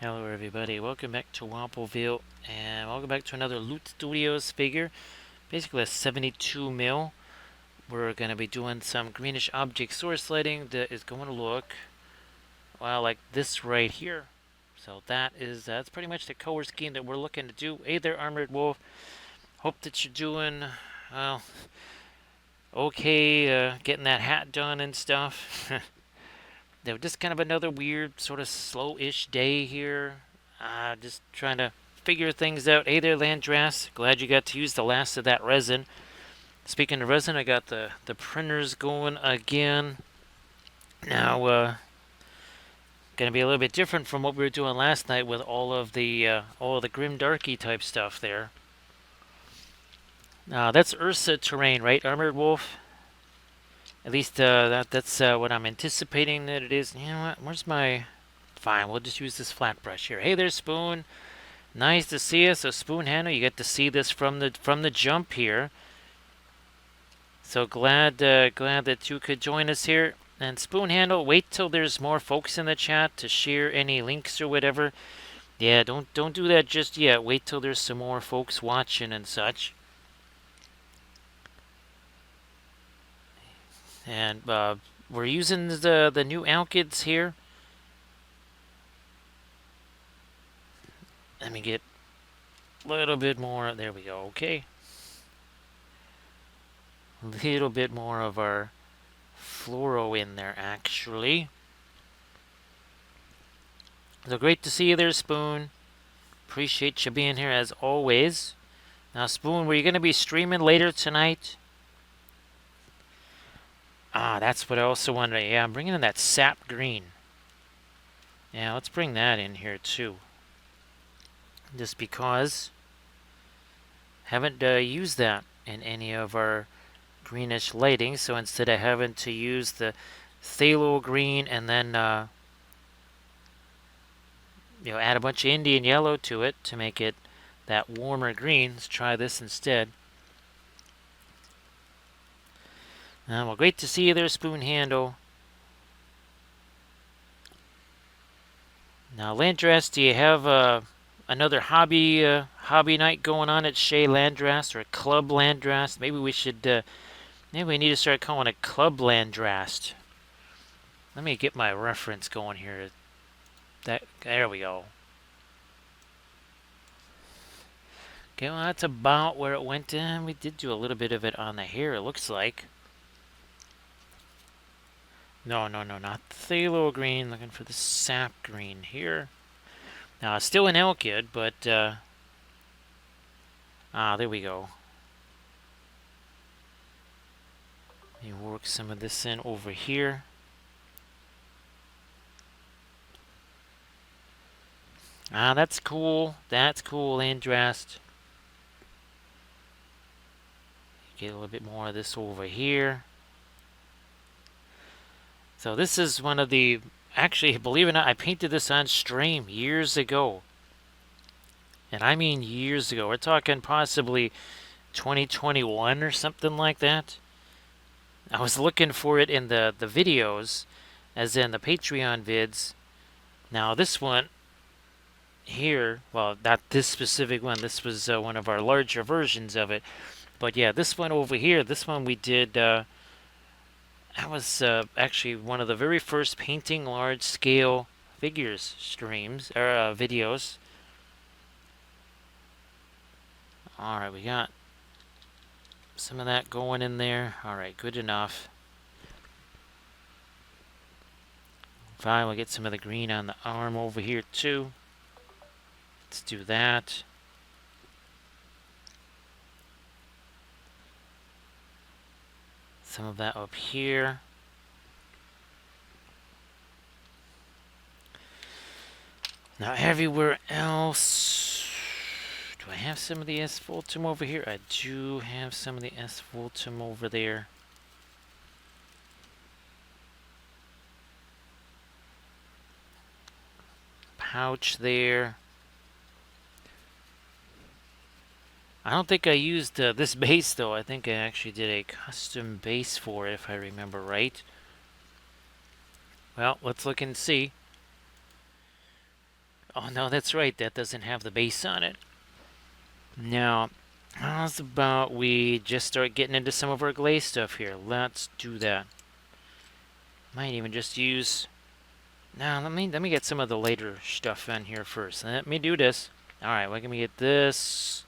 Hello everybody, welcome back to Wappelville, and welcome back to another Loot Studios figure. Basically a 72 mil. We're going to be doing some greenish object source lighting that is going to look, well, like this right here. So that's pretty much the color scheme that we're looking to do. Hey there, Armored Wolf. Hope that you're doing, well, okay, getting that hat done and stuff. Just kind of another weird, sort of slow-ish day here. Just trying to figure things out. Hey there, Landras. Glad you got to use the last of that resin. Speaking of resin, I got the printers going again. Now, gonna be a little bit different from what we were doing last night with all of the grim darky type stuff there. That's Ursa terrain, right, Armored Wolf? At least that's what I'm anticipating that it is. You know what? Where's my? Fine, we'll just use this flat brush here. Hey there, Spoon. Nice to see you. So Spoon Handle, you get to see this from the jump here. So glad that you could join us here. And Spoon Handle, wait till there's more folks in the chat to share any links or whatever. Yeah, don't do that just yet. Wait till there's some more folks watching and such. And we're using the new alkyds here. Let me get a little bit more. There we go. Okay. A little bit more of our fluoro in there, actually. So great to see you there, Spoon. Appreciate you being here as always. Now, Spoon, were you going to be streaming later tonight? That's what I also wanted. Yeah, I'm bringing in that sap green. Yeah, let's bring that in here too. Just because haven't used that in any of our greenish lighting, so instead of having to use the phthalo green and then add a bunch of Indian yellow to it to make it that warmer green, let's try this instead. Well, great to see you there, Spoon Handle. Now, Landras, do you have another hobby night going on at Shea Landras or Club Landras? Maybe we should. Maybe we need to start calling it Club Landras. Let me get my reference going here. There we go. Okay, well that's about where it went in. We did do a little bit of it on the hair, it looks like. No, not phthalo green. Looking for the sap green here. Now, it's still an alkyd, but, there we go. Let me work some of this in over here. That's cool. That's cool, Andrast. Get a little bit more of this over here. So this is one of the, actually, believe it or not, I painted this on stream years ago. And I mean years ago. We're talking possibly 2021 or something like that. I was looking for it in the videos, as in the Patreon vids. Now this one here, well, not this specific one. This was one of our larger versions of it. But yeah, this one over here, this one we did, that was actually one of the very first painting large-scale figures streams, or videos. Alright, we got some of that going in there. Alright, good enough. Fine, we'll get some of the green on the arm over here too. Let's do that. Some of that up here. Now everywhere else, do I have some of the asphaltum over here? I do have some of the asphaltum over there. Pouch there. I don't think I used this base though. I think I actually did a custom base for it if I remember right. Well, let's look and see. Oh no, that's right. That doesn't have the base on it. Now, how's about we just start getting into some of our glaze stuff here? Let's do that. Might even just use. Now let me get some of the later stuff in here first. Let me do this. All right, let me get this.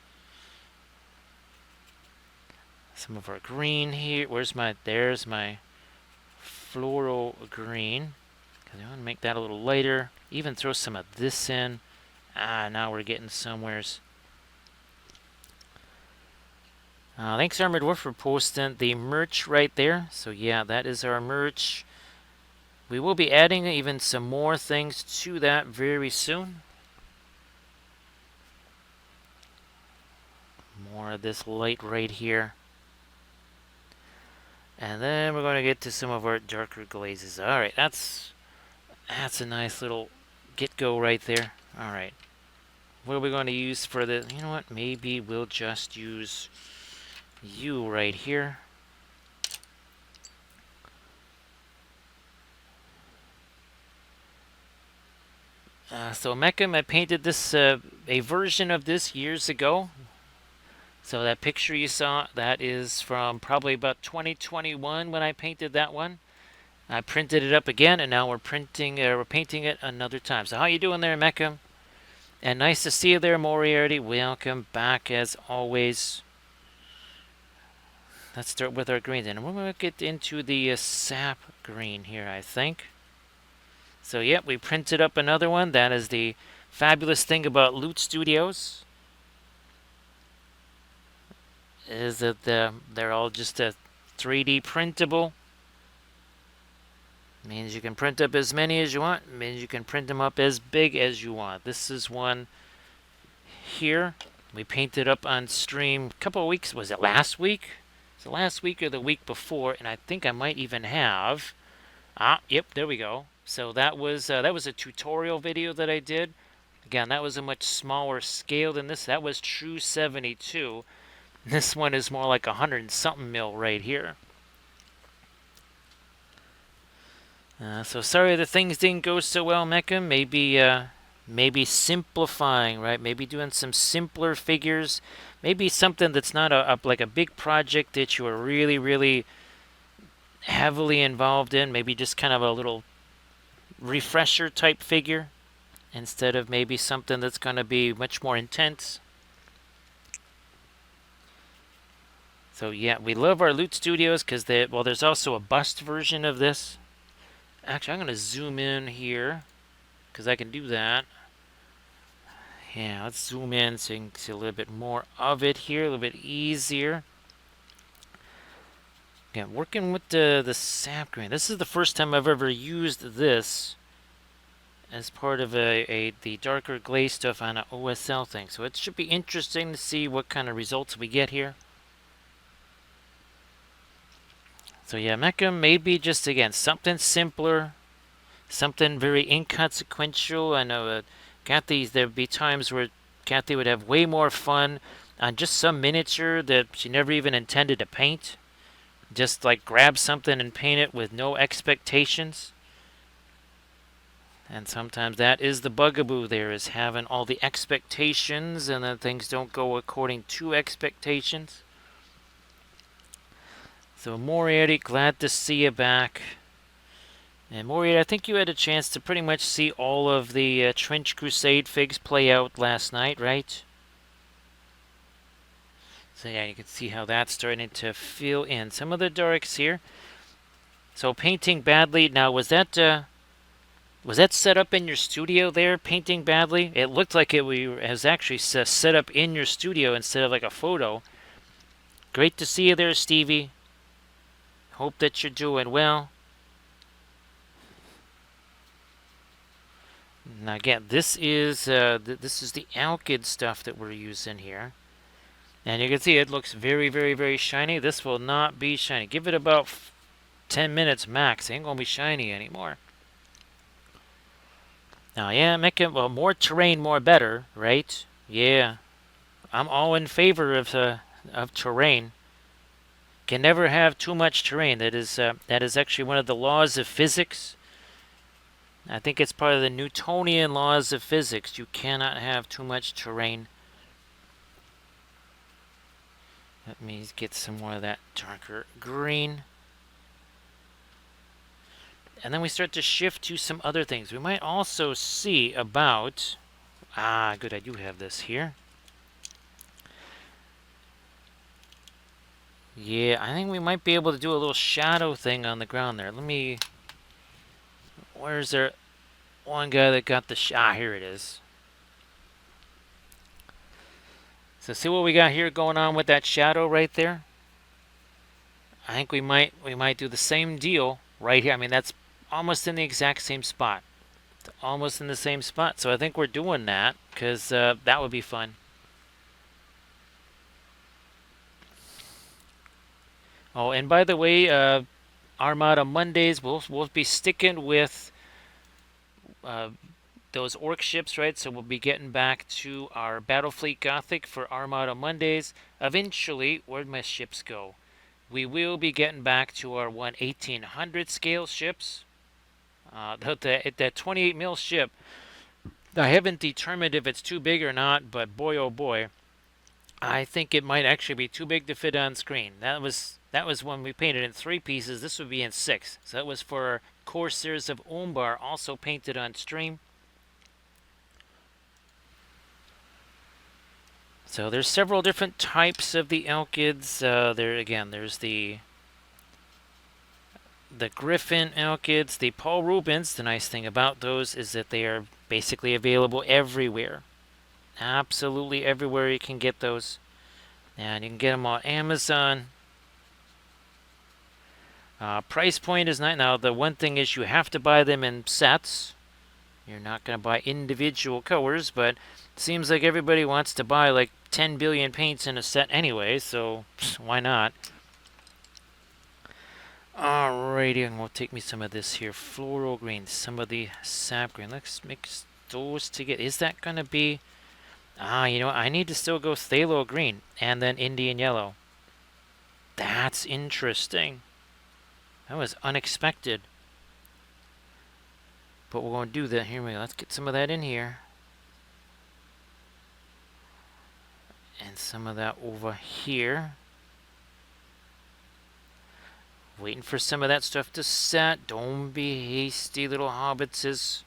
Some of our green here. There's my floral green. Because I want to make that a little lighter. Even throw some of this in. Now we're getting somewheres. Thanks, Armored Wolf, for posting the merch right there. So yeah, that is our merch. We will be adding even some more things to that very soon. More of this light right here. And then we're going to get to some of our darker glazes. Alright, that's a nice little get-go right there. Alright. What are we going to use for the... You know what? Maybe we'll just use you right here. So Meckham, I painted this a version of this years ago. So that picture you saw, that is from probably about 2021 when I painted that one. I printed it up again, and now we're painting it another time. So how you doing there, Meckham? And nice to see you there, Moriarty. Welcome back as always. Let's start with our greens, and we're going to get into the sap green here, I think. So yep, we printed up another one. That is the fabulous thing about Loot Studios, is that they're all just a 3D printable. Means you can print up as many as you want. Means you can print them up as big as you want. This is one here. We painted up on stream a couple of weeks. Was it last week? Was it last week or the week before? And I think I might even have. Yep, there we go. So that was a tutorial video that I did. Again, that was a much smaller scale than this. That was true 72. This one is more like 100 and something mil right here. So sorry that things didn't go so well, Meckham. Maybe simplifying, right? Maybe doing some simpler figures. Maybe something that's not like a big project that you are really, really heavily involved in. Maybe just kind of a little refresher type figure instead of maybe something that's going to be much more intense. So yeah, we love our Loot Studios because there's also a bust version of this. Actually, I'm going to zoom in here because I can do that. Yeah, let's zoom in so you can see a little bit more of it here, a little bit easier. Yeah, working with the sap green. This is the first time I've ever used this as part of the darker glaze stuff on an OSL thing. So it should be interesting to see what kind of results we get here. So yeah, Meckham, maybe just, again, something simpler, something very inconsequential. I know there'd be times where Kathy would have way more fun on just some miniature that she never even intended to paint. Just like grab something and paint it with no expectations. And sometimes that is the bugaboo there, is having all the expectations and then things don't go according to expectations. So Moriarty, glad to see you back. And Moriarty, I think you had a chance to pretty much see all of the Trench Crusade figs play out last night, right? So yeah, you can see how that's starting to fill in some of the darks here. So painting badly. Now, was that set up in your studio there, painting badly? It looked like it was actually set up in your studio instead of like a photo. Great to see you there, Stevie. Hope that you're doing well. Now again, this is the Alkyd stuff that we're using here. And you can see it looks very, very, very shiny. This will not be shiny. Give it about 10 minutes max. It ain't going to be shiny anymore. Now, yeah, more terrain, more better, right? Yeah. I'm all in favor of terrain. Can never have too much terrain. That is actually one of the laws of physics. I think it's part of the Newtonian laws of physics. You cannot have too much terrain. Let me get some more of that darker green. And then we start to shift to some other things. We might also see about... good, I do have this here. Yeah, I think we might be able to do a little shadow thing on the ground there. Let me... Where's there one guy that got the... here it is. So see what we got here going on with that shadow right there? I think we might do the same deal right here. I mean, that's almost in the exact same spot. Almost in the same spot. So I think we're doing that because that would be fun. Oh, and by the way, Armada Mondays, we'll be sticking with those orc ships, right? So we'll be getting back to our Battlefleet Gothic for Armada Mondays. Eventually, where'd my ships go? We will be getting back to our 1800 scale ships. That 28 mil ship, I haven't determined if it's too big or not, but boy oh boy, I think it might actually be too big to fit on screen. That was when we painted in 3 pieces. This would be in 6. So that was for Corsairs of Umbar, also painted on stream. So there's several different types of the Alkids. There's the Griffin Alkids, the Paul Rubens. The nice thing about those is that they are basically available everywhere. Absolutely everywhere you can get those. And you can get them on Amazon. Price point is not... Now, the one thing is you have to buy them in sets. You're not going to buy individual colors, but it seems like everybody wants to buy like 10 billion paints in a set anyway, so why not? Alrighty, and we'll take me some of this here floral green, some of the sap green. Let's mix those together. Is that going to be... you know what? I need to still go phthalo green and then Indian yellow. That's interesting. That was unexpected. But we're going to do that. Here we go. Let's get some of that in here. And some of that over here. Waiting for some of that stuff to set. Don't be hasty, little hobbitses.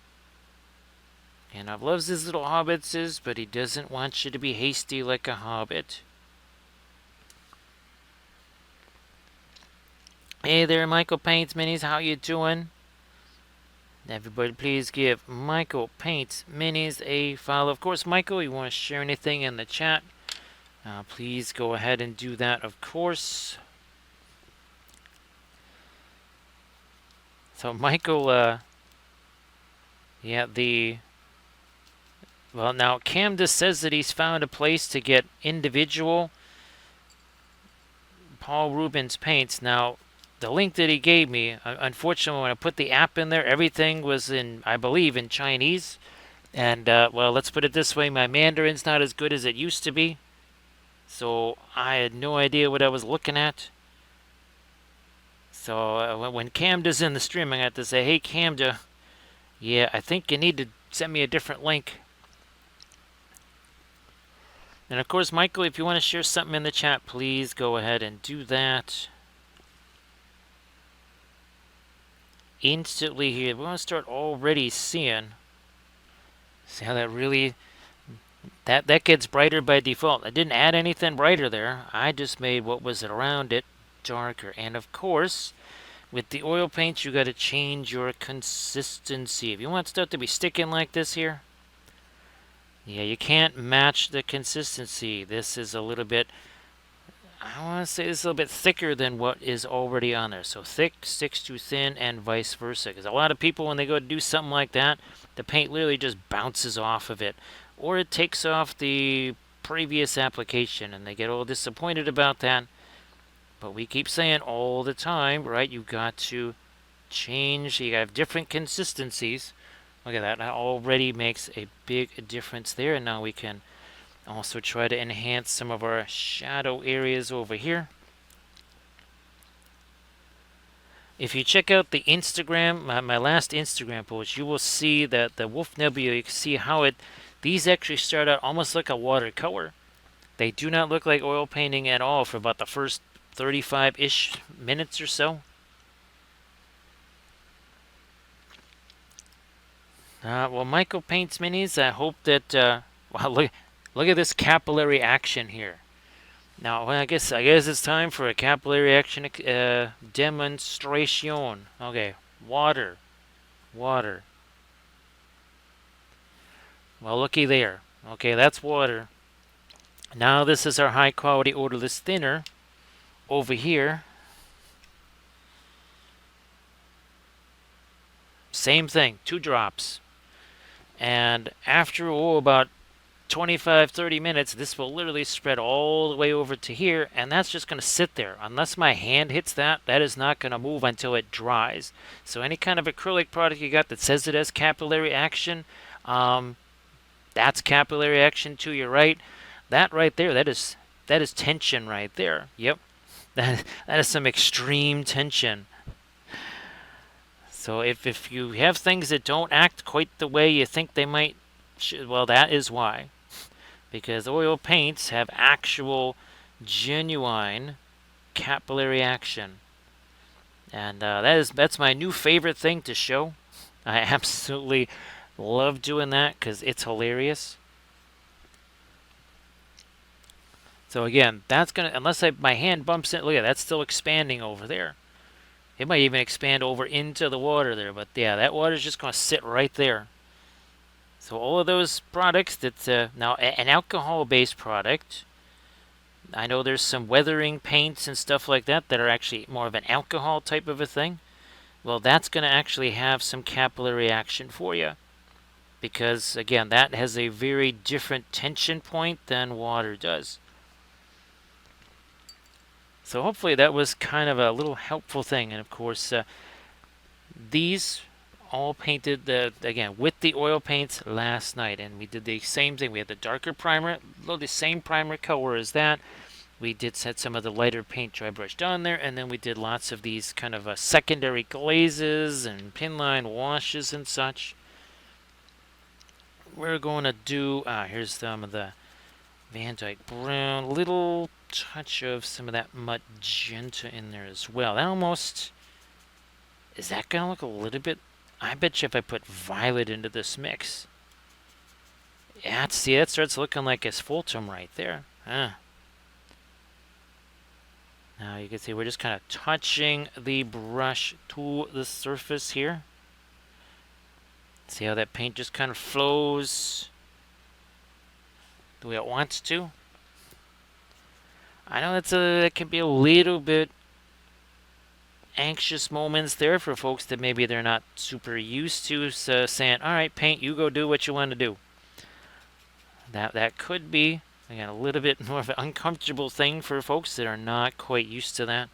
Gandalf loves his little hobbitses, but he doesn't want you to be hasty like a hobbit. Hey there, Michael Paints Minis. How you doing? Everybody please give Michael Paints Minis a follow. Of course, Michael, you want to share anything in the chat, please go ahead and do that, of course. So Michael, well, now Camdus says that he's found a place to get individual Paul Rubens paints. Now, the link that he gave me, unfortunately, when I put the app in there, everything was in, I believe, in Chinese. And, well, let's put it this way, my Mandarin's not as good as it used to be. So I had no idea what I was looking at. So when Camda's in the stream, I got to say, hey, Camda, yeah, I think you need to send me a different link. And, of course, Michael, if you want to share something in the chat, please go ahead and do that. Instantly here, we want to start already seeing. See how that really... That gets brighter by default. I didn't add anything brighter there. I just made what was around it darker. And, of course, with the oil paints, you got to change your consistency. If you want stuff to be sticking like this here, yeah, you can't match the consistency. This is a little bit, I want to say this is a little bit thicker than what is already on there. So thick sticks to thin and vice versa. Because a lot of people, when they go to do something like that, the paint literally just bounces off of it. Or it takes off the previous application and they get all disappointed about that. But we keep saying all the time, right? You've got to change. You got to have different consistencies. Look at that. That already makes a big difference there. And now we can also try to enhance some of our shadow areas over here. If you check out the Instagram, my last Instagram post, you will see that the Wolf Nebula, you can see how these actually start out almost like a watercolor. They do not look like oil painting at all for about the first 35-ish minutes or so. Well, Michael Paints Minis, I hope that, wow, look at this capillary action here. Now, well, I guess it's time for a capillary action demonstration. Okay, water. Water. Well, looky there. Okay, that's water. Now this is our high quality odorless thinner. Over here, same thing, 2 drops. And after, about 25-30 minutes, this will literally spread all the way over to here, and that's just going to sit there. Unless my hand hits that, that is not going to move until it dries. So any kind of acrylic product you got that says it has capillary action, that's capillary action to your right. That right there, that is tension right there. Yep, that is some extreme tension. So if you have things that don't act quite the way you think they might, well, that is why. Because oil paints have actual, genuine capillary action. And that's my new favorite thing to show. I absolutely love doing that because it's hilarious. So again, that's gonna, unless my hand bumps it, look at that, that's still expanding over there. It might even expand over into the water there, but yeah, that water's just gonna sit right there. So all of those products that's now an alcohol-based product. I know there's some weathering paints and stuff like that that are actually more of an alcohol type of a thing. Well, that's going to actually have some capillary action for you. Because, again, that has a very different tension point than water does. So hopefully that was kind of a little helpful thing. And, of course, these all painted, again, with the oil paints last night. And we did the same thing. We had the darker primer, the same primer color as that. We did set some of the lighter paint dry brushed on there, and then we did lots of these kind of secondary glazes and pinline washes and such. We're going to do, here's some of the Van Dyke Brown, little touch of some of that magenta in there as well. That almost, is that going to look a little bit, I bet you if I put violet into this mix. Yeah, see, that starts looking like asphaltum right there. Now you can see we're just kind of touching the brush to the surface here. See how that paint just kind of flows the way it wants to. I know that can be a little bit anxious moments there for folks that maybe they're not super used to, so saying, all right, paint, you go do what you want to do. That could be, again, a little bit more of an uncomfortable thing for folks that are not quite used to that.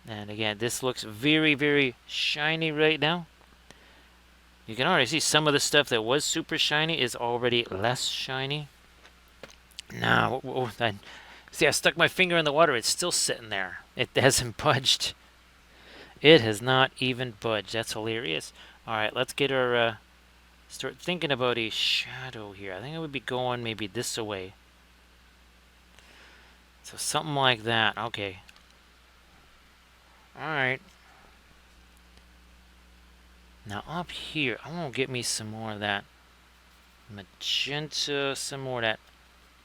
And again, this looks very, very shiny right now. You can already see some of the stuff that was super shiny is already less shiny. Now, see, I stuck my finger in the water. It's still sitting there. It hasn't budged. It has not even budged. That's hilarious. All right, let's get our, start thinking about a shadow here. I think I would be going maybe this way. So something like that. Okay. Alright. Now up here, I want to get me some more of that magenta, some more of that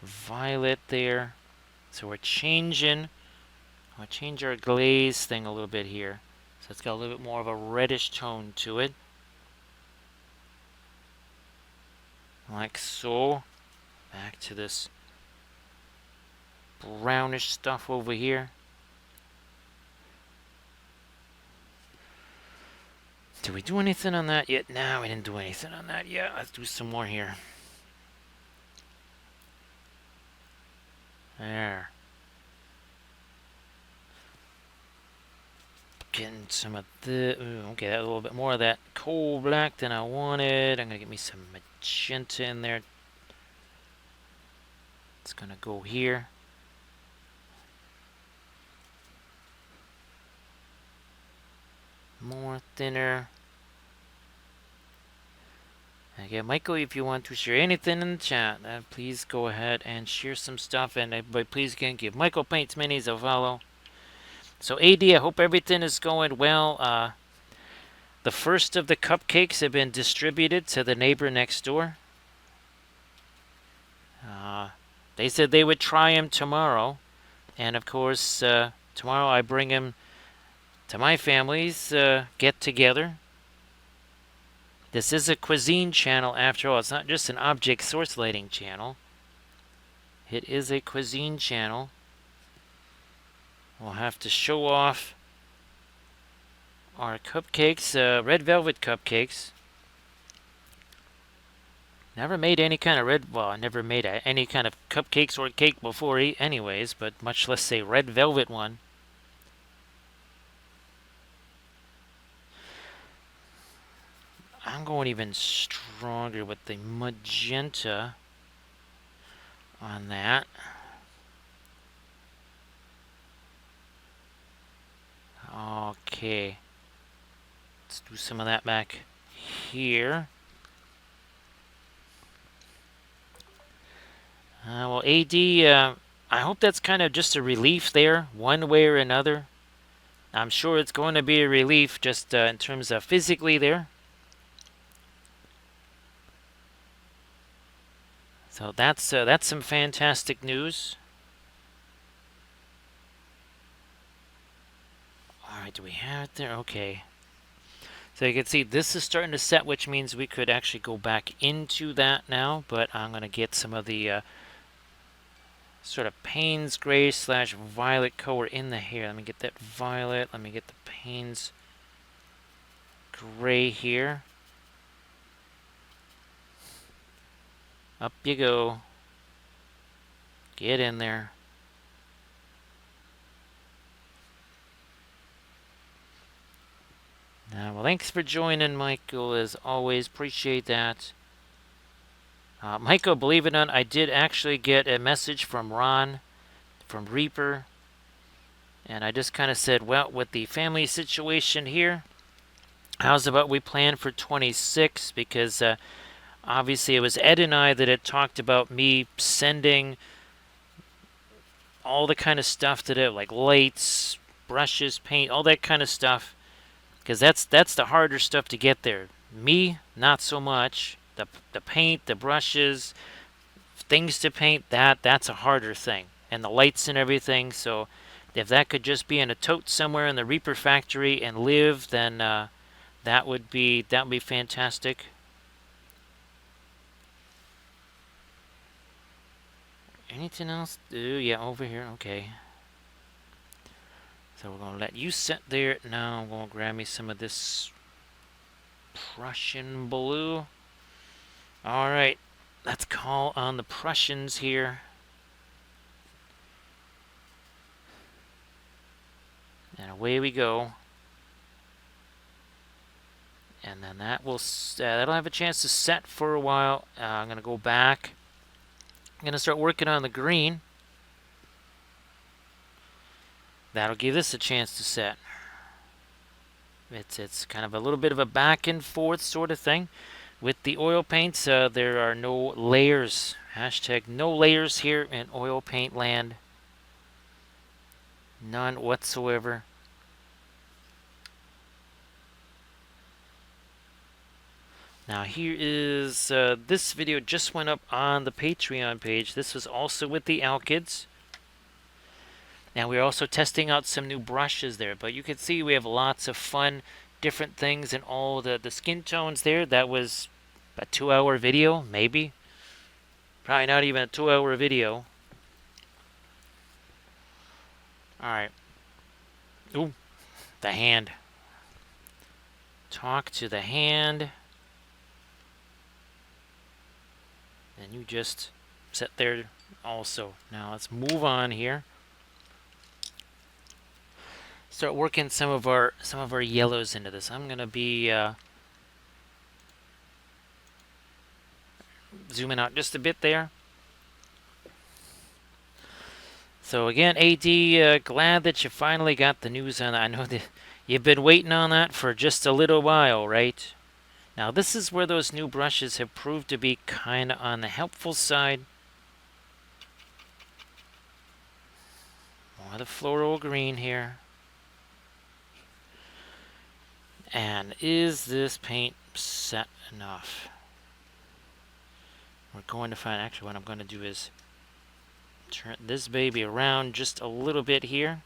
violet there. So we're changing. I'll change our glaze thing a little bit here. So it's got a little bit more of a reddish tone to it. Like so. Back to this brownish stuff over here. Did we do anything on that yet? No, we didn't do anything on that yet. Let's do some more here. There. Getting some of the... Ooh, okay, that was a little bit more of that coal black than I wanted. I'm going to get me some magenta in there. It's going to go here. more thinner. Again, Michael, if you want to share anything in the chat, please go ahead and share some stuff. And everybody, please again give Michael Paints Minis a follow. So AD, I hope everything is going well. The first of the cupcakes have been distributed to the neighbor next door. They said they would try them tomorrow. And of course, tomorrow I bring them to my family's get together. This is a cuisine channel after all. It's not just an object source lighting channel. It is a cuisine channel. We'll have to show off our cupcakes, red velvet cupcakes. Never made any kind of I never made any kind of cupcakes or cake before anyways, but much less a red velvet one. I'm going even stronger with the magenta on that. Okay. Let's do some of that back here. Well, AD, I hope that's kind of just a relief there, one way or another. I'm sure it's going to be a relief just in terms of physically there. So that's some fantastic news. Alright, do we have it there? Okay. So you can see this is starting to set, which means we could actually go back into that now, but I'm going to get some of the sort of Payne's gray / violet color in the hair. Let me get that violet. Let me get the Payne's gray here. Up you go. Get in there. Well, thanks for joining, Michael, as always. Appreciate that. Michael, believe it or not, I did actually get a message from Ron, from Reaper. And I just kind of said, well, with the family situation here, how's about we plan for 26? Because obviously it was Ed and I that had talked about me sending all the kind of stuff to do, like lights, brushes, paint, all that kind of stuff. Because that's the harder stuff to get there. Me, not so much. The paint, the brushes, things to paint, that's a harder thing. And the lights and everything. So if that could just be in a tote somewhere in the Reaper factory and live, then that would be fantastic. Anything else? Yeah, over here. Okay. So we're going to let you sit there. Now I'm going to grab me some of this Prussian blue. All right. Let's call on the Prussians here. And away we go. And then that'll have a chance to set for a while. I'm going to go back. I'm going to start working on the green. That'll give this a chance to set. It's kind of a little bit of a back and forth sort of thing. With the oil paints, there are no layers. Hashtag no layers here in oil paint land. None whatsoever. Now here is, this video just went up on the Patreon page. This was also with the Alkids. Now we're also testing out some new brushes there, but you can see we have lots of fun, different things and all the skin tones there. That was a 2-hour video, maybe. Probably not even a 2-hour video. Alright. Ooh, the hand. Talk to the hand. And you just sit there also. Now let's move on here. Start working some of our yellows into this. I'm gonna be zooming out just a bit there. So again, AD, glad that you finally got the news on that. I know that You've been waiting on that for just a little while, right? Now this is where those new brushes have proved to be kind of on the helpful side. More of the floral green here. And is this paint set enough? We're going to find, actually what I'm going to do is turn this baby around just a little bit here.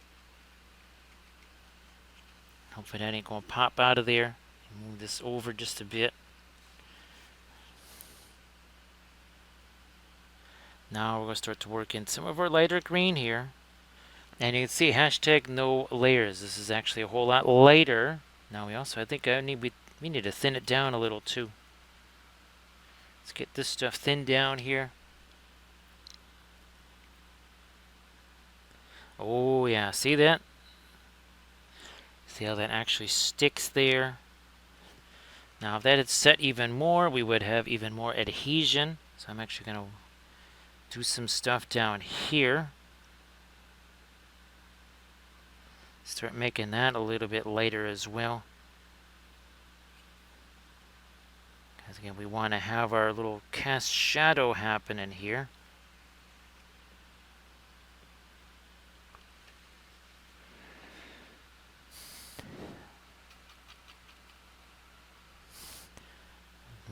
Hopefully that ain't going to pop out of there. Move this over just a bit. Now we're going to start to work in some of our lighter green here. And you can see hashtag no layers. This is actually a whole lot lighter. Now we also, I think we need to thin it down a little too. Let's get this stuff thinned down here. Oh yeah, see that? See how that actually sticks there? Now if that had set even more, we would have even more adhesion. So I'm actually going to do some stuff down here. Start making that a little bit lighter as well. Because again, we want to have our little cast shadow happening here.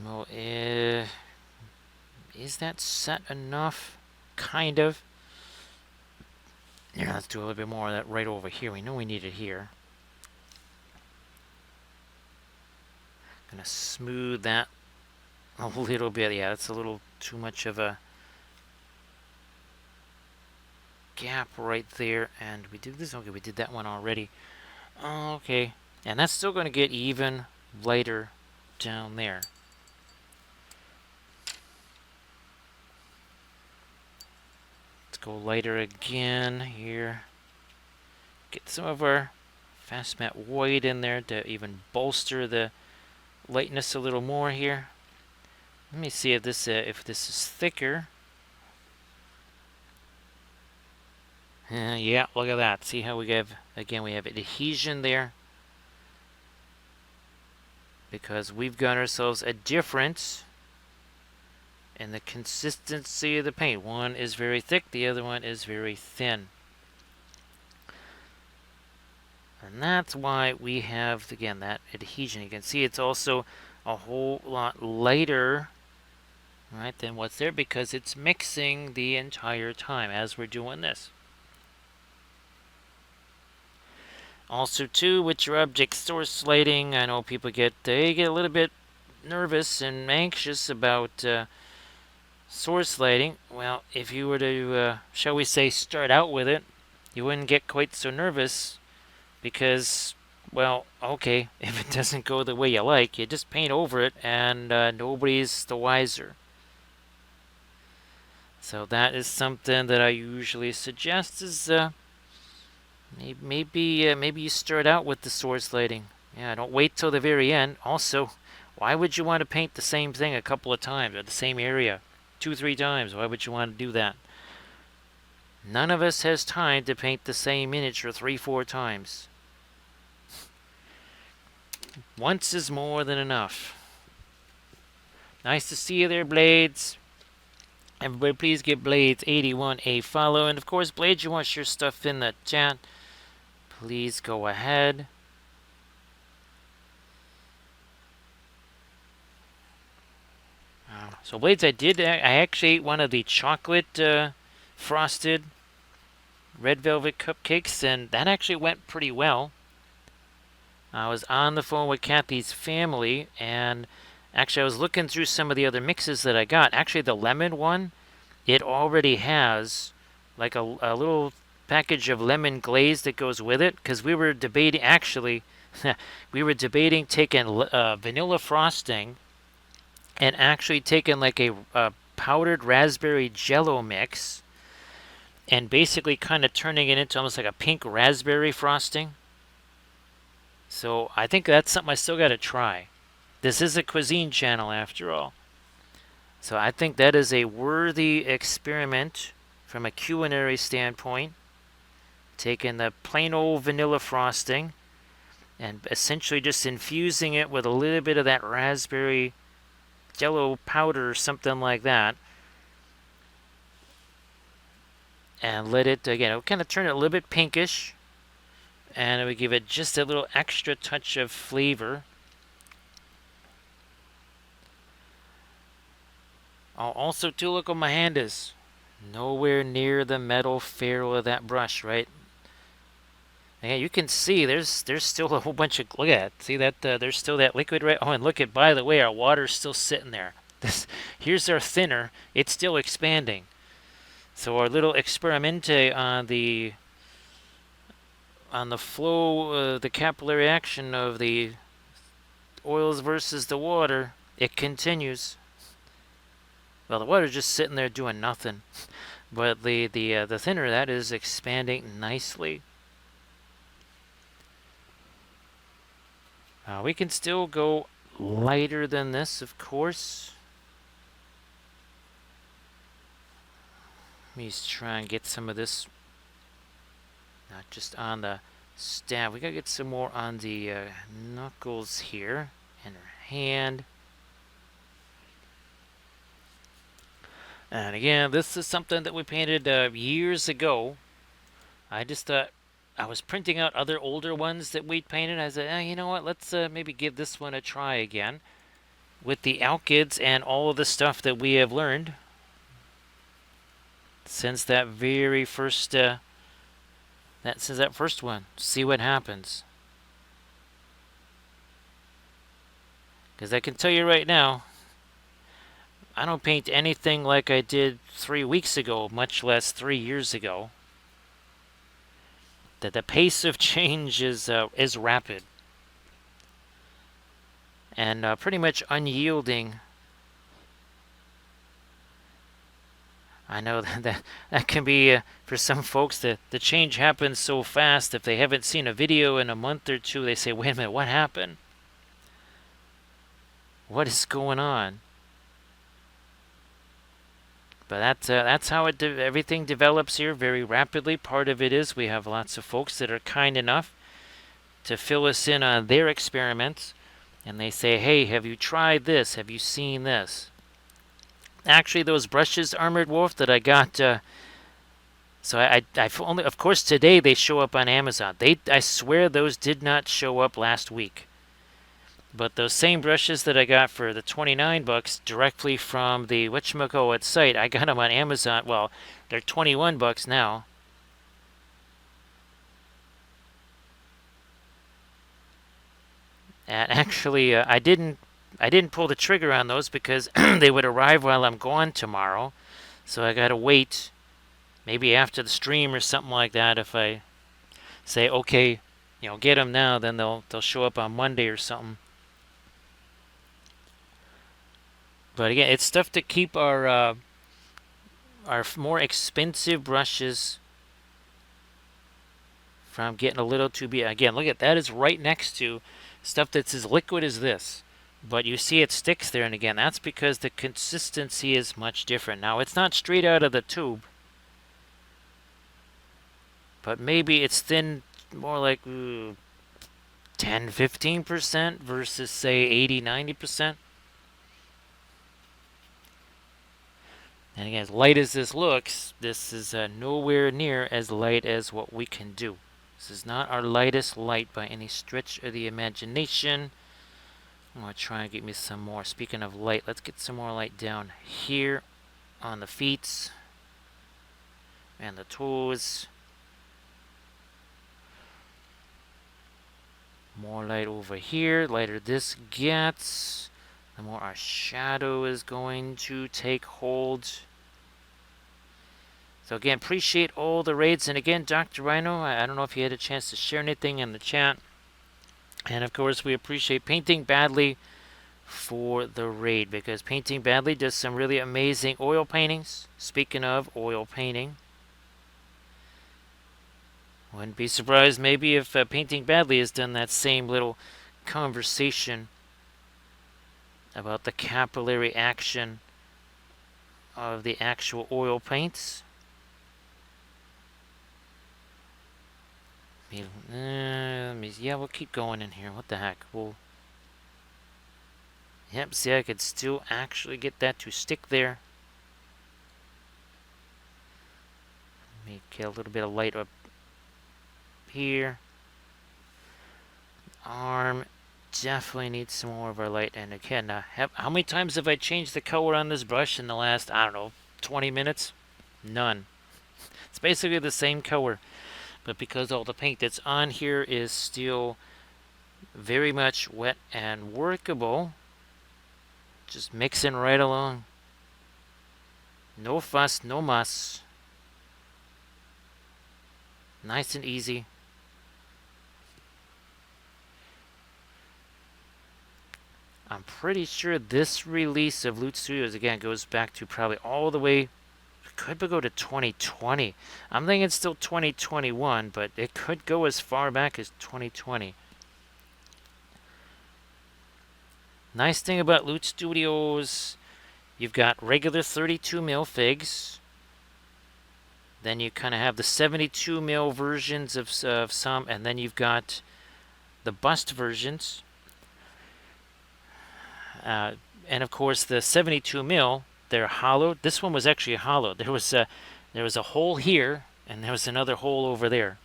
Well, is that set enough? Kind of. Yeah, let's do a little bit more of that right over here. We know we need it here. Gonna smooth that a little bit. Yeah, that's a little too much of a gap right there. And we did this. Okay, we did that one already. Okay, and that's still going to get even lighter down there. Let's go lighter again here. Get some of our fast matte white in there to even bolster the lightness a little more here. Let me see if this is thicker. Yeah, look at that. See how we have, again, we have adhesion there. Because we've got ourselves a difference in the consistency of the paint. One is very thick, the other one is very thin. And that's why we have, again, that adhesion. You can see it's also a whole lot lighter, right, than what's there, because it's mixing the entire time as we're doing this. Also, too, with your object source lighting, I know people get a little bit nervous and anxious about source lighting. Well, if you were to, shall we say, start out with it, you wouldn't get quite so nervous because, well, okay, if it doesn't go the way you like, you just paint over it and nobody's the wiser. So that is something that I usually suggest is maybe you start out with the source lighting. Yeah, don't wait till the very end. Also, why would you want to paint the same thing a couple of times or the same area 2-3 times? Why would you want to do that? None of us has time to paint the same miniature 3-4 times. Once is more than enough. Nice to see you there, Blades. Everybody, please give Blades81 a follow. And of course, Blades, you want your stuff in the chat, please go ahead. So Blades, I actually ate one of the chocolate frosted red velvet cupcakes, and that actually went pretty well. I was on the phone with Kathy's family, and actually I was looking through some of the other mixes that I got. Actually, the lemon one, it already has like a little package of lemon glaze that goes with it, because we were debating, actually, we were debating taking vanilla frosting and actually taking like a powdered raspberry jello mix and basically kind of turning it into almost like a pink raspberry frosting. So I think that's something I still got to try. This is a cuisine channel after all. So I think that is a worthy experiment from a culinary standpoint. Taking the plain old vanilla frosting and essentially just infusing it with a little bit of that raspberry jello powder or something like that. And let it, again, it'll kind of turn it a little bit pinkish. And it would give it just a little extra touch of flavor. Also, too, look what my hand is. Nowhere near the metal ferrule of that brush, right? Yeah, you can see there's still a whole bunch of, look at that. See that there's still that liquid, right? Oh, and look at, by the way, our water's still sitting there. Here's our thinner. It's still expanding. So our little experimente on the flow, the capillary action of the oils versus the water, it continues. Well, the water's just sitting there doing nothing, but the thinner, that is expanding nicely. We can still go lighter than this, of course. Let me try and get some of this, not just on the stab. We gotta get some more on the knuckles here and her hand. And again, this is something that we painted years ago. I just thought, I was printing out other older ones that we'd painted. I said, you know what, let's maybe give this one a try again with the alkyds and all of the stuff that we have learned since that very first since that first one. See what happens. Because I can tell you right now, I don't paint anything like I did 3 weeks ago, much less 3 years ago. That the pace of change is rapid and pretty much unyielding. I know that can be, for some folks, the change happens so fast. If they haven't seen a video in a month or two, they say, wait a minute, what happened? What is going on? But that's how everything develops here, very rapidly. Part of it is we have lots of folks that are kind enough to fill us in on their experiments. And they say, hey, have you tried this? Have you seen this? Actually, those brushes, Armored Wolf, that I got, so I only, of course, today they show up on Amazon. I swear those did not show up last week. But those same brushes that I got for the $29 directly from the whatchamacallit site, I got them on Amazon. Well, they're $21 now. And actually, I didn't pull the trigger on those because they would arrive while I'm gone tomorrow. So I gotta wait, maybe after the stream or something like that. If I say, okay, get them now, then they'll show up on Monday or something. But again, it's stuff to keep our more expensive brushes from getting a little too big. Again, look at that, is right next to stuff that's as liquid as this. But you see it sticks there, and again, that's because the consistency is much different. Now, it's not straight out of the tube, but maybe it's thin, more like 10-15% versus, say, 80-90%. And again, as light as this looks, this is nowhere near as light as what we can do. This is not our lightest light by any stretch of the imagination. I'm going to try and get me some more. Speaking of light, let's get some more light down here on the feet and the toes. More light over here. Lighter this gets, the more our shadow is going to take hold. So again, appreciate all the raids. And again, Dr. Rhino, I don't know if you had a chance to share anything in the chat. And of course, we appreciate Painting Badly for the raid, because Painting Badly does some really amazing oil paintings. Speaking of oil painting, wouldn't be surprised maybe if Painting Badly has done that same little conversation about the capillary action of the actual oil paints. Yeah, we'll keep going in here. What the heck? Yep, see, I could still actually get that to stick there. Make a little bit of light up here. Arm definitely needs some more of our light. And again, how many times have I changed the color on this brush in the last, I don't know, 20 minutes? None. It's basically the same color, but because all the paint that's on here is still very much wet and workable, just mixing right along. No fuss, no muss. Nice and easy. I'm pretty sure this release of Loot Studios, again, goes back to probably all the way, could go to 2020. I'm thinking it's still 2021, but it could go as far back as 2020. Nice thing about Loot Studios, you've got regular 32 mil figs. Then you kind of have the 72 mil versions of some, and then you've got the bust versions. And of course the 72 mil, they're hollowed. This one was actually hollowed. There was a hole here, and there was another hole over there.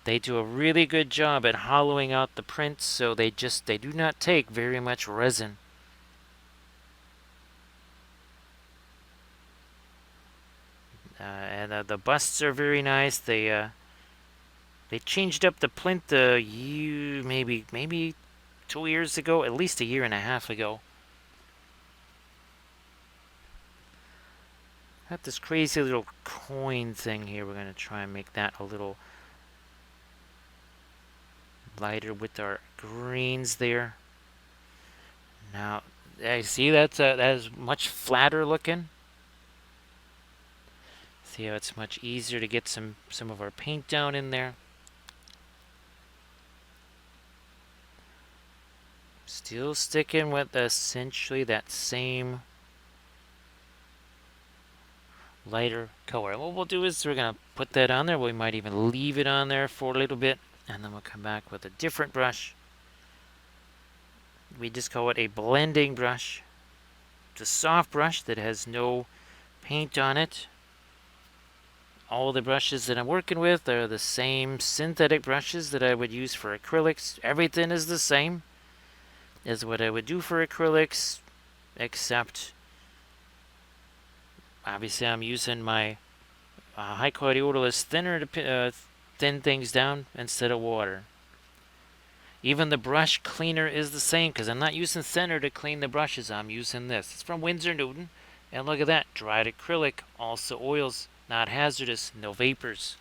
They do a really good job at hollowing out the prints, so they do not take very much resin. And the busts are very nice. They changed up the plinth maybe 2 years ago, at least a year and a half ago. Got this crazy little coin thing here. We're going to try and make that a little lighter with our greens there. Now, I see that is much flatter looking. See how it's much easier to get some of our paint down in there. Still sticking with essentially that same lighter color. And what we'll do is we're going to put that on there. We might even leave it on there for a little bit, and then we'll come back with a different brush. We just call it a blending brush. It's a soft brush that has no paint on it. All the brushes that I'm working with are the same synthetic brushes that I would use for acrylics. Everything is the same as what I would do for acrylics, except obviously I'm using my high quality odorless thinner to thin things down instead of water. Even the brush cleaner is the same because I'm not using thinner to clean the brushes. I'm using this. It's from Winsor Newton. And look at that, dried acrylic, also oils, not hazardous, no vapors.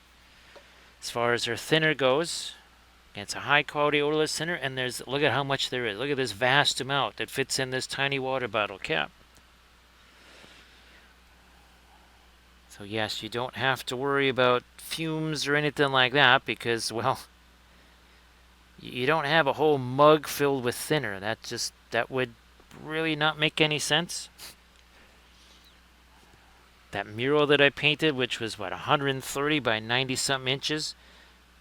As far as our thinner goes, it's a high quality odorless thinner, and look at how much there is. Look at this vast amount that fits in this tiny water bottle cap. So yes, you don't have to worry about fumes or anything like that because, well, you don't have a whole mug filled with thinner. That would really not make any sense. That mural that I painted, which was, 130 by 90-something inches,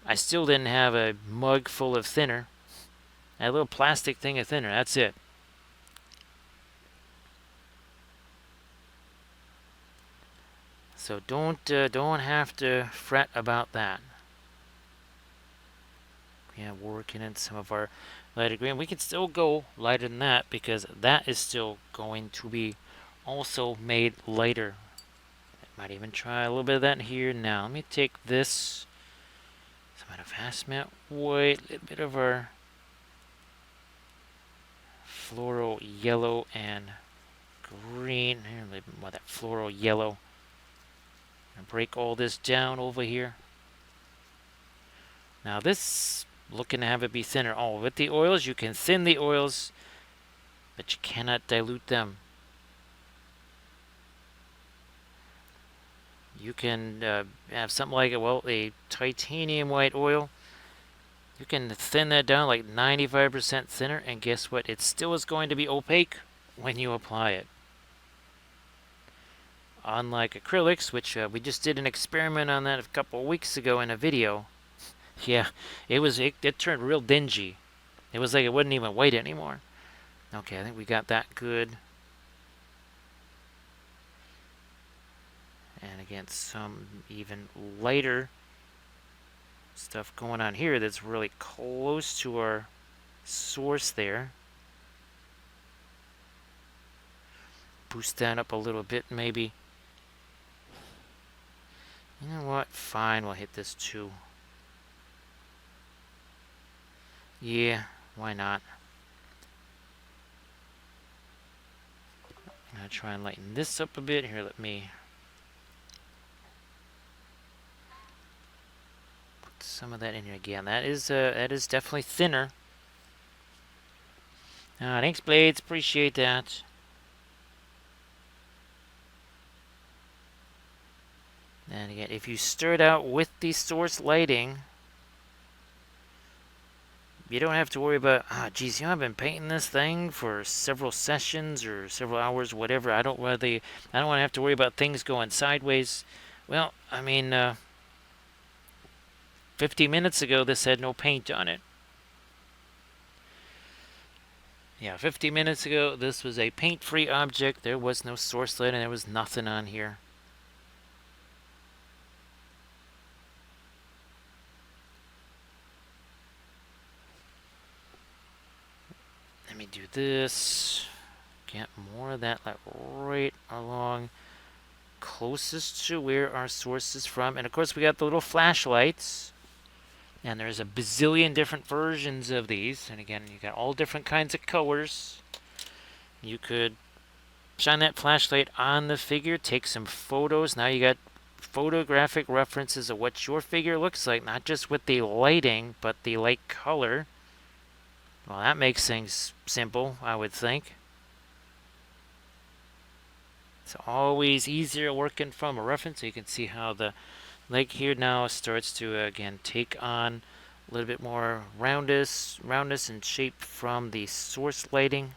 I still didn't have a mug full of thinner. I had a little plastic thing of thinner, that's it. So don't have to fret about that. Yeah, working in some of our lighter green. We can still go lighter than that because that is still going to be also made lighter. Might even try a little bit of that here. Now, let me take this, some out of fast matte white, a little bit of our floral yellow and green. Here, a little bit more of that floral yellow. And break all this down over here. Now this, looking to have it be thinner. Oh, with the oils, you can thin the oils, but you cannot dilute them. You can have something like a titanium white oil. You can thin that down like 95% thinner, and guess what? It still is going to be opaque when you apply it. Unlike acrylics, which we just did an experiment on that a couple weeks ago in a video. Yeah, it turned real dingy. It was like it wasn't even white anymore. Okay, I think we got that good. And again, some even lighter stuff going on here that's really close to our source there. Boost that up a little bit, maybe. You know what? Fine, we'll hit this too. Yeah, why not? I'm gonna try and lighten this up a bit. Here, let me put some of that in here again. That is definitely thinner. Thanks, Blades. Appreciate that. And again, if you stir it out with the source lighting, you don't have to worry about, geez, I've been painting this thing for several sessions or several hours, whatever. I don't want to have to worry about things going sideways. Well, I mean, 50 minutes ago, this had no paint on it. Yeah, 50 minutes ago, this was a paint-free object. There was no source light and there was nothing on here. Let me do this. Get more of that like right along closest to where our source is from. And of course, we got the little flashlights. And there's a bazillion different versions of these. And again, you got all different kinds of colors. You could shine that flashlight on the figure, take some photos. Now you got photographic references of what your figure looks like, not just with the lighting, but the light color. Well, that makes things simple, I would think. It's always easier working from a reference, so you can see how the leg here now starts to, again, take on a little bit more roundness and shape from the source lighting.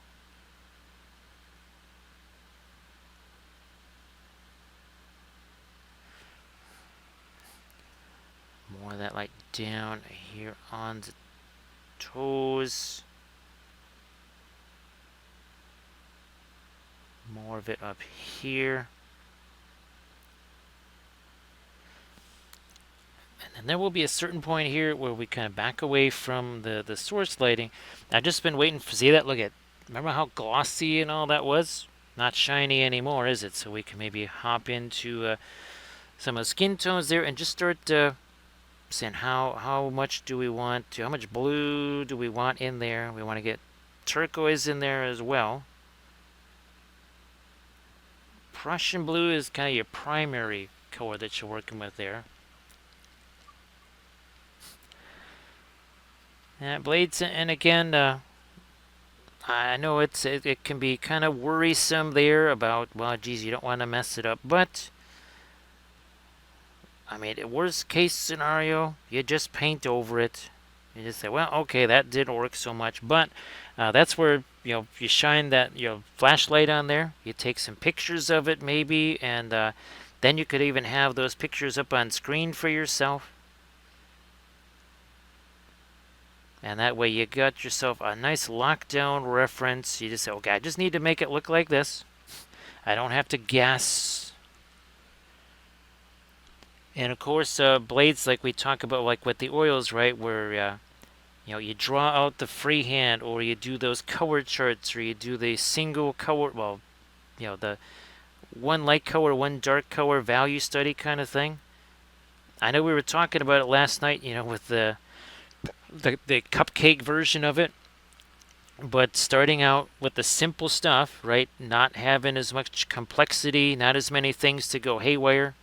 More of that light down here on the toes. More of it up here. And then there will be a certain point here where we kind of back away from the source lighting. I've just been waiting for, see that? Look at, remember how glossy and all that was? Not shiny anymore, is it? So we can maybe hop into some of the skin tones there and just start saying how much do we want to, how much blue do we want in there? We want to get turquoise in there as well. Prussian blue is kind of your primary color that you're working with there. Blades, and again, I know it can be kind of worrisome there about, well, geez, you don't want to mess it up, but I mean, worst case scenario, you just paint over it. You just say, well, okay, that didn't work so much, but that's where you shine that flashlight on there. You take some pictures of it maybe, and then you could even have those pictures up on screen for yourself. And that way you got yourself a nice lockdown reference. You just say, okay, I just need to make it look like this. I don't have to guess. And of course, blades, like we talk about, like with the oils, right, where you draw out the freehand, or you do those color charts, or you do the single color, well, the one light color, one dark color value study kind of thing. I know we were talking about it last night, with the cupcake version of it, but starting out with the simple stuff, right? Not having as much complexity, not as many things to go haywire.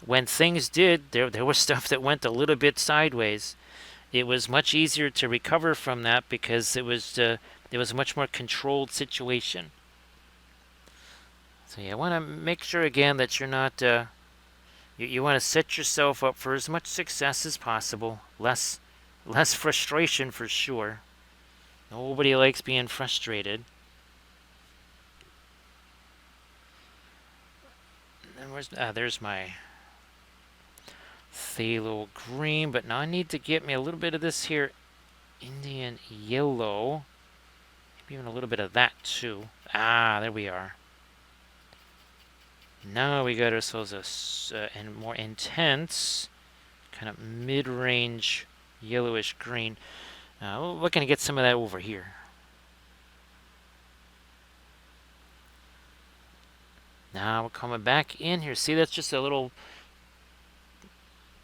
When things did, there was stuff that went a little bit sideways. It was much easier to recover from that because it was a much more controlled situation. So I want to make sure again that you're not. You want to set yourself up for as much success as possible. Less frustration for sure. Nobody likes being frustrated. And there's my phthalo green, but now I need to get me a little bit of this here Indian yellow. Maybe even a little bit of that too. Ah, there we are. Now we got ourselves a more intense, kind of mid-range yellowish green. We're going to get some of that over here. Now we're coming back in here. See, that's just a little...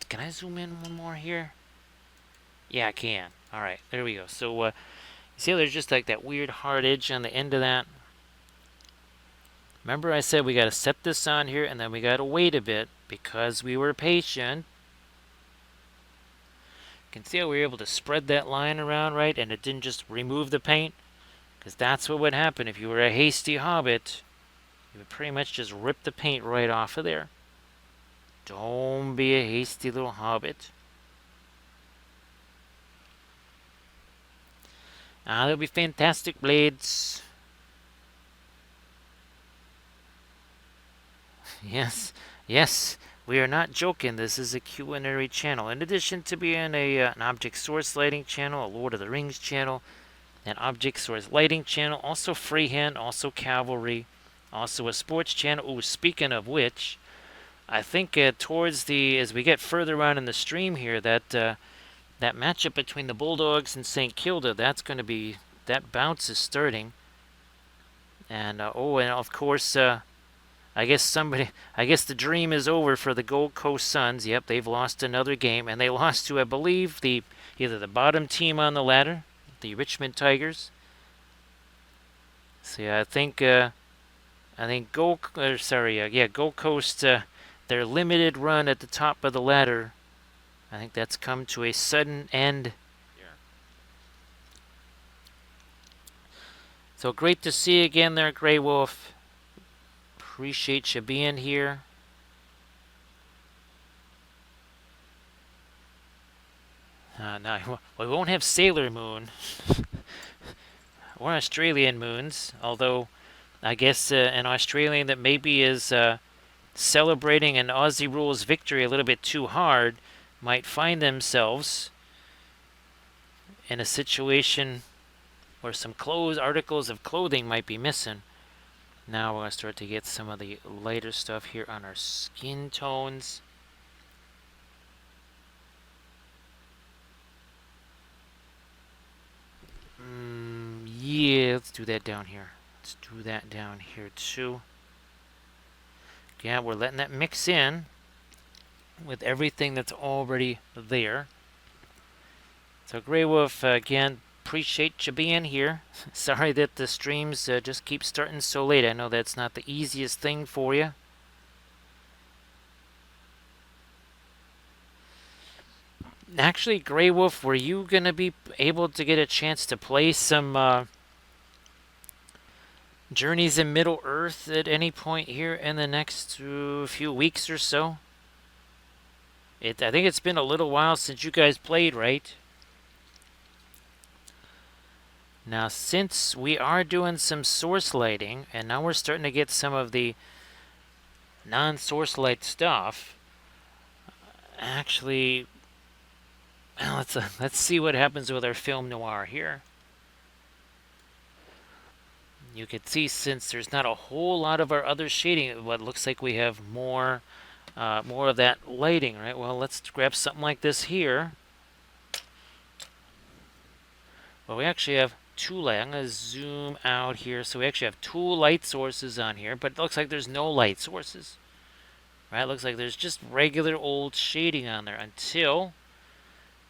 Can I zoom in one more here? Yeah, I can. All right, there we go. So, see how there's just like that weird hard edge on the end of that? Remember I said we got to set this on here and then we got to wait a bit because we were patient. You can see how we were able to spread that line around, right? And it didn't just remove the paint. Because that's what would happen if you were a hasty hobbit. You would pretty much just rip the paint right off of there. Don't be a hasty little hobbit. They'll be fantastic blades. Yes, we are not joking. This is a culinary channel. In addition to being an object source lighting channel, a Lord of the Rings channel, an object source lighting channel, also freehand, also cavalry, also a sports channel. Oh, speaking of which, I think towards as we get further on in the stream here, that matchup between the Bulldogs and St. Kilda, that bounce is starting. And and of course, I guess the dream is over for the Gold Coast Suns. Yep, they've lost another game, and they lost to, I believe, either the bottom team on the ladder, the Richmond Tigers. See, I think Gold Coast, their limited run at the top of the ladder, I think that's come to a sudden end. Yeah. So great to see you again there, Grey Wolf. Appreciate you being here. No, we won't have Sailor Moon or Australian moons, although I guess an Australian that maybe is celebrating an Aussie Rules victory a little bit too hard might find themselves in a situation where some articles of clothing might be missing. Now we're going to start to get some of the lighter stuff here on our skin tones. Yeah, let's do that down here. Let's do that down here too. Yeah, we're letting that mix in with everything that's already there. So Grey Wolf, again, appreciate you being here. Sorry that the streams just keep starting so late. I know that's not the easiest thing for you. Actually, Grey Wolf, were you going to be able to get a chance to play some Journeys in Middle-earth at any point here in the next few weeks or so? I think it's been a little while since you guys played, right? Now, since we are doing some source lighting, and now we're starting to get some of the non-source light stuff, actually, let's see what happens with our film noir here. You can see, since there's not a whole lot of our other shading, what looks like we have more of that lighting, right? Well, let's grab something like this here. Well, we actually have two light. I'm going to zoom out here. So we actually have two light sources on here, but it looks like there's no light sources. Right? It looks like there's just regular old shading on there until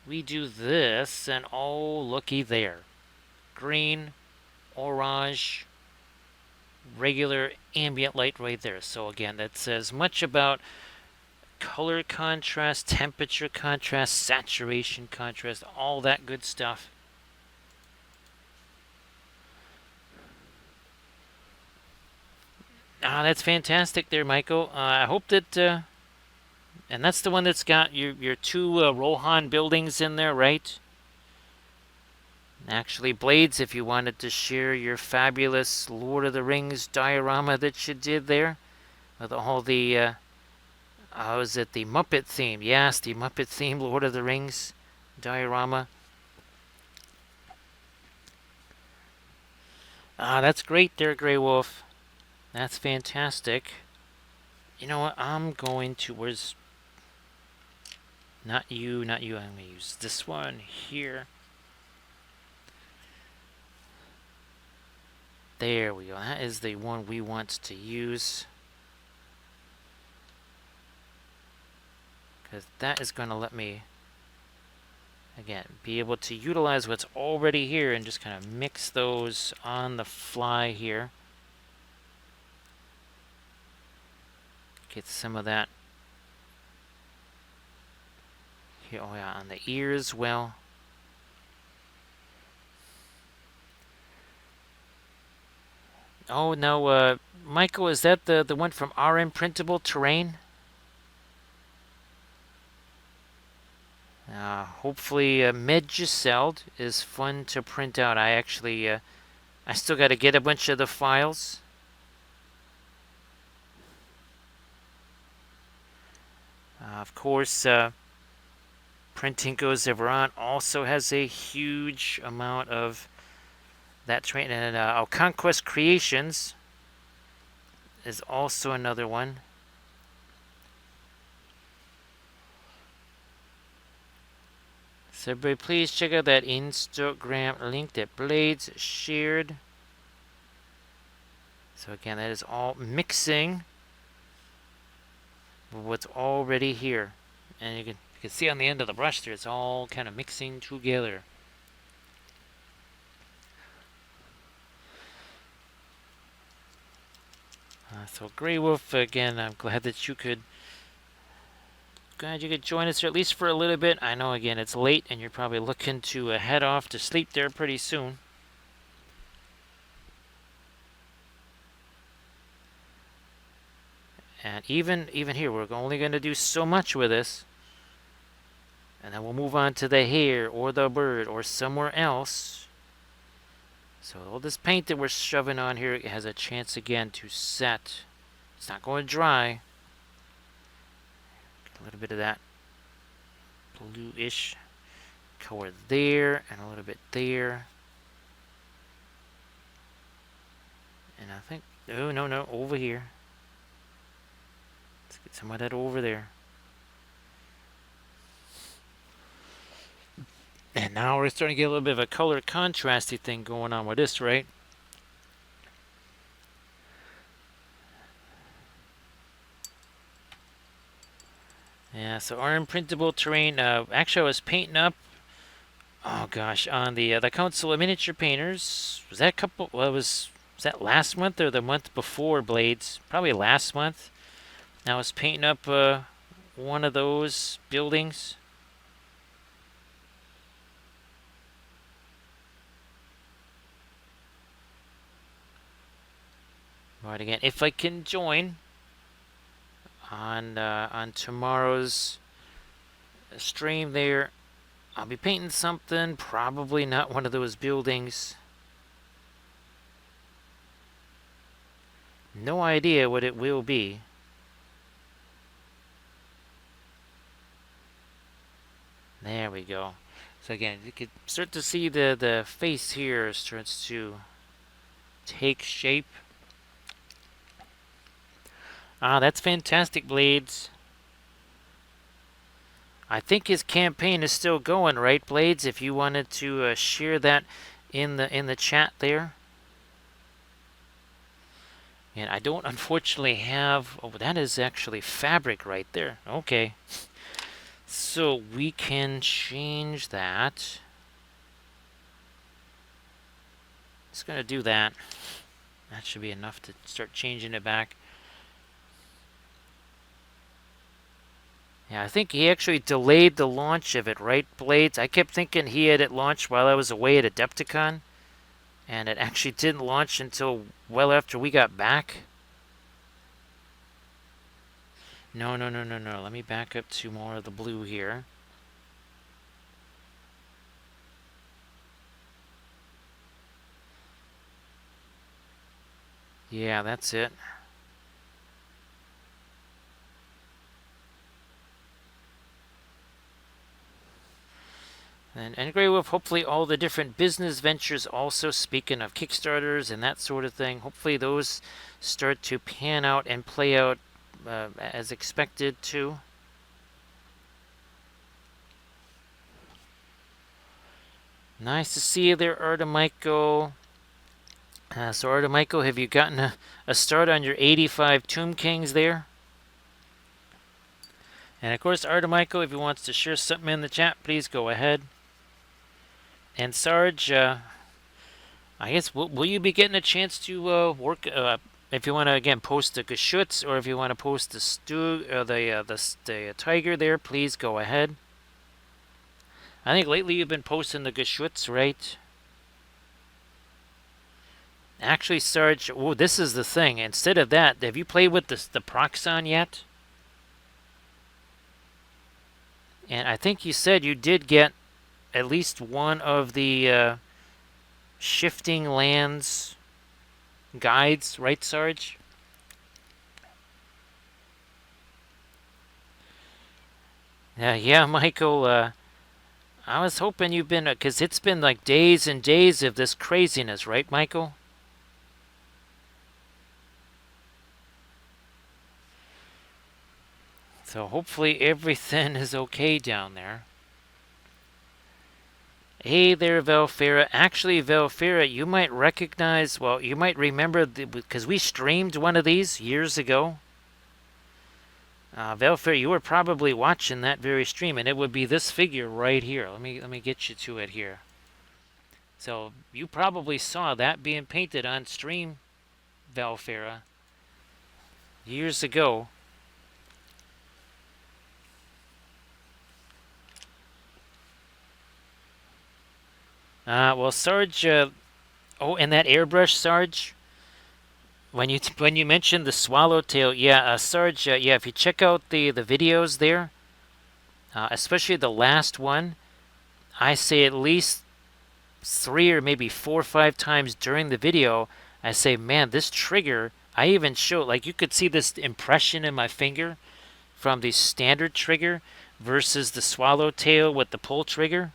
we do this, and oh, looky there. Green, orange, regular ambient light right there. So again, that says much about color contrast, temperature contrast, saturation contrast, all that good stuff. That's fantastic there, Michael. I hope that, and that's the one that's got your two Rohan buildings in there, right? Actually, Blades, if you wanted to share your fabulous Lord of the Rings diorama that you did there, with all the Oh, is it the Muppet theme? Yes, the Muppet theme, Lord of the Rings diorama. Ah, that's great there, Grey Wolf. That's fantastic. You know what? I'm going to... Where's... Not you, not you. I'm going to use this one here. There we go. That is the one we want to use. Because that is going to let me, again, be able to utilize what's already here and just kind of mix those on the fly here. Get some of that here. Oh yeah, on the ears. Well, oh no, Michael, is that the one from RM Printable Terrain? Hopefully, Medjuseld is fun to print out. I actually, I still got to get a bunch of the files. Of course, Printing Goes Ever On also has a huge amount of that terrain. And Conquest Creations is also another one. So everybody please check out that Instagram link that Blades shared. So again, that is all mixing with what's already here. And you can see on the end of the brush there, it's all kind of mixing together. So Grey Wolf, again, I'm glad that you could join us, or at least for a little bit. I know, again, it's late, and you're probably looking to head off to sleep there pretty soon. And even here, we're only going to do so much with this. And then we'll move on to the hare, or the bird, or somewhere else. So all this paint that we're shoving on here has a chance, again, to set. It's not going dry. Get a little bit of that bluish color there, and a little bit there. And I think, oh, no, over here. Let's get some of that over there. And now we're starting to get a little bit of a color contrasty thing going on with this, right? Yeah, so our imprintable terrain, actually I was painting up, oh gosh, on the Council of Miniature Painters. Was that a couple, well, was that last month or the month before, Blades? Probably last month. I was painting up one of those buildings. Right, again, if I can join on tomorrow's stream there, I'll be painting something, probably not one of those buildings. No idea what it will be. There we go. So again, you can start to see the face here starts to take shape. Ah, that's fantastic, Blades. I think his campaign is still going, right, Blades? If you wanted to share that in the chat there. And I don't unfortunately have. Oh, that is actually fabric right there. Okay. So we can change that. Just gonna do that. That should be enough to start changing it back. Yeah, I think he actually delayed the launch of it, right, Blades? I kept thinking he had it launched while I was away at Adepticon, and it actually didn't launch until well after we got back. No. Let me back up to more of the blue here. Yeah, that's it. And integrate with hopefully all the different business ventures also, speaking of Kickstarters and that sort of thing. Hopefully those start to pan out and play out as expected too. Nice to see you there, Artemico. So Artemico, have you gotten a start on your 85 Tomb Kings there? And of course, Artemico, if he wants to share something in the chat, please go ahead. And Sarge, I guess will you be getting a chance to work? If you want to again post the Geschütz, or if you want to post the the tiger there, please go ahead. I think lately you've been posting the Geschütz, right? Actually, Sarge, oh, this is the thing. Instead of that, have you played with the Proxon yet? And I think you said you did get at least one of the shifting lands guides, right, Sarge? Yeah, Michael. I was hoping you've been, because it's been like days and days of this craziness, right, Michael? So hopefully everything is okay down there. Hey there, Velfera. Actually, Velfera, you might recognize, well, you might remember, because we streamed one of these years ago. Velfera, you were probably watching that very stream, and it would be this figure right here. Let me get you to it here. So you probably saw that being painted on stream, Velfera, years ago. Well, Sarge, oh, and that airbrush, Sarge. When you mentioned the swallowtail, yeah, Sarge, yeah, if you check out the videos there, especially the last one, I say at least 3 or maybe 4 or 5 times during the video, I say, man, this trigger. I even show, like, you could see this impression in my finger from the standard trigger versus the swallowtail with the pull trigger.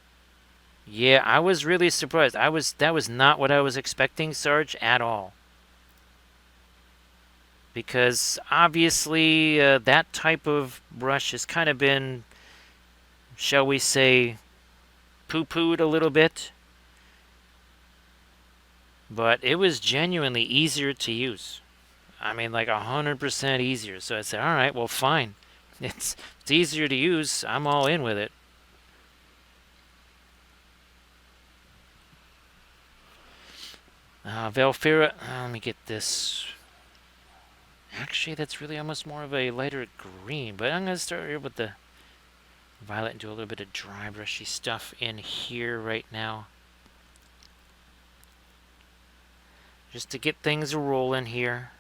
Yeah, I was really surprised. That was not what I was expecting, Sarge, at all. Because obviously that type of brush has kind of been, shall we say, poo-pooed a little bit. But it was genuinely easier to use. I mean, like 100% easier. So I said, all right, well, fine. It's easier to use. I'm all in with it. Velfera, let me get this. Actually, that's really almost more of a lighter green, but I'm going to start here with the violet and do a little bit of dry brushy stuff in here right now. Just to get things rolling here.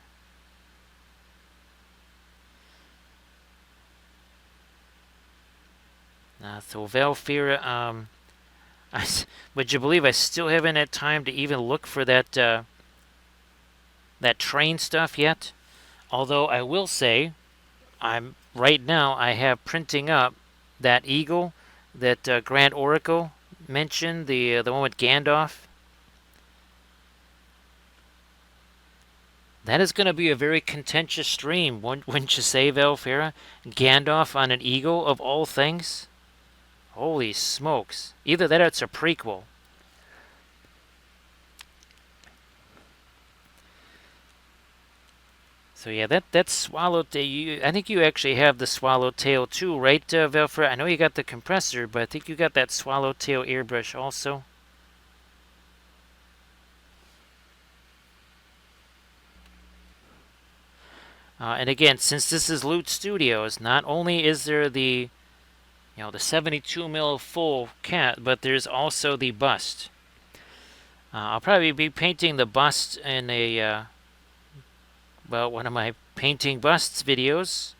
So Velfera, would you believe I still haven't had time to even look for that that train stuff yet? Although I will say, right now I have printing up that eagle that Grant Oracle mentioned, the one with Gandalf. That is going to be a very contentious stream, wouldn't you say, Velfera? Gandalf on an eagle, of all things? Holy smokes. Either that or it's a prequel. So yeah, that swallowtail, I think you actually have the swallowtail too, right, Velfera? I know you got the compressor, but I think you got that swallowtail airbrush also. And again, since this is Loot Studios, not only is there the, the 72 mil full cat, but there's also the bust. I'll probably be painting the bust in a, one of my painting busts videos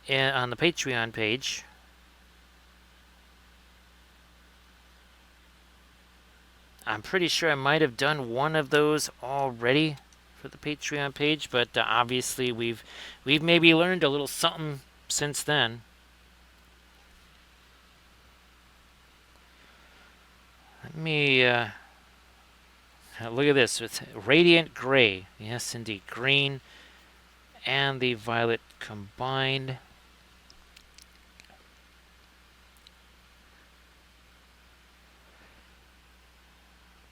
on the Patreon page. I'm pretty sure I might have done one of those already for the Patreon page, but obviously we've maybe learned a little something since then. Let me look at this. It's radiant gray. Yes, indeed. Green and the violet combined.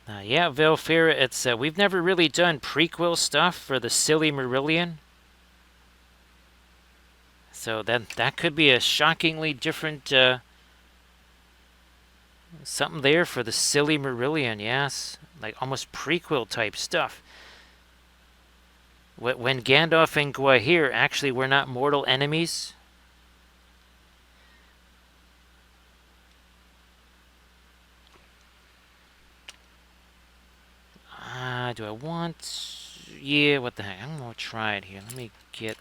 Yeah, Velfira, it's we've never really done prequel stuff for the Silly Marillion. So that could be a shockingly different something there for the Silly Marillion, yes. Like almost prequel type stuff. When Gandalf and Gwahir actually were not mortal enemies. Do I want... Yeah, what the heck? I'm going to try it here. Let me get...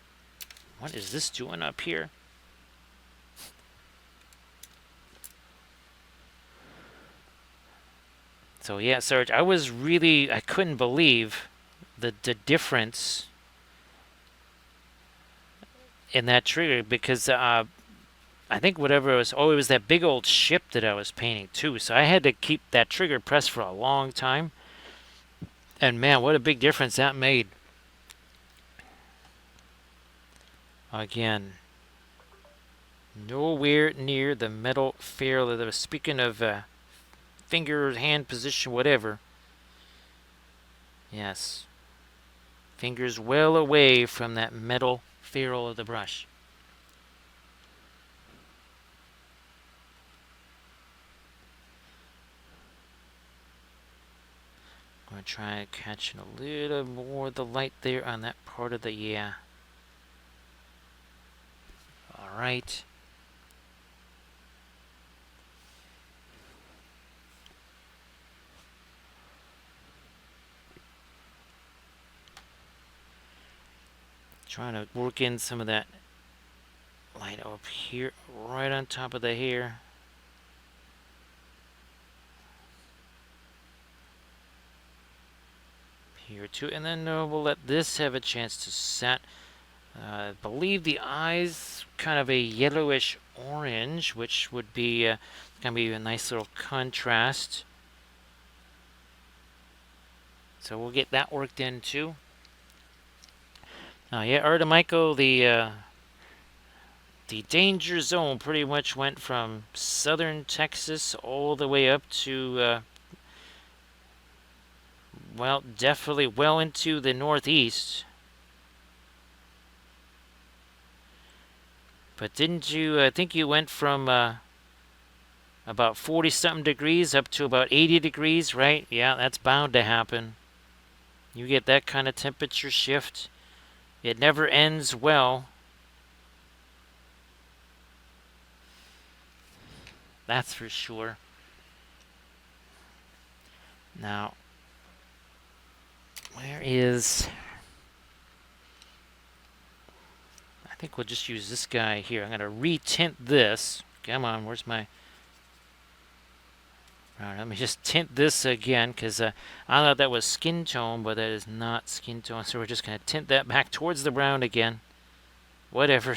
What is this doing up here? So yeah, Sarge, I couldn't believe the difference in that trigger because I think whatever it was, it was that big old ship that I was painting too. So I had to keep that trigger pressed for a long time. And man, what a big difference that made. Again, nowhere near the metal ferrule. Speaking of finger, hand position, whatever. Yes. Fingers well away from that metal ferrule of the brush. I'm going to try catching a little more of the light there on that part of the, yeah. Alright. Trying to work in some of that light up here, right on top of the hair. Here too, and then we'll let this have a chance to set. I believe the eyes kind of a yellowish orange, which would be gonna be a nice little contrast. So we'll get that worked in too. Yeah, Artemichael, the danger zone pretty much went from southern Texas all the way up to well, definitely well into the northeast. But didn't you, I think you went from about 40-something degrees up to about 80 degrees, right? Yeah, that's bound to happen. You get that kind of temperature shift. It never ends well. That's for sure. Now, where is... I think we'll just use this guy here. I'm going to retint this. Come on, where's my... Alright, let me just tint this again, because I thought that was skin tone, but that is not skin tone. So we're just going to tint that back towards the brown again. Whatever.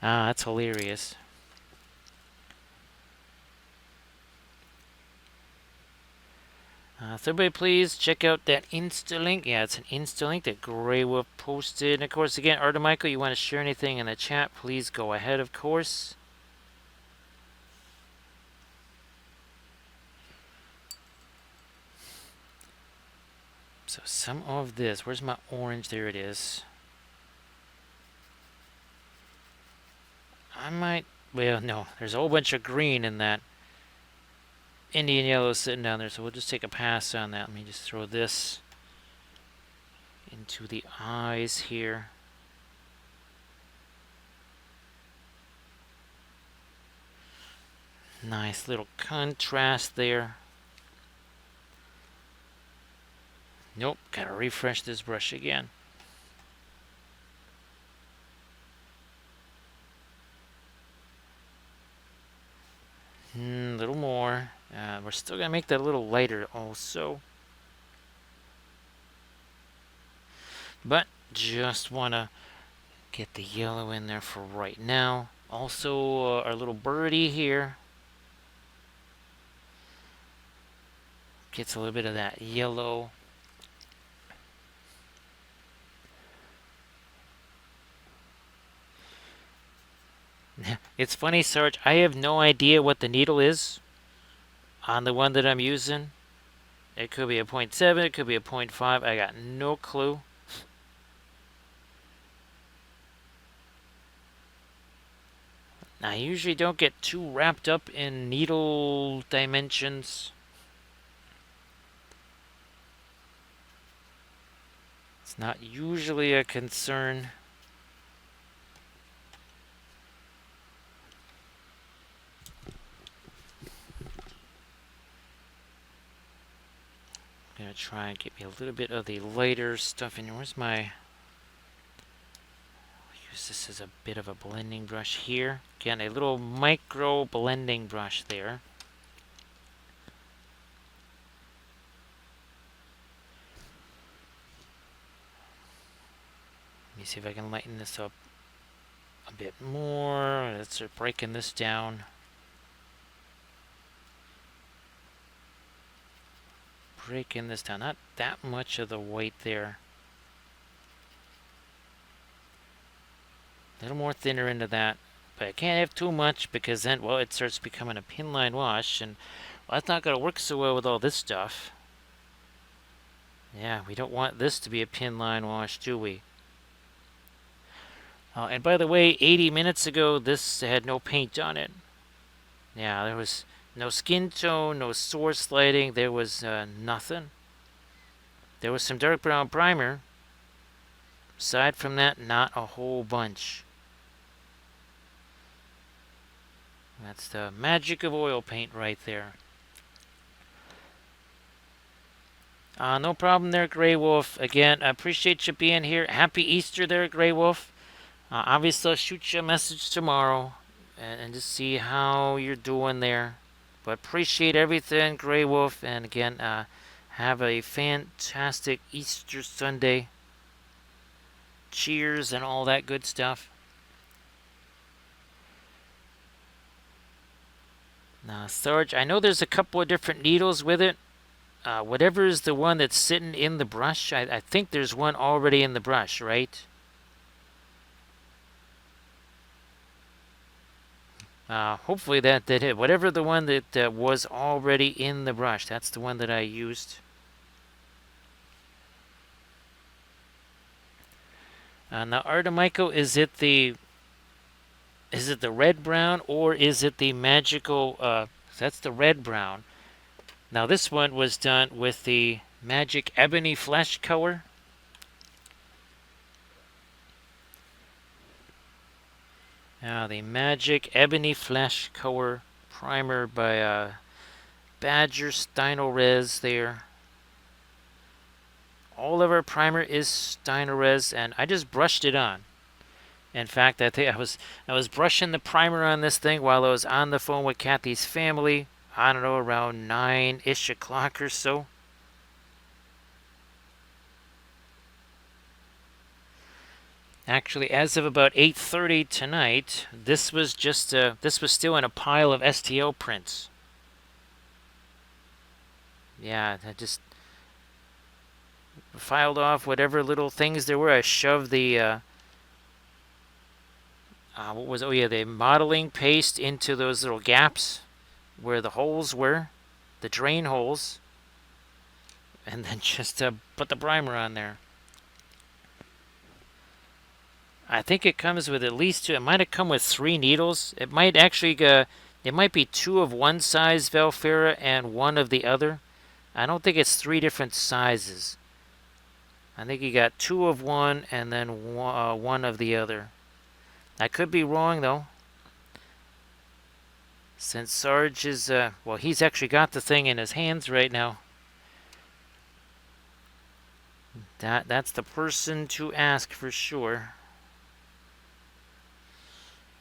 That's hilarious. So everybody please check out that Insta link. Yeah, it's an Insta link that Grey Wolf posted. And of course, again, Artemichael, you want to share anything in the chat, please go ahead, of course. So some of this, where's my orange? There it is. I might, well, no, there's a whole bunch of green in that Indian yellow sitting down there, so we'll just take a pass on that. Let me just throw this into the eyes here. Nice little contrast there. Nope, gotta refresh this brush again. A little more. We're still gonna make that a little lighter also. But just wanna get the yellow in there for right now. Also, our little birdie here. Gets a little bit of that yellow. It's funny, Sarge, I have no idea what the needle is on the one that I'm using. It could be a 0.7, it could be a 0.5. I got no clue. I usually don't get too wrapped up in needle dimensions. It's not usually a concern. I'm gonna try and get me a little bit of the lighter stuff in. Where's my... I'll use this as a bit of a blending brush here. Again, a little micro blending brush there. Let me see if I can lighten this up a bit more. Let's start breaking this down. Breaking this down. Not that much of the white there. A little more thinner into that. But I can't have too much because then, well, it starts becoming a pinline wash. And well, that's not going to work so well with all this stuff. Yeah, we don't want this to be a pinline wash, do we? And by the way, 80 minutes ago, this had no paint on it. Yeah, there was no skin tone, no source lighting. There was nothing. There was some dark brown primer. Aside from that, not a whole bunch. That's the magic of oil paint right there. No problem there, Grey Wolf. Again, I appreciate you being here. Happy Easter there, Grey Wolf. Obviously, I'll shoot you a message tomorrow and just see how you're doing there. But appreciate everything, Grey Wolf. And again, have a fantastic Easter Sunday. Cheers and all that good stuff. Now, Sarge, I know there's a couple of different needles with it. Whatever is the one that's sitting in the brush, I think there's one already in the brush, right? Hopefully that did it. Whatever the one that was already in the brush, that's the one that I used. Now, Artemico, is it the red brown or is it the magical? That's the red brown. Now this one was done with the magic ebony flesh color. Now the magic ebony flesh color primer by Badger Stynylrez there. All of our primer is Stynylrez, and I just brushed it on. In fact, I think I was brushing the primer on this thing while I was on the phone with Kathy's family. I don't know, around 9-ish o'clock or so. Actually, as of about 8:30 tonight, this was still in a pile of STL prints. Yeah, I just filed off whatever little things there were. I shoved the what was it? Oh yeah, the modeling paste into those little gaps where the holes were, the drain holes, and then just put the primer on there. I think it comes with at least two. It might have come with 3 needles. It might actually it might be 2 of one size Velfera and 1 of the other. I don't think it's 3 different sizes. I think you got 2 of one and then 1 of the other. I could be wrong though. Since Sarge is well, he's actually got the thing in his hands right now. That's the person to ask for sure.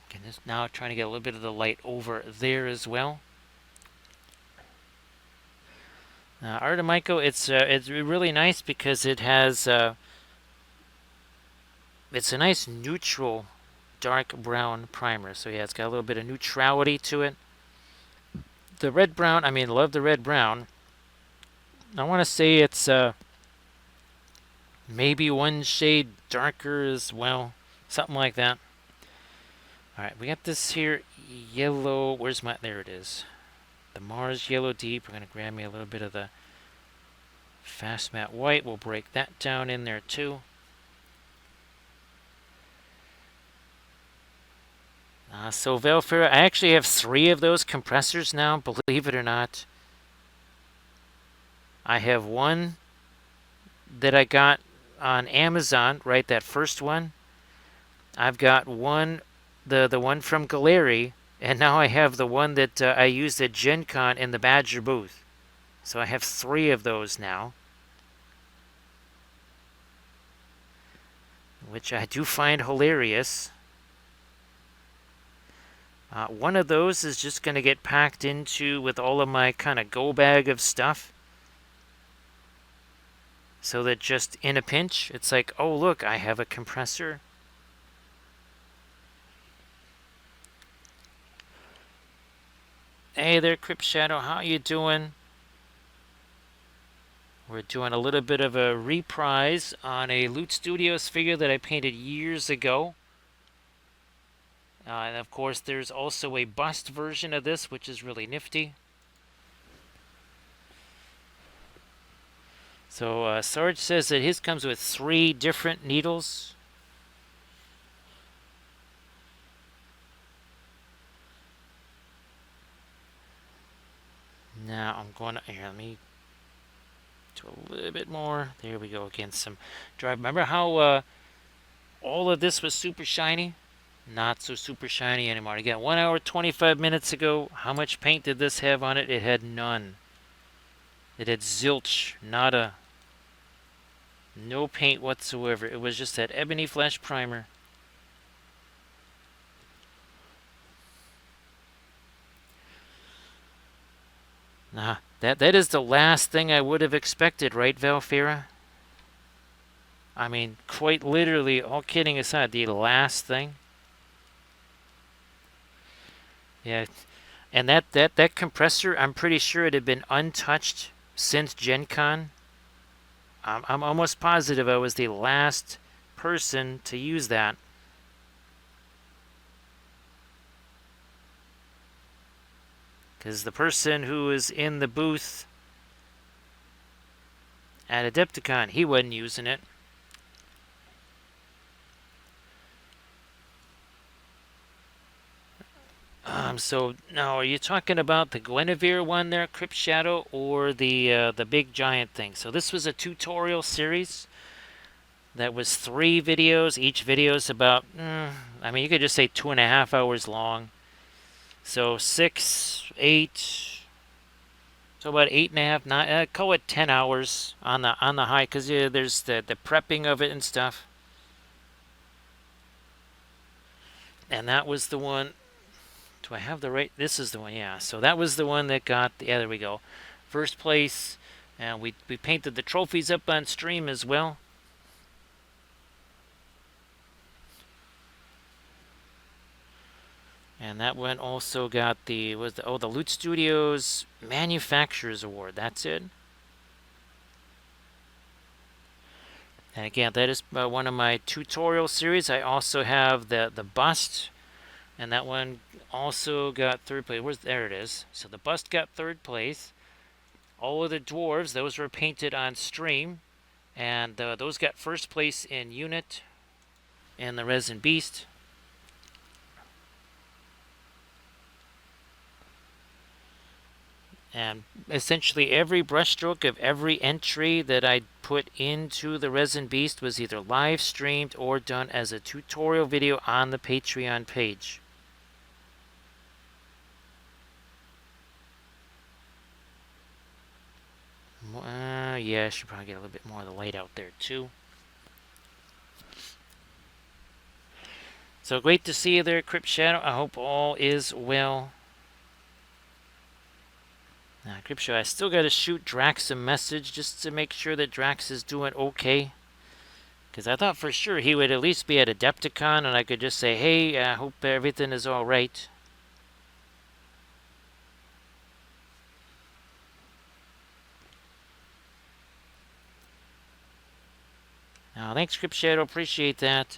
Okay, just now trying to get a little bit of the light over there as well. Artemico, it's really nice because it has it's a nice neutral dark brown primer. So yeah, it's got a little bit of neutrality to it. The red brown, I mean, love the red brown. I want to say it's maybe one shade darker as well. Something like that. Alright, we got this here yellow. Where's my. There it is. The Mars Yellow Deep. We're going to grab me a little bit of the Fast Matte White. We'll break that down in there too. So Velfera, I actually have 3 of those compressors now, believe it or not. I have one that I got on Amazon, right, that first one. I've got one, the one from Galeri, and now I have the one that I used at Gen Con in the Badger booth. So I have 3 of those now, which I do find hilarious. One of those is just going to get packed into with all of my kind of go bag of stuff. So that just in a pinch, it's like, oh look, I have a compressor. Hey there, Crypt Shadow, how you doing? We're doing a little bit of a reprise on a Loot Studios figure that I painted years ago. And of course, there's also a bust version of this, which is really nifty. So Sarge says that his comes with 3 different needles. Now I'm going to, here, let me do a little bit more. There we go, again, some dry. Remember how all of this was super shiny? Not so super shiny anymore. Again, 1 hour, 25 minutes ago, how much paint did this have on it? It had none. It had zilch, nada. No paint whatsoever. It was just that ebony flash primer. Nah, that is the last thing I would have expected, right, Valfira? I mean, quite literally, all kidding aside, the last thing. Yeah, and that compressor, I'm pretty sure it had been untouched since Gen Con. I'm almost positive I was the last person to use that. Because the person who was in the booth at Adepticon, he wasn't using it. So now, are you talking about the Guinevere one there, Crypt Shadow, or the big giant thing? So this was a tutorial series that was 3 videos. Each video is about, I mean, you could just say 2.5 hours long. So 6, 8, so about 8.5, 9. Call it 10 hours on the high, because there's the prepping of it and stuff. And that was the one. Do I have the right? This is the one, yeah. So that was the one that got, yeah, there we go. First place. And we painted the trophies up on stream as well. And that one also got the Loot Studios Manufacturers Award. That's it. And again, that is one of my tutorial series. I also have the bust, and that one also got 3rd place. There it is. So the bust got 3rd place. All of the dwarves, those were painted on stream, and those got 1st place in unit and the resin beast. And essentially every brushstroke of every entry that I put into the resin beast was either live streamed or done as a tutorial video on the Patreon page. Yeah, I should probably get a little bit more of the light out there too. So great to see you there, Crypt Shadow. I hope all is well. Now, Crypt Shadow, I still got to shoot Drax a message just to make sure that Drax is doing okay. Because I thought for sure he would at least be at Adepticon and I could just say, hey, I hope everything is all right. Thanks, Script Shadow. Appreciate that.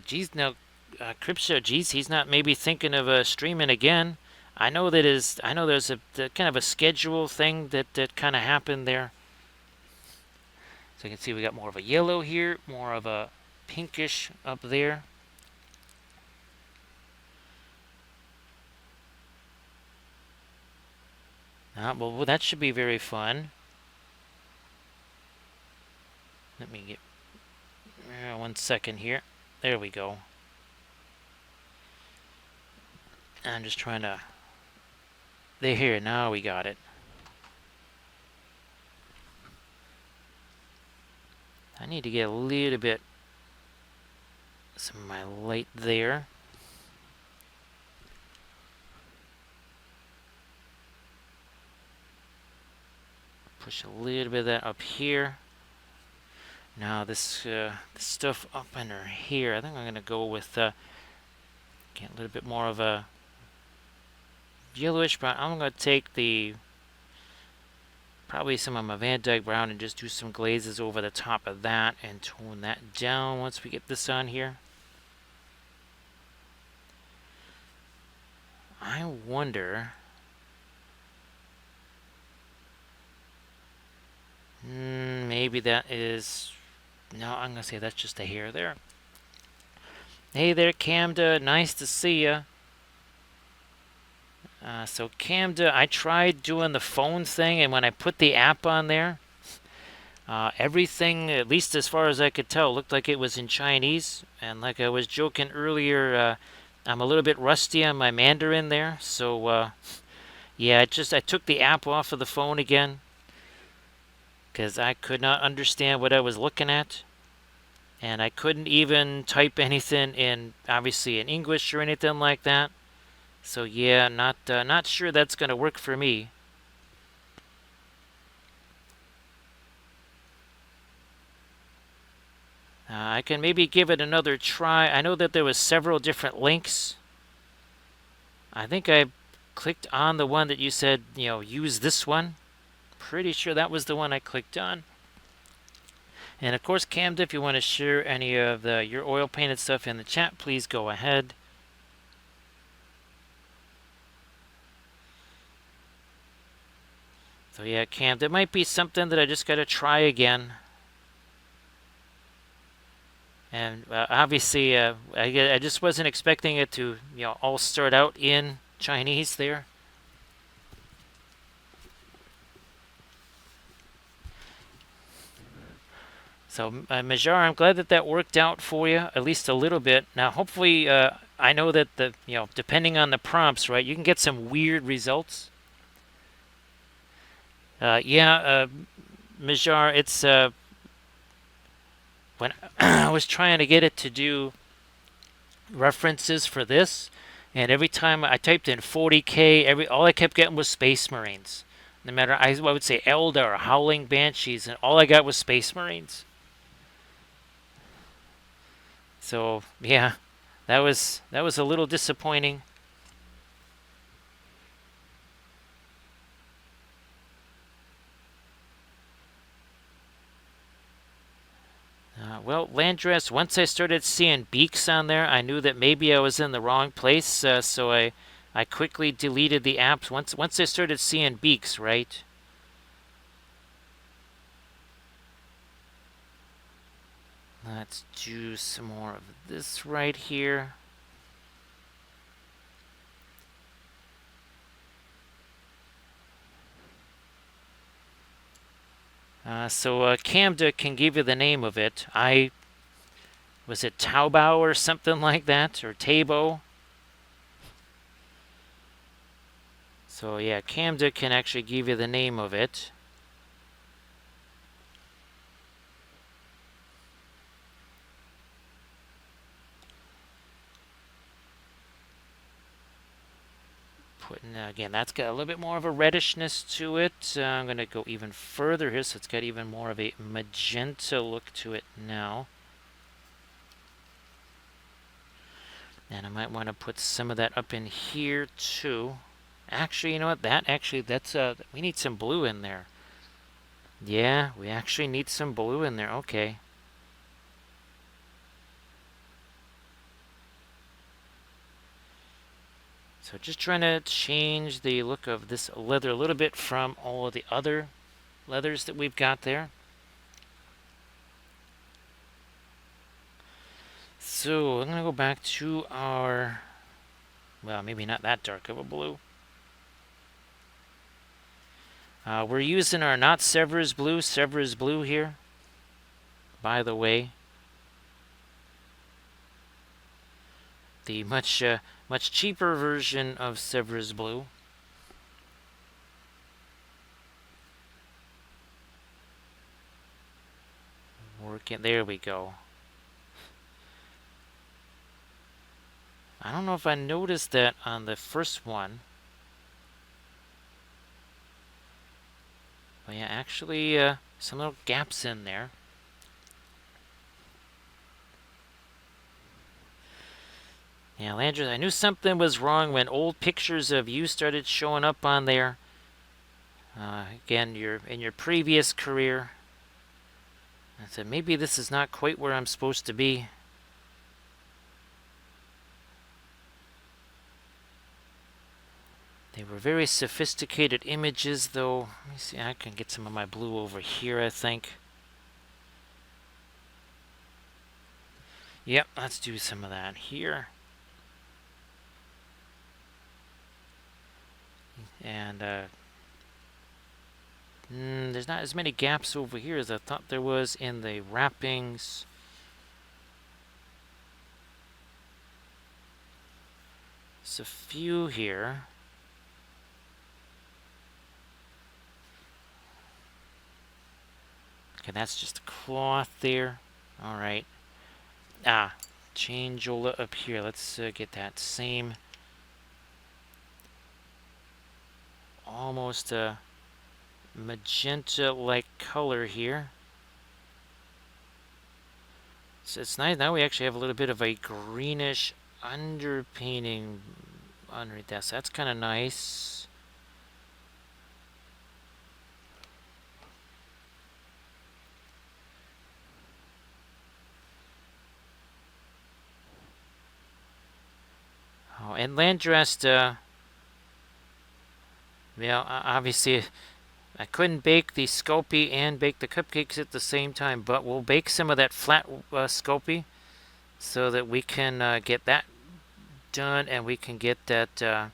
Geez, now, Crypt Shadow, geez, he's not maybe thinking of streaming again. I know there's a kind of a schedule thing that kind of happened there. So you can see we got more of a yellow here, more of a pinkish up there. Well, that should be very fun. Let me get 1 second here. There we go. I'm just trying to... There, here, now we got it. I need to get a little bit... some of my light there. Push a little bit of that up here. Now this stuff up under here, I think I'm going to go with get a little bit more of a yellowish brown. I'm going to take probably some of my Van Dyke brown and just do some glazes over the top of that and tone that down once we get this on here. I wonder... maybe that is... No, I'm going to say that's just a hair there. Hey there, Camda. Nice to see ya. So Camda, I tried doing the phone thing, and when I put the app on there, everything, at least as far as I could tell, looked like it was in Chinese. And like I was joking earlier, I'm a little bit rusty on my Mandarin there. So, yeah, I took the app off of the phone again because I could not understand what I was looking at. And I couldn't even type anything in, obviously, in English or anything like that. So yeah, not sure that's going to work for me. I can maybe give it another try. I know that there was several different links. I think I clicked on the one that you said, use this one. Pretty sure that was the one I clicked on. And of course, Camda, if you want to share any of your oil painted stuff in the chat, please go ahead. So yeah, Cam, that might be something that I just got to try again. And obviously, I just wasn't expecting it to, all start out in Chinese there. So, Majar, I'm glad that worked out for you, at least a little bit. Now, hopefully, I know that depending on the prompts, right, you can get some weird results. Yeah, Majar, it's when I was trying to get it to do references for this, and every time I typed in 40K, all I kept getting was Space Marines. No matter, I would say Elda or Howling Banshees, and all I got was Space Marines. So yeah, that was a little disappointing. Well, Landress, once I started seeing beaks on there, I knew that maybe I was in the wrong place, so I quickly deleted the apps once I started seeing beaks, right? Let's do some more of this right here. So Camda can give you the name of it. Was it Taobao or something like that, or Tabo? So yeah, Camda can actually give you the name of it. Again, that's got a little bit more of a reddishness to it. I'm going to go even further here, so it's got even more of a magenta look to it now. And I might want to put some of that up in here too. Actually, you know what? That's we need some blue in there. Yeah, we actually need some blue in there. Okay. So just trying to change the look of this leather a little bit from all of the other leathers that we've got there. So I'm going to go back to our, well, maybe not that dark of a blue. We're using our not Sevres blue here, by the way. The much cheaper version of Sevres blue. Working, there we go. I don't know if I noticed that on the first one. But yeah, actually, some little gaps in there. Yeah, Landry, I knew something was wrong when old pictures of you started showing up on there. Again, in your previous career. I said, maybe this is not quite where I'm supposed to be. They were very sophisticated images, though. Let me see, I can get some of my blue over here, I think. Yep, let's do some of that here. And there's not as many gaps over here as I thought there was in the wrappings. There's a few here. Okay, that's just a cloth there. All right. Changeola up here. Let's get that same, almost a magenta-like color here. So it's nice. Now we actually have a little bit of a greenish underpainting underneath that. So that's kind of nice. Oh, and Landrest, well, obviously, I couldn't bake the Sculpey and bake the cupcakes at the same time, but we'll bake some of that flat Sculpey so that we can get that done and we can get that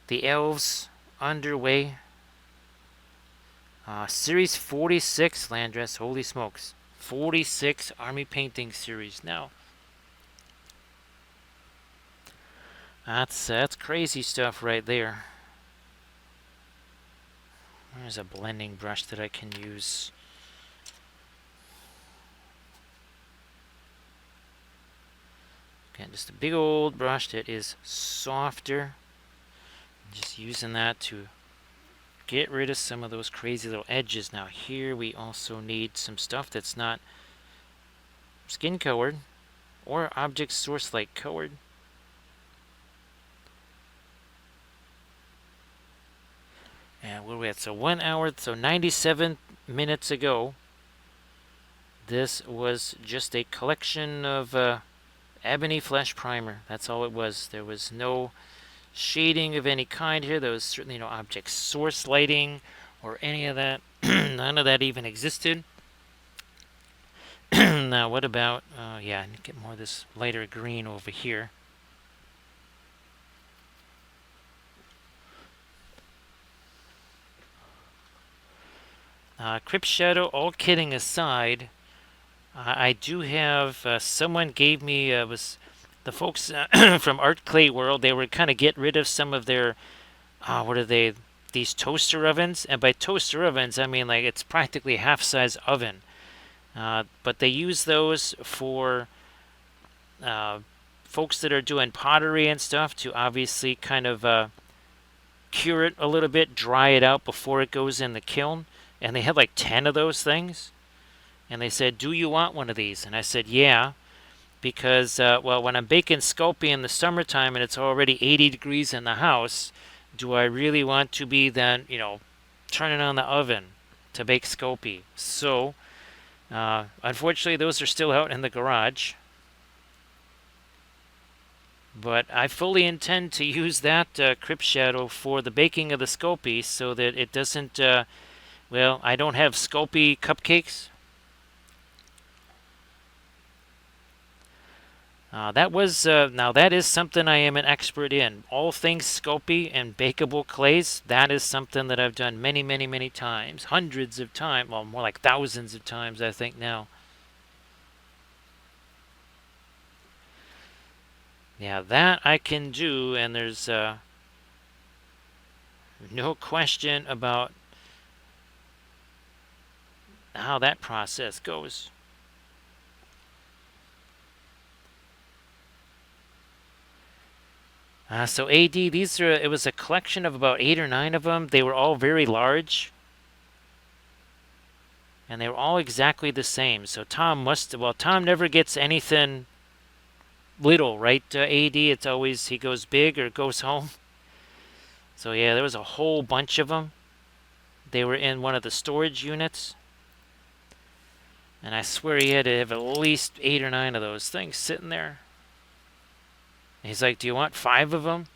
the elves underway. Series 46, Landress, holy smokes. 46 Army Painting Series now. That's crazy stuff right there. There's a blending brush that I can use. Again, just a big old brush that is softer. Just using that to get rid of some of those crazy little edges. Now here we also need some stuff that's not skin colored or object source light colored. And where are we at? So 1 hour, so 97 minutes ago, this was just a collection of ebony flesh primer. That's all it was. There was no shading of any kind here. There was certainly no object source lighting or any of that. None of that even existed. Now what about, yeah, I need to get more of this lighter green over here. Crypt Shadow, all kidding aside, I do have, someone gave me, was the folks from Art Clay World, they were kind of get rid of some of their, what are they, these toaster ovens? And by toaster ovens, I mean like it's practically half-size oven. But they use those for folks that are doing pottery and stuff to obviously kind of cure it a little bit, dry it out before it goes in the kiln. And they had like 10 of those things. And they said, do you want one of these? And I said, yeah. Because, well, when I'm baking Sculpey in the summertime and it's already 80 degrees in the house, do I really want to be then, turning on the oven to bake Scoopy? So, unfortunately, those are still out in the garage. But I fully intend to use that Crypt Shadow for the baking of the Scoopy so that it doesn't, I don't have Scoopy cupcakes. Now that is something I am an expert in. All things Scoopy and bakeable clays, that is something that I've done many, many, many times. Hundreds of times, well, more like thousands of times, I think now. Yeah, that I can do, and there's no question about how that process goes. So AD, it was a collection of about 8 or 9 of them. They were all very large, and they were all exactly the same. So Tom never gets anything little, right? AD, it's always he goes big or goes home. So yeah, there was a whole bunch of them. They were in one of the storage units, and I swear he had to have at least 8 or 9 of those things sitting there. And he's like, "Do you want 5 of them?"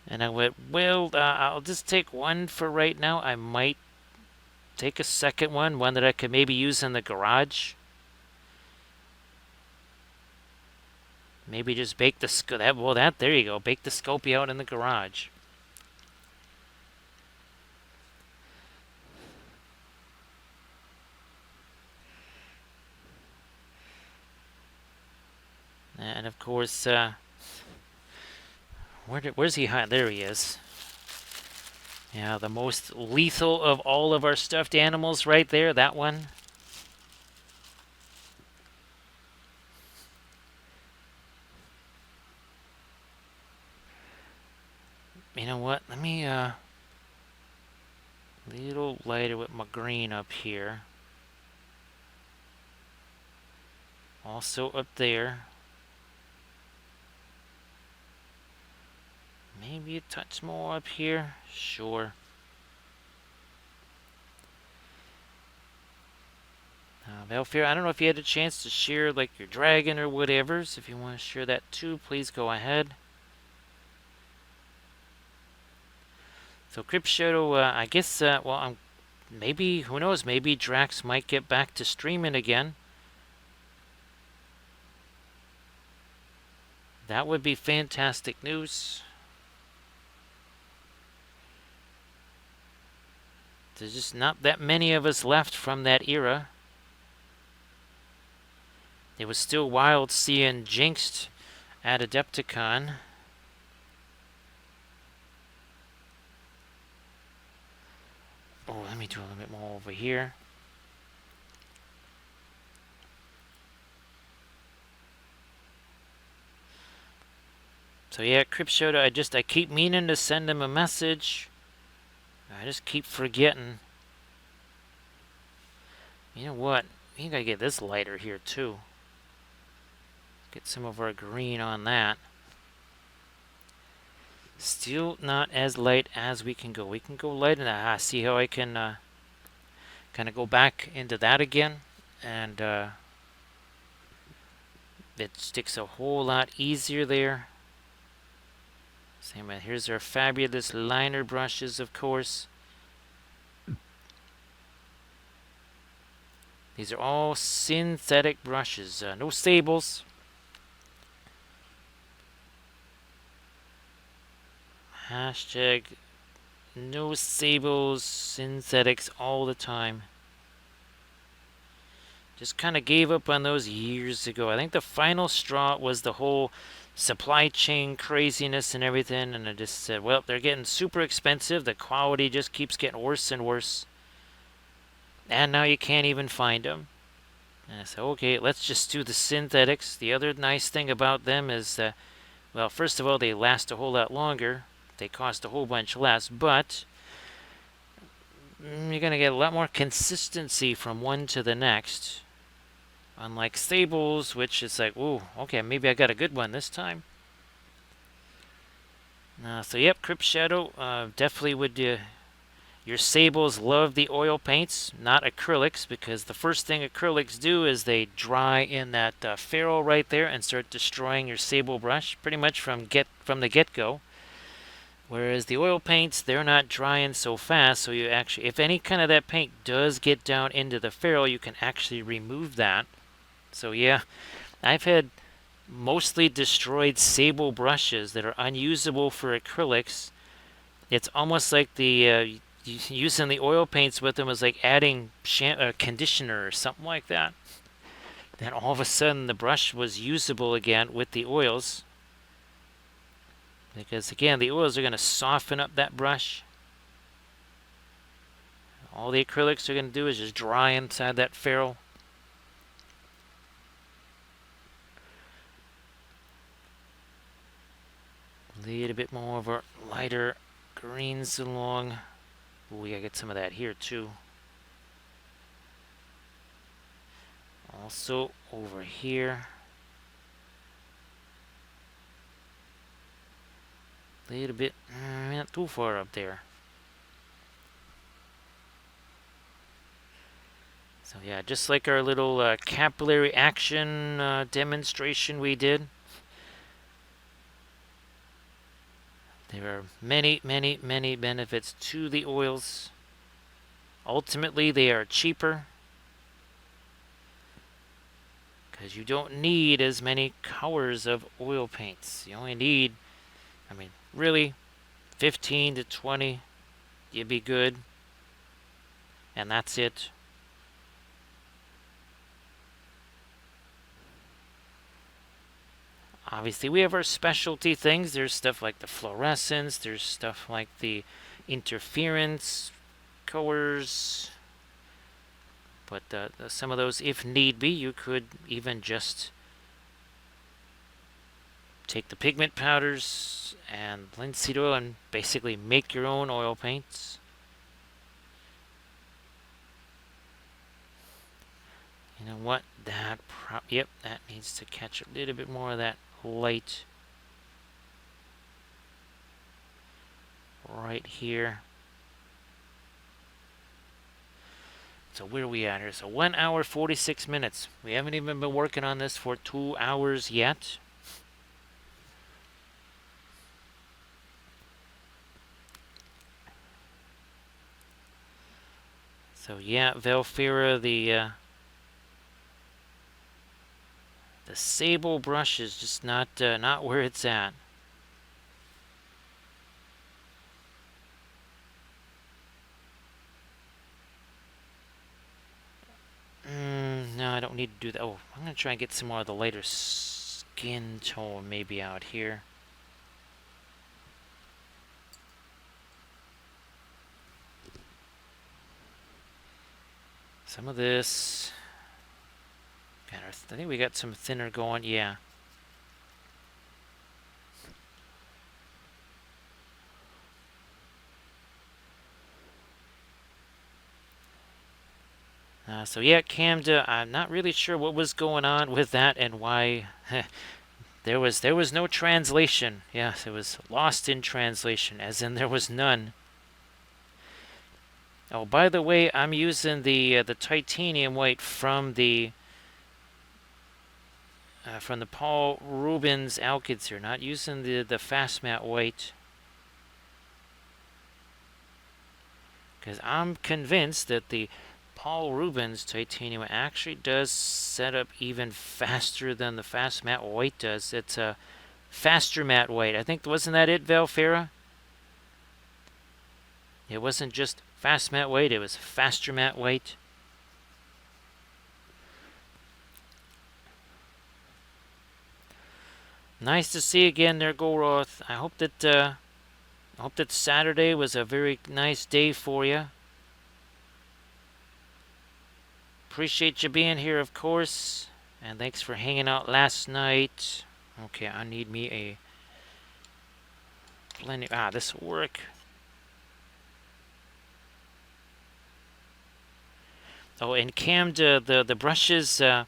And I went, "Well, I'll just take one for right now. I might take a second one that I could maybe use in the garage. Maybe just bake there you go. Bake the Scoopy out in the garage." And of course, where's he hiding? There he is. Yeah, the most lethal of all of our stuffed animals right there, that one. You know what? Let me, little lighter with my green up here. Also up there. Maybe a touch more up here. Sure. Velfear, I don't know if you had a chance to share like your dragon or whatever's. If you want to share that too, please go ahead. So Crypt Shadow, I guess, maybe, who knows, maybe Drax might get back to streaming again. That would be fantastic news. There's just not that many of us left from that era. It was still wild seeing Jinxed at Adepticon. Oh, let me do a little bit more over here. So yeah, Crypt Shadow, I keep meaning to send him a message. I just keep forgetting. You know what? We gotta get this lighter here too. Get some of our green on that. Still not as light as we can go. We can go light enough. See how I can kind of go back into that again, and it sticks a whole lot easier there. Same way. Here's our fabulous liner brushes, of course. These are all synthetic brushes, no stables. Hashtag no stables, synthetics all the time. Just kind of gave up on those years ago. I think the final straw was the whole supply chain craziness and everything, and I just said, well, they're getting super expensive. The quality just keeps getting worse and worse. And now you can't even find them. And I said, okay, let's just do the synthetics. The other nice thing about them is that, well, first of all, they last a whole lot longer. They cost a whole bunch less, but you're going to get a lot more consistency from one to the next. Unlike stables, which is like, ooh, okay, maybe I got a good one this time. So yep, Crypt Shadow definitely would. Your sables love the oil paints, not acrylics, because the first thing acrylics do is they dry in that ferrule right there and start destroying your sable brush pretty much from the get-go. Whereas the oil paints, they're not drying so fast, so you actually, if any kind of that paint does get down into the ferrule, you can actually remove that. So yeah, I've had mostly destroyed sable brushes that are unusable for acrylics. It's almost like the using the oil paints with them is like adding conditioner or something like that. Then all of a sudden the brush was usable again with the oils. Because again, the oils are going to soften up that brush. All the acrylics are going to do is just dry inside that ferrule. A little bit more of our lighter greens along. Ooh, we gotta get some of that here too. Also over here. A little bit, not too far up there. So yeah, just like our little capillary action demonstration we did. There are many, many, many benefits to the oils. Ultimately, they are cheaper because you don't need as many colors of oil paints. You only need, I mean, really, 15 to 20, you'd be good. And that's it. Obviously, we have our specialty things. There's stuff like the fluorescence. There's stuff like the interference colors. But some of those, if need be, you could even just take the pigment powders and linseed oil and basically make your own oil paints. You know what? Yep, that needs to catch a little bit more of that light right here. So where are we at here? So 1 hour 46 minutes. We haven't even been working on this for 2 hours yet. So yeah, Velfira, the sable brush is just not where it's at. No, I don't need to do that. Oh, I'm going to try and get some more of the lighter skin tone maybe out here. Some of this. I think we got some thinner going. Yeah. So yeah, Camda, I'm not really sure what was going on with that and why there was no translation. Yes, it was lost in translation, as in there was none. Oh, by the way, I'm using the titanium white from the Paul Rubens alkyds here, not using the fast matte white. Because I'm convinced that the Paul Rubens titanium actually does set up even faster than the fast matte white does. It's a faster matte white. I think, wasn't that it, Valfera? It wasn't just fast matte white, it was faster matte white. Nice to see again there, Goroth. I hope that Saturday was a very nice day for you. Appreciate you being here, of course. And thanks for hanging out last night. Okay, I need me a blending. This will work. Oh, and Cam, the brushes, I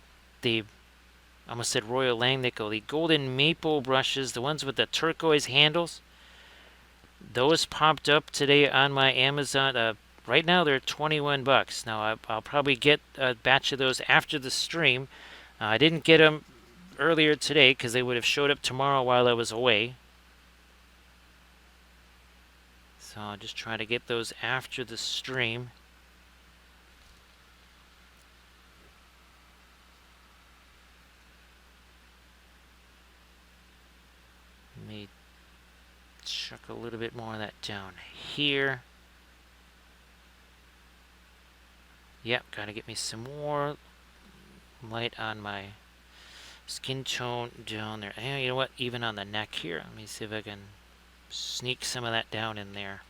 almost said Royal Langnickel, the golden maple brushes, the ones with the turquoise handles. Those popped up today on my Amazon. Right now they're 21 bucks. Now I'll probably get a batch of those after the stream. I didn't get them earlier today because they would have showed up tomorrow while I was away. So I'll just try to get those after the stream. Let me chuck a little bit more of that down here. Yep, gotta get me some more light on my skin tone down there. And you know what? Even on the neck here. Let me see if I can sneak some of that down in there.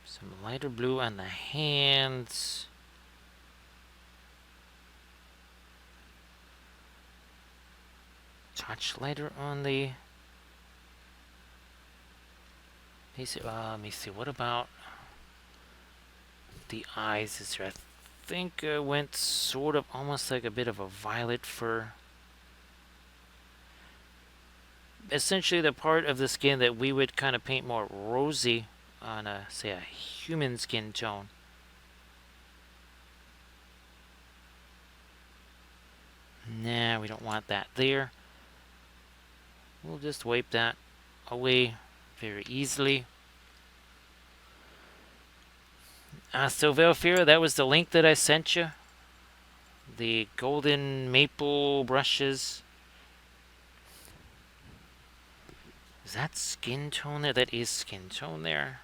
Some lighter blue on the hands. Touch lighter on the... let me see. What about the eyes? Is there? I think I went sort of almost like a bit of a violet for essentially the part of the skin that we would kind of paint more rosy on a, say, a human skin tone. Nah, we don't want that there. We'll just wipe that away very easily. So Velfira, that was the link that I sent you. The golden maple brushes. Is that skin tone there? That is skin tone there.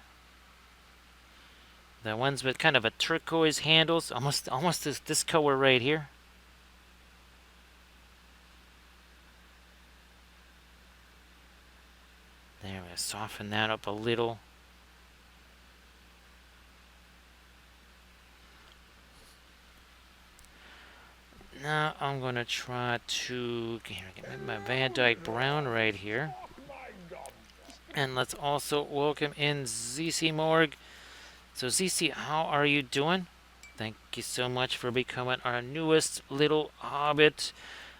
The ones with kind of a turquoise handles, almost this color right here. There, we soften that up a little. Now I'm gonna try to get my Van Dyke Brown right here. And let's also welcome in ZC Morg. So ZC, how are you doing? Thank you so much for becoming our newest little hobbit.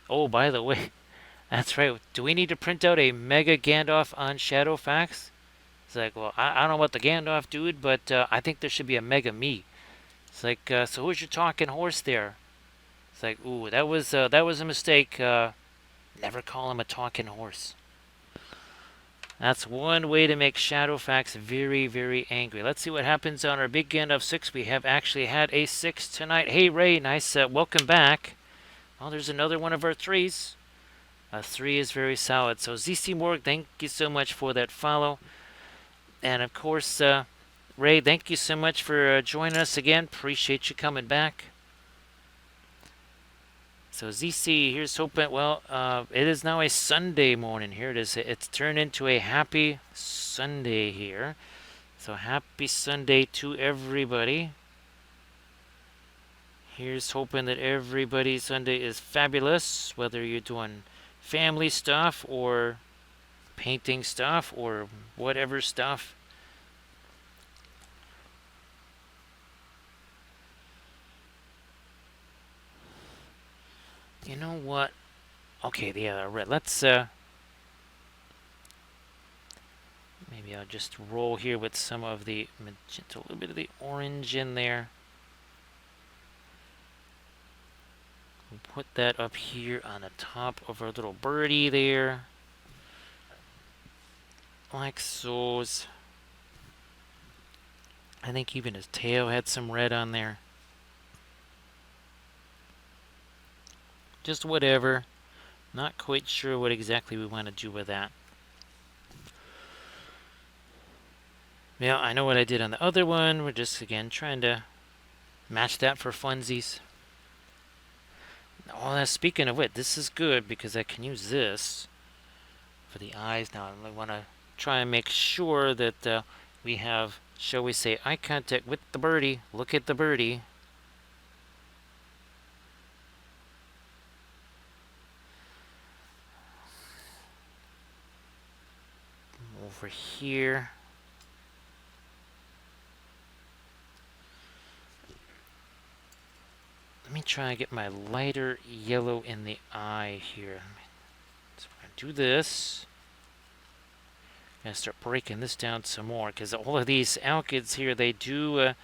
Oh, by the way, that's right. Do we need to print out a Mega Gandalf on Shadowfax? It's like, well, I don't know about the Gandalf dude, but I think there should be a Mega Me. It's like, so who's your talking horse there? It's like, ooh, that was a mistake. Never call him a talking horse. That's one way to make Shadowfax very, very angry. Let's see what happens on our big Gandalf 6. We have actually had a 6 tonight. Hey, Ray, nice. Welcome back. Oh, there's another one of our 3s. A 3 is very solid. So ZC Morg, thank you so much for that follow. And of course, Ray, thank you so much for joining us again. Appreciate you coming back. So ZC, here's hoping. Well, it is now a Sunday morning here. It's turned into a happy Sunday here. So happy Sunday to everybody. Here's hoping that everybody's Sunday is fabulous, whether you're doing family stuff or painting stuff or whatever stuff. You know what? Okay, the other red. Let's maybe I'll just roll here with some of the magenta, a little bit of the orange in there. We'll put that up here on the top of our little birdie there. Like so. I think even his tail had some red on there. Just whatever. Not quite sure what exactly we want to do with that. Yeah, I know what I did on the other one. We're just, again, trying to match that for funsies. Oh, speaking of which, this is good because I can use this for the eyes. Now, I want to try and make sure that we have, shall we say, eye contact with the birdie. Look at the birdie. Over here. Let me try and get my lighter yellow in the eye here. So we're going to do this. I'm going to start breaking this down some more, because all of these alkyds here, they do,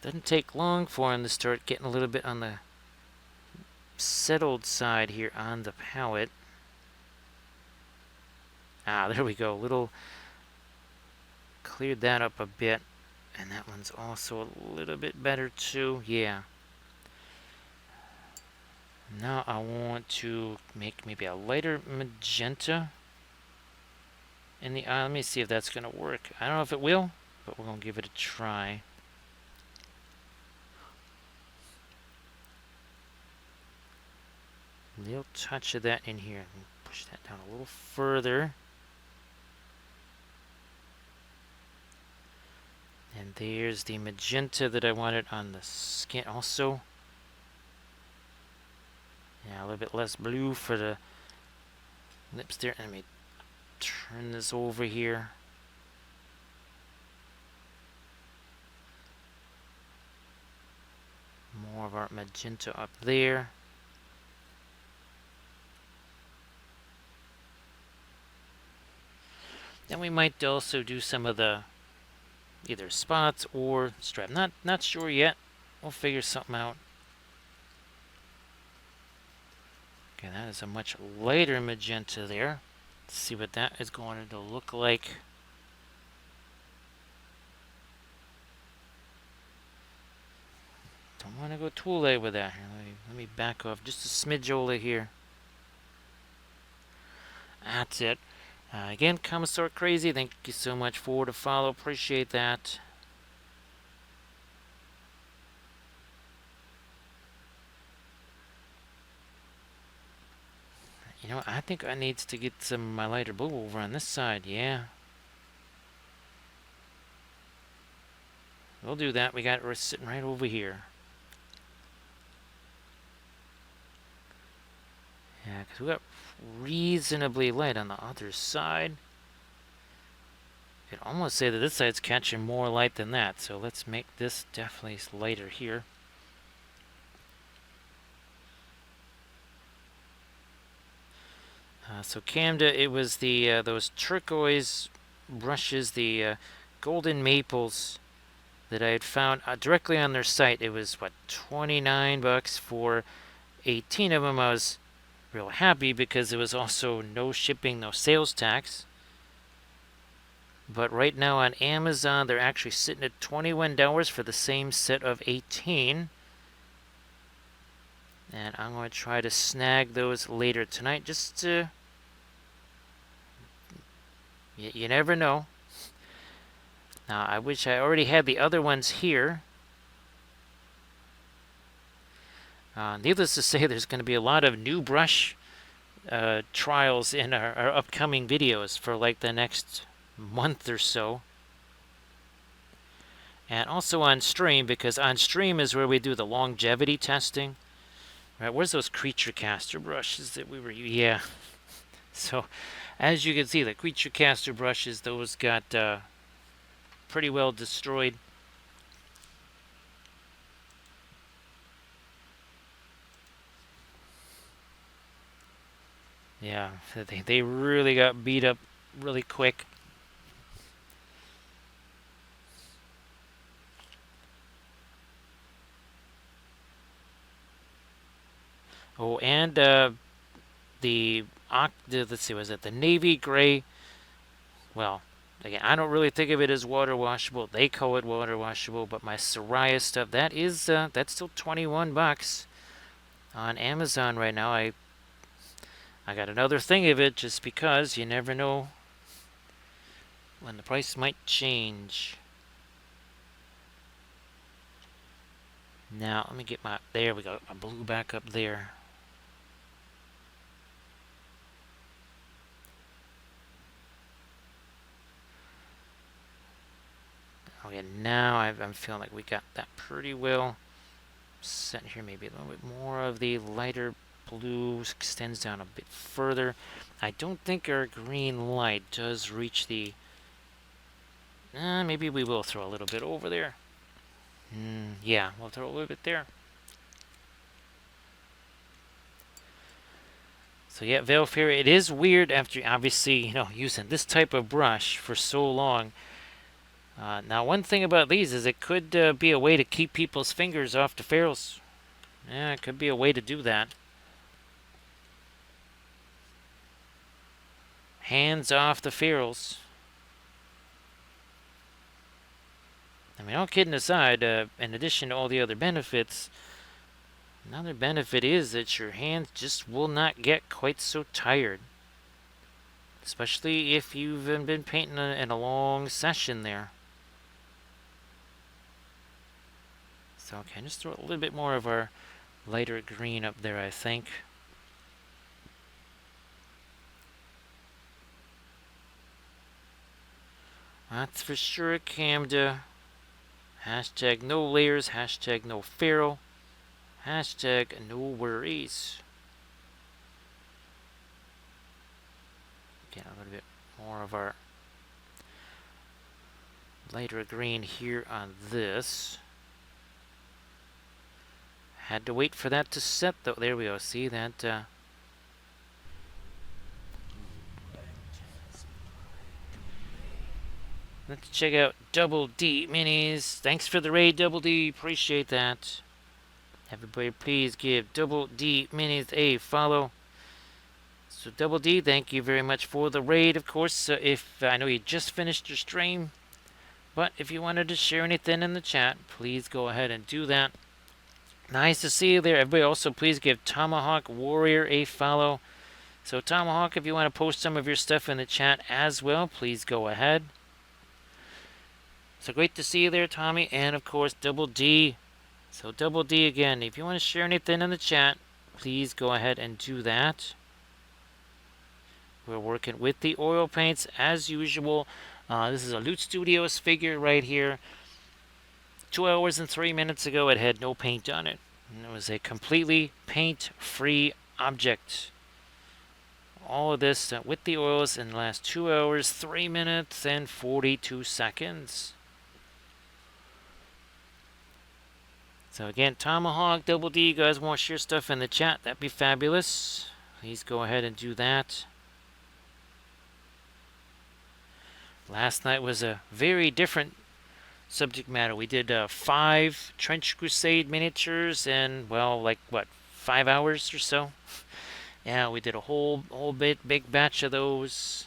doesn't take long for them to start getting a little bit on the settled side here on the palette. Ah, there we go. Little cleared that up a bit. And that one's also a little bit better too. Yeah. Now I want to make maybe a lighter magenta in the eye. Let me see if that's going to work. I don't know if it will, but we're going to give it a try. A little touch of that in here. Push that down a little further. And there's the magenta that I wanted on the skin also. Yeah, a little bit less blue for the lips there. Let me turn this over here. More of our magenta up there. Then we might also do some of the either spots or stripe. Not sure yet. We'll figure something out. Okay, that is a much lighter magenta there. Let's see what that is going to look like. Don't want to go too late with that. Here, let me back off just a smidge over here. That's it. Again, Commissar Crazy, thank you so much for the follow. Appreciate that. You know, I think I need to get some of my lighter blue over on this side. Yeah. We'll do that. We got it sitting right over here. Yeah, because we got reasonably light on the other side. I'd almost say that this side's catching more light than that. So let's make this definitely lighter here. So Camda, it was the those turquoise brushes, the golden maples that I had found directly on their site. It was what, $29 for 18 of them. I was real happy because it was also no shipping, no sales tax. But right now on Amazon, they're actually sitting at $21 for the same set of 18. And I'm going to try to snag those later tonight just to... You never know. Now, I wish I already had the other ones here. Needless to say, there's going to be a lot of new brush trials in our upcoming videos for like the next month or so. And also on stream, because on stream is where we do the longevity testing. Right, where's those creature caster brushes that we were using? Yeah. So, as you can see, the creature caster brushes, those got pretty well destroyed. Yeah, they really got beat up really quick. Oh, and let's see, was it the navy gray? Well, again, I don't really think of it as water washable. They call it water washable, but my Soraya stuff, that's still $21 on Amazon right now. I got another thing of it just because you never know when the price might change. Now, let me get there we go, my blue back up there. Okay, now I'm feeling like we got that pretty well set here. Maybe a little bit more of the lighter blue extends down a bit further. I don't think our green light does reach the... maybe we will throw a little bit over there. Yeah, we'll throw a little bit there. So yeah, veil fairy, it is weird after obviously, using this type of brush for so long. Now, one thing about these is it could be a way to keep people's fingers off the ferrules. Yeah, it could be a way to do that. Hands off the ferrules. I mean, all kidding aside, in addition to all the other benefits, another benefit is that your hands just will not get quite so tired. Especially if you've been painting in a long session there. So, okay, just throw a little bit more of our lighter green up there, I think. That's for sure, Camda. Hashtag no layers, hashtag no ferrule, hashtag no worries. Get a little bit more of our lighter green here on this. Had to wait for that to set though. There we go. See that? Let's check out Double D Minis. Thanks for the raid, Double D. Appreciate that. Everybody, please give Double D Minis a follow. So, Double D, thank you very much for the raid. Of course, if I know you just finished your stream, but if you wanted to share anything in the chat, please go ahead and do that. Nice to see you there. Everybody, also please give Tomahawk Warrior a follow. So, Tomahawk, if you want to post some of your stuff in the chat as well, please go ahead. So great to see you there, Tommy, and of course, Double D. So Double D again, if you want to share anything in the chat, please go ahead and do that. We're working with the oil paints as usual. This is a Loot Studios figure right here. 2 hours and 3 minutes ago, it had no paint on it. And it was a completely paint-free object. All of this with the oils in the last 2 hours, 3 minutes, and 42 seconds. So again, Tomahawk, Double D, you guys want to share stuff in the chat, that'd be fabulous. Please go ahead and do that. Last night was a very different subject matter. We did 5 Trench Crusade miniatures in, well, like what, 5 hours or so? Yeah, we did a whole big batch of those.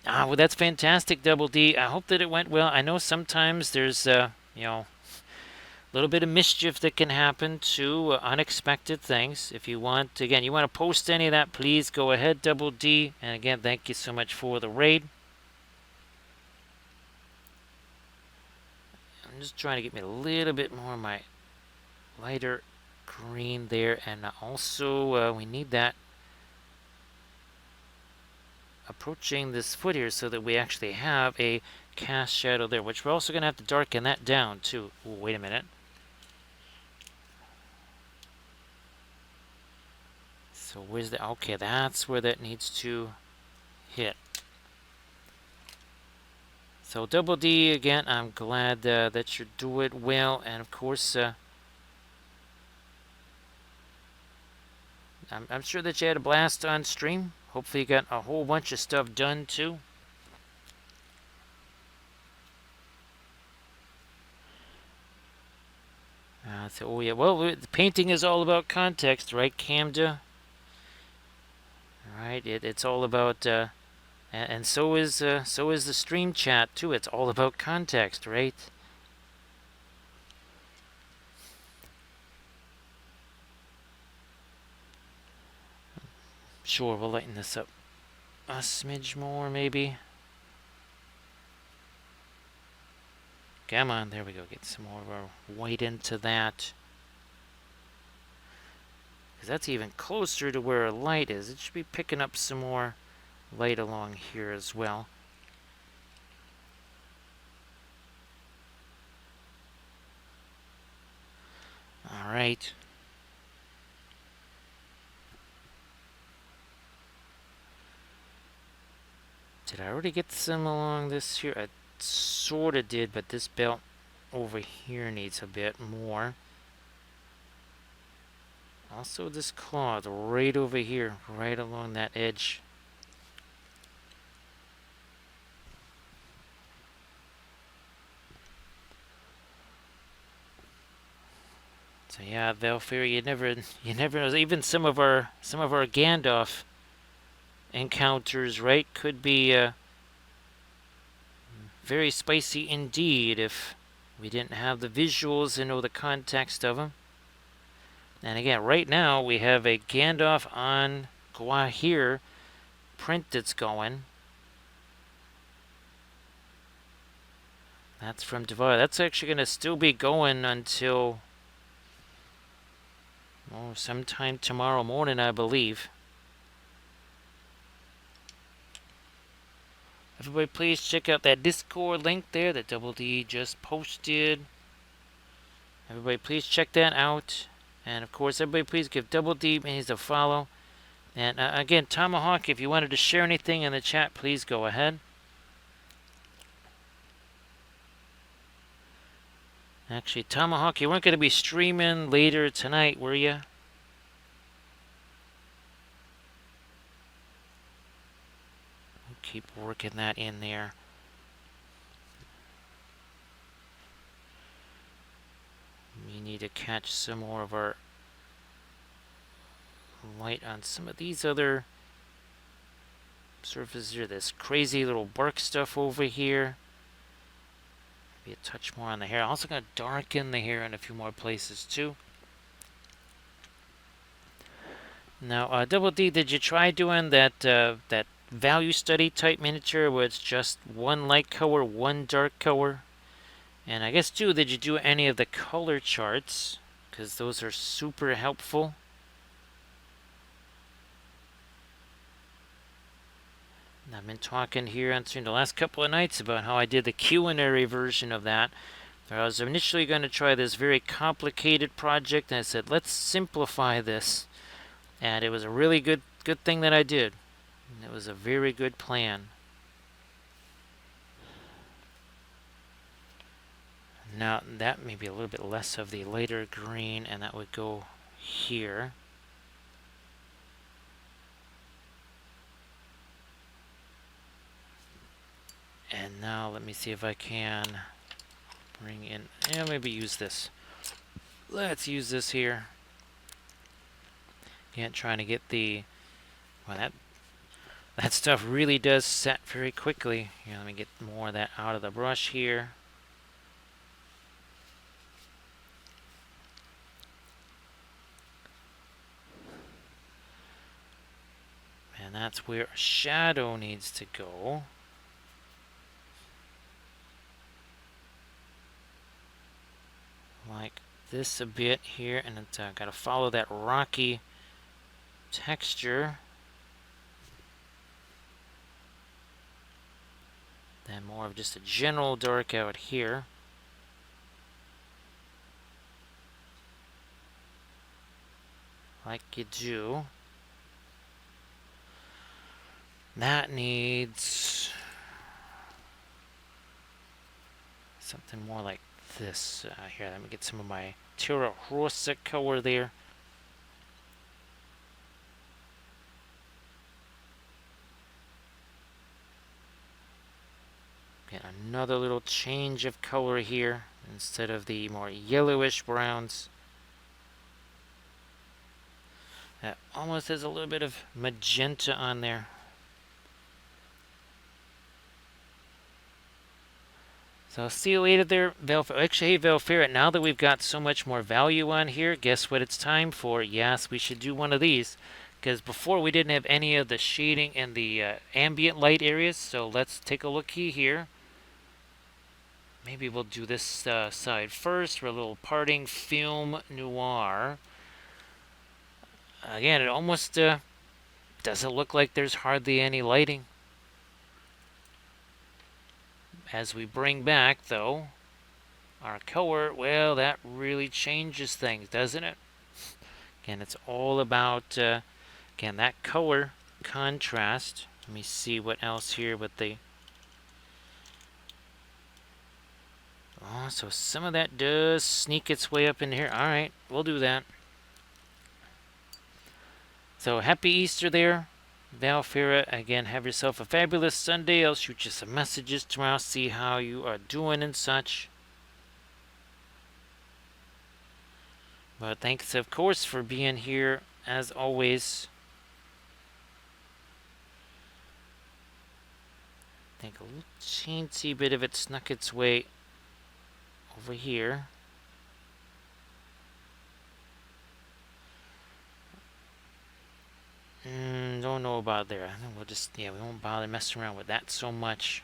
Well, that's fantastic, Double D. I hope that it went well. I know sometimes there's, a little bit of mischief that can happen to unexpected things. If you want, again, you want to post any of that, please go ahead, Double D. And again, thank you so much for the raid. I'm just trying to get me a little bit more of my lighter green there. And also, we need that approaching this foot here so that we actually have a cast shadow there, which we're also going to have to darken that down too. Ooh, wait a minute. So where's the... Okay, that's where that needs to hit. So Double D, again, I'm glad that you're doing well. And of course, I'm sure that you had a blast on stream. Hopefully you got a whole bunch of stuff done too. So, oh yeah, well, painting is all about context, right, Camda? Right, it's all about, and so is the stream chat too. It's all about context, right? Sure, we'll lighten this up a smidge more, maybe. Come on, there we go. Get some more of our white into that. Because that's even closer to where our light is. It should be picking up some more light along here as well. All right. Did I already get some along this here? I sort of did, but this belt over here needs a bit more. Also this cloth right over here, right along that edge. So yeah, Valkyrie, you never know. Even some of our Gandalf encounters, right, could be very spicy indeed if we didn't have the visuals and know the context of them. And again, right now we have a Gandalf on Gwahir print that's going. That's from Devar. That's actually going to still be going until sometime tomorrow morning, I believe. Everybody, please check out that Discord link there that Double D just posted. Everybody, please check that out. And of course, everybody, please give Double D a follow. And again, Tomahawk, if you wanted to share anything in the chat, please go ahead. Actually, Tomahawk, you weren't going to be streaming later tonight, were you? We'll keep working that in there. We need to catch some more of our light on some of these other surfaces here. This crazy little bark stuff over here. Maybe a touch more on the hair. I'm also going to darken the hair in a few more places too. Now, Double D, did you try doing that that value study type miniature where it's just one light color, one dark color? And I guess too, did you do any of the color charts? Because those are super helpful. And I've been talking here on the last couple of nights about how I did the culinary version of that. I was initially going to try this very complicated project, and I said, let's simplify this. And it was a really good thing that I did. It was a very good plan. Now that may be a little bit less of the lighter green, and that would go here. And now let me see if I can bring in, maybe use this. Let's use this here. Again, trying to get the, well, that stuff really does set very quickly. Let me get more of that out of the brush here. And that's where a shadow needs to go. Like this a bit here, and it's got to follow that rocky texture. Then more of just a general dark out here. Like you do. That needs something more like this. Here, let me get some of my Terra Rosa color there. Get another little change of color here instead of the more yellowish browns. That almost has a little bit of magenta on there. So I'll see you later there, Valferret. Actually, hey, Valferret, now that we've got so much more value on here, guess what it's time for? Yes, we should do one of these. Because before we didn't have any of the shading in the ambient light areas. So let's take a looky here. Maybe we'll do this side first for a little parting film noir. Again, it almost doesn't look like there's hardly any lighting. As we bring back, though, our color, well, that really changes things, doesn't it? Again, it's all about, again, that color contrast. Let me see what else here with the... Oh, so some of that does sneak its way up in here. All right, we'll do that. So happy Easter there, Valfira. Again, have yourself a fabulous Sunday. I'll shoot you some messages tomorrow, see how you are doing and such. But thanks, of course, for being here as always. I think a little teensy bit of it snuck its way over here. Don't know about there. We'll just, we won't bother messing around with that so much.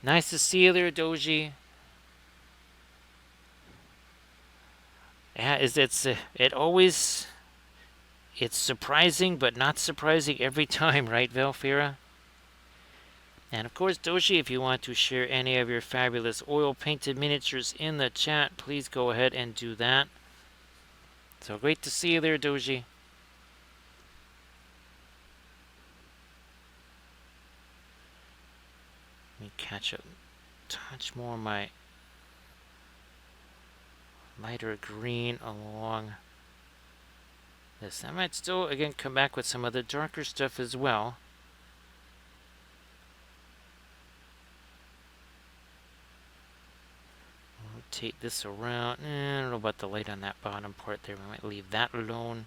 Nice to see you there, Doji. Yeah, it's surprising, but not surprising every time, right, Velfira? And of course, Doji, if you want to share any of your fabulous oil-painted miniatures in the chat, please go ahead and do that. So great to see you there, Doji. Let me catch a touch more of my lighter green along this. I might still, again, come back with some of the darker stuff as well. Rotate this around. I don't know about the light on that bottom part there. We might leave that alone.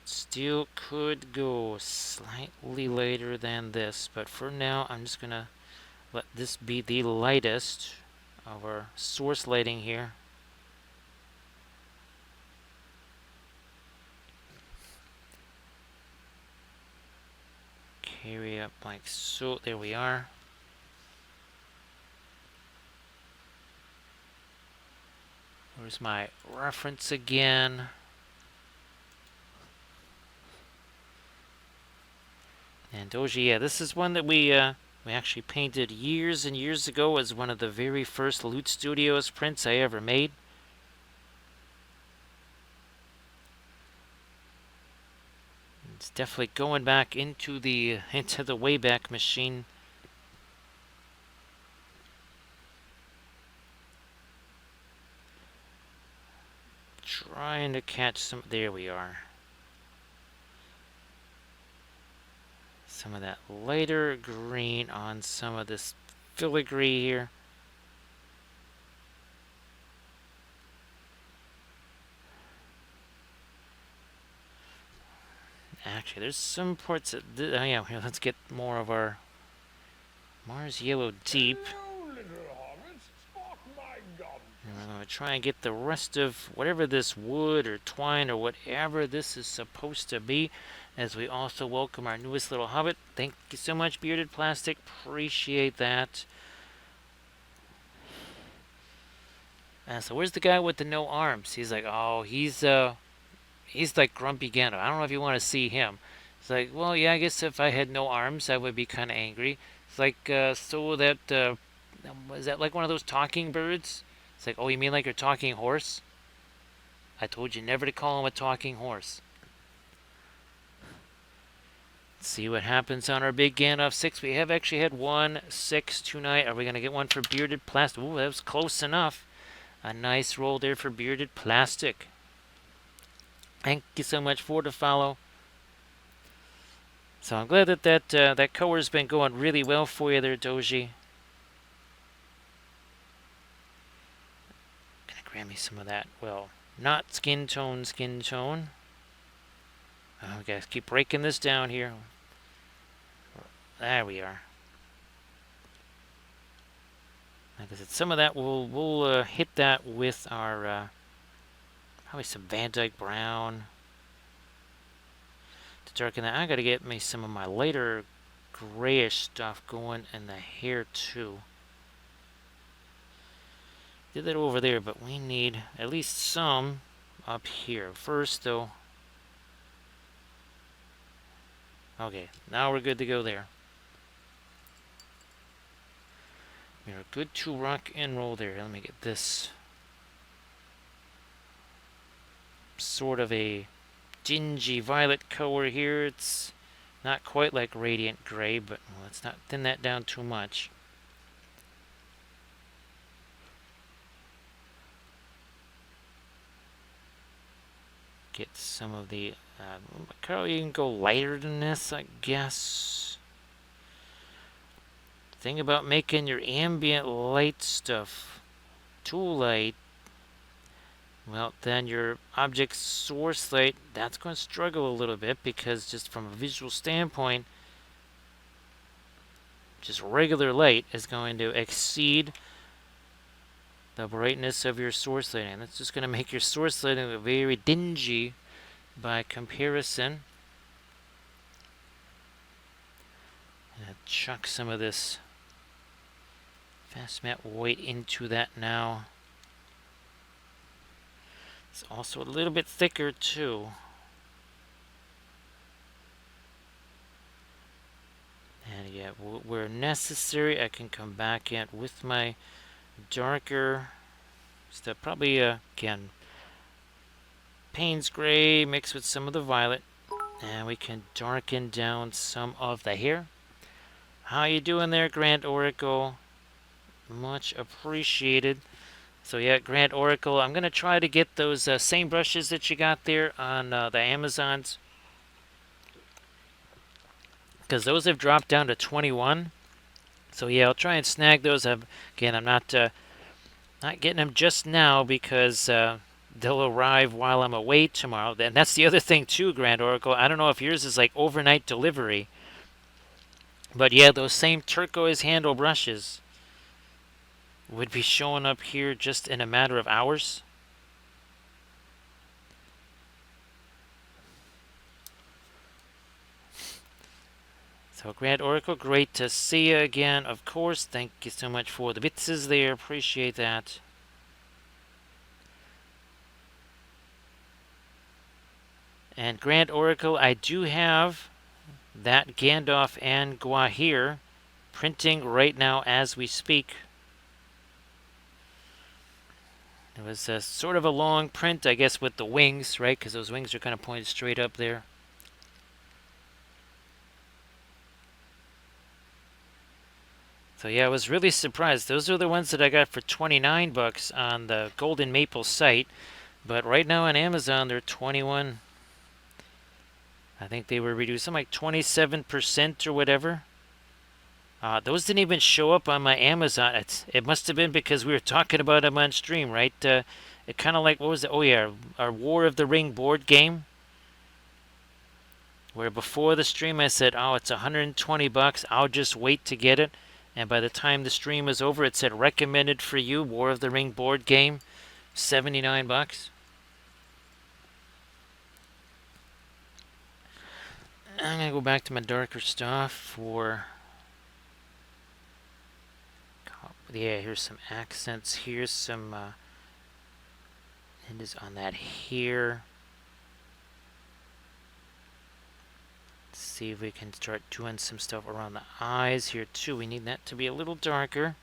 Still could go slightly lighter than this, but for now I'm just gonna let this be the lightest of our source lighting here. Carry up like so. There we are. Where's my reference again? And Doji, yeah, this is one that we actually painted years and years ago as one of the very first Loot Studios prints I ever made. It's definitely going back into the Wayback Machine. Trying to catch some. There we are. Some of that lighter green on some of this filigree here. Actually, there's some parts that... oh yeah, here, let's get more of our Mars Yellow Deep. And we're going to try and get the rest of whatever this wood or twine or whatever this is supposed to be, as we also welcome our newest little hobbit. Thank you so much, Bearded Plastic. Appreciate that. So where's the guy with the no arms? He's like, oh, he's like Grumpy Gandalf. I don't know if you want to see him. It's like, well, yeah, I guess if I had no arms, I would be kind of angry. It's like, so that, is that like one of those talking birds? It's like, oh, you mean like your talking horse? I told you never to call him a talking horse. Let's see what happens on our big Gandalf 6. We have actually had 1-6 tonight. Are we going to get one for Bearded Plastic? Ooh, that was close enough. A nice roll there for Bearded Plastic. Thank you so much for the follow. So I'm glad that that color's been going really well for you there, Doji. Gonna grab me some of that. Well, not skin tone. Oh, guys, keep breaking this down here. There we are. Like I said, some of that we'll hit that with our probably some Van Dyke Brown to darken that. I gotta get me some of my lighter grayish stuff going in the hair too. Did that over there, but we need at least some up here. First, though. Okay, now we're good to go there. We're good to rock and roll there. Let me get this sort of a dingy violet color here. It's not quite like radiant gray, but well, let's not thin that down too much. get some of the... Carl, you can go lighter than this, I guess. Thing about making your ambient light stuff too light, well, then your object source light, that's going to struggle a little bit, because just from a visual standpoint, just regular light is going to exceed the brightness of your source lighting. That's just going to make your source lighting very dingy by comparison. I'm going to chuck some of this fast matte white into that now. It's also a little bit thicker too. And yeah, where necessary, I can come back in with my darker stuff. Probably, again, Payne's Gray mixed with some of the violet. And we can darken down some of the hair. How you doing there, Grand Oracle? Much appreciated. So yeah, Grand Oracle, I'm going to try to get those same brushes that you got there on the Amazons, because those have dropped down to 21. So yeah, I'll try and snag those. Again, I'm not getting them just now, because they'll arrive while I'm away tomorrow. And that's the other thing too, Grand Oracle. I don't know if yours is like overnight delivery, but yeah, those same turquoise handle brushes would be showing up here just in a matter of hours. So Grand Oracle, great to see you again. Of course, thank you so much for the bits there. Appreciate that. And Grand Oracle, I do have that Gandalf and Guahir printing right now as we speak. It was a sort of a long print, I guess, with the wings, right? Because those wings are kind of pointed straight up there. So yeah, I was really surprised. Those are the ones that I got for 29 bucks on the Golden Maple site. But right now on Amazon, they're 21. I think they were reduced, something like 27% or whatever. Those didn't even show up on my Amazon. It must have been because we were talking about them on stream, right? It kind of like, what was it? Oh yeah, our War of the Ring board game. Where before the stream I said, oh, it's 120 bucks. I'll just wait to get it. And by the time the stream was over, it said recommended for you, War of the Ring board game, 79 bucks. I'm going to go back to my darker stuff for... Yeah, here's some accents. Here's some... it is on that here. Let's see if we can start doing some stuff around the eyes here too. We need that to be a little darker.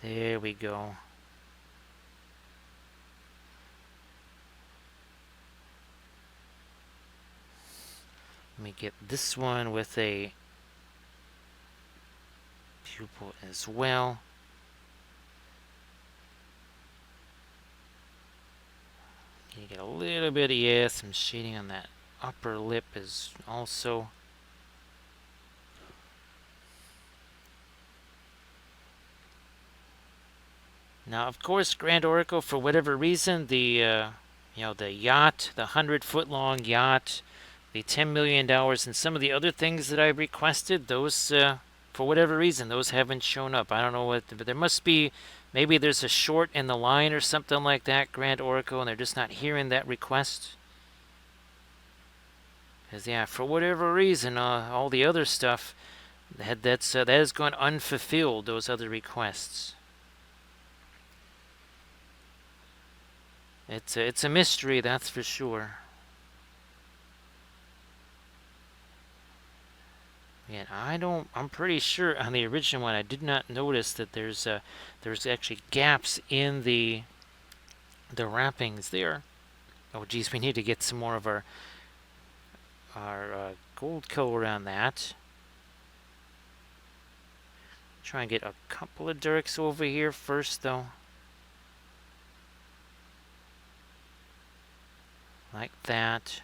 There we go. Let me get this one with a pupil as well. You get a little bit of, yeah, some shading on that upper lip is also. Now, of course, Grand Oracle, for whatever reason, the the yacht, the 100-foot-long yacht, the $10 million, and some of the other things that I requested, those, for whatever reason, those haven't shown up. I don't know what, but there must be, maybe there's a short in the line or something like that, Grand Oracle, and they're just not hearing that request. Because, yeah, for whatever reason, all the other stuff, that has gone unfulfilled, those other requests. It's a mystery, that's for sure. And I'm pretty sure on the original one I did not notice that there's actually gaps in the wrappings there. Oh geez, we need to get some more of our gold color on that. Try and get a couple of dirks over here first, though. Like that.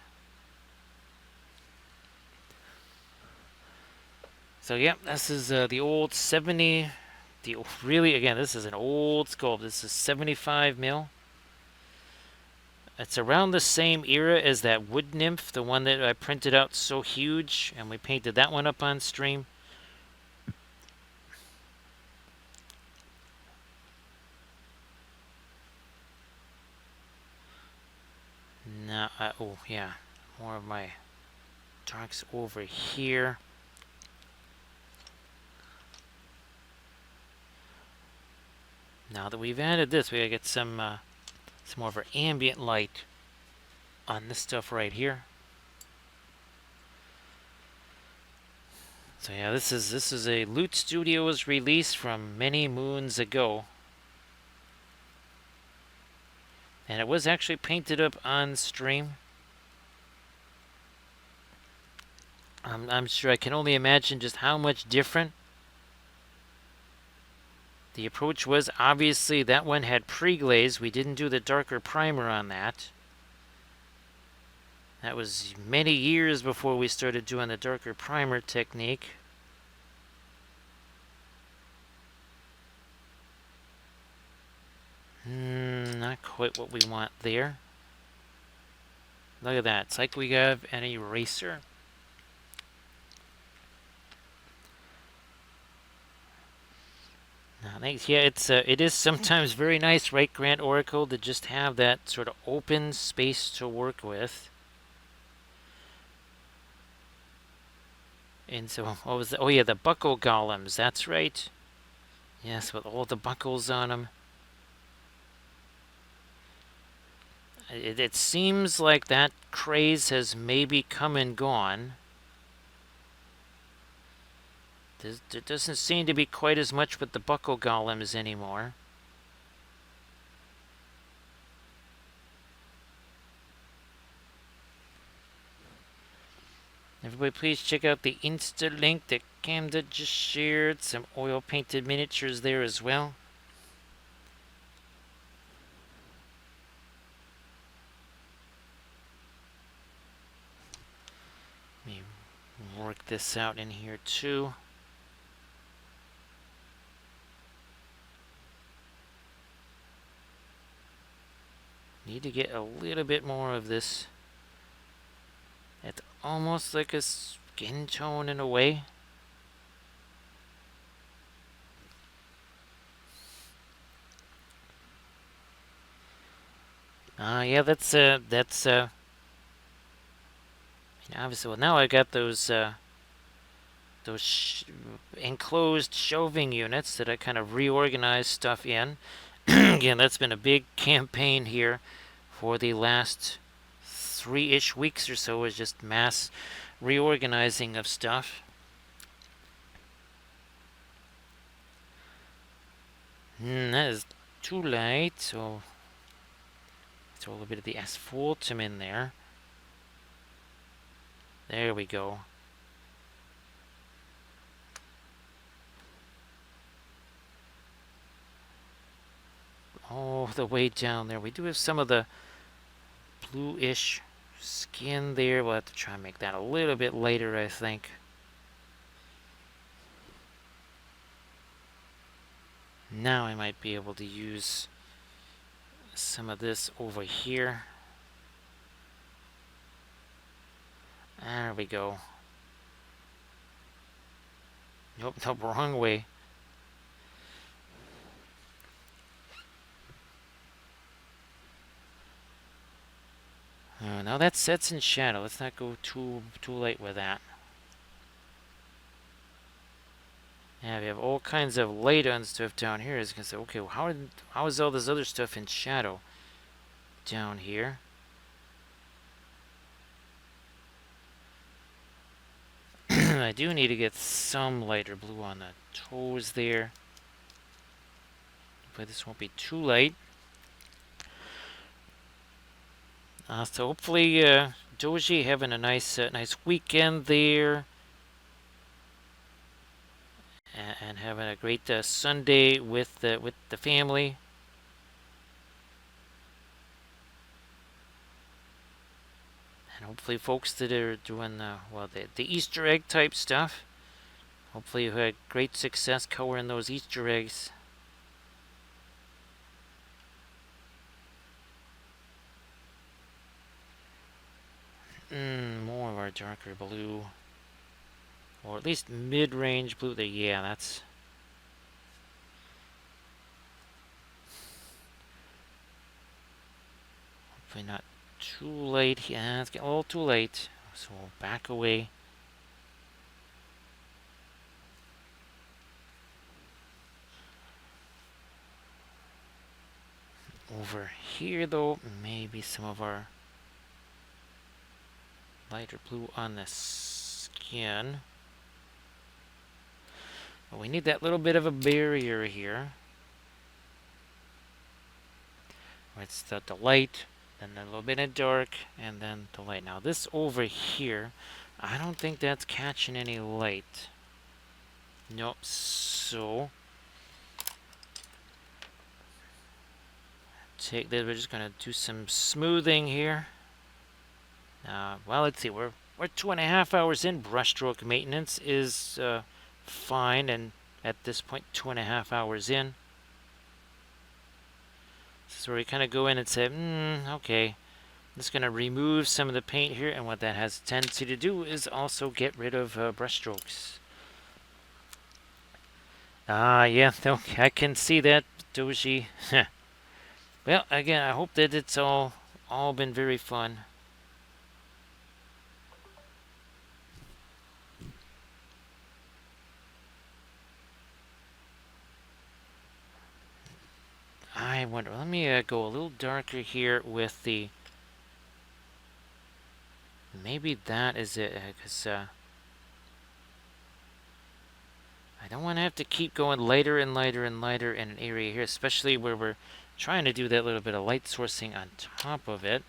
So, yep, this is the old 70. Really, again, this is an old sculpt. This is 75 mil. It's around the same era as that wood nymph, the one that I printed out so huge, and we painted that one up on stream. Now, oh yeah, more of my darks over here. Now that we've added this, we gotta get some more of our ambient light on this stuff right here. So yeah, this is a Loot Studios release from many moons ago, and it was actually painted up on stream. I'm sure I can only imagine just how much different the approach was. Obviously, that one had pre-glaze. We didn't do the darker primer on that. That was many years before we started doing the darker primer technique. Not quite what we want there. Look at that. It's like we have an eraser. Now, thanks. Yeah, it is sometimes very nice, right, Grant Oracle, to just have that sort of open space to work with. And so, what was the, oh yeah, the buckle golems. That's right. Yes, with all the buckles on them. It seems like that craze has maybe come and gone. There doesn't seem to be quite as much with the buckle golems anymore. Everybody please check out the Insta link that Camda just shared. Some oil painted miniatures there as well. Let me work this out in here too. Need to get a little bit more of this. It's almost like a skin tone in a way. Yeah, that's obviously, well, now I got those enclosed shelving units that I kind of reorganized stuff in. Again, that's been a big campaign here for the last 3-ish weeks or so, is just mass reorganizing of stuff. That is too light, so throw a little bit of the asphaltum in there. There we go. All the way down there. We do have some of the bluish skin there. We'll have to try and make that a little bit lighter, I think. Now I might be able to use some of this over here. There we go. Nope, wrong way. Now that sets in shadow. Let's not go too light with that. Yeah, we have all kinds of light on stuff down here. Is gonna say, okay, well, how is all this other stuff in shadow down here? I do need to get some lighter blue on the toes there. Hopefully this won't be too light. So hopefully Doji having a nice weekend there. and having a great Sunday with the family. And hopefully folks that are doing the Easter egg type stuff, hopefully you had great success coloring those Easter eggs. More of our darker blue. Or at least mid-range blue there. Yeah, that's... hopefully not too late. Yeah, it's getting a little too late. So we'll back away. Over here, though, maybe some of our lighter blue on the skin. But we need that little bit of a barrier here. It's the light, then a little bit of dark, and then the light. Now this over here, I don't think that's catching any light. Nope, so... take this, we're just gonna do some smoothing here. Well, let's see, we're 2.5 hours in. Brushstroke maintenance is fine, and at this point 2.5 hours in. This is where we kind of go in and say, okay, I'm just going to remove some of the paint here, and what that has a tendency to do is also get rid of brushstrokes. Yeah, okay, I can see that, Doji. Well, again, I hope that it's all been very fun. I wonder, let me go a little darker here with the... maybe that is it, because I don't want to have to keep going lighter and lighter and lighter in an area here, especially where we're trying to do that little bit of light sourcing on top of it.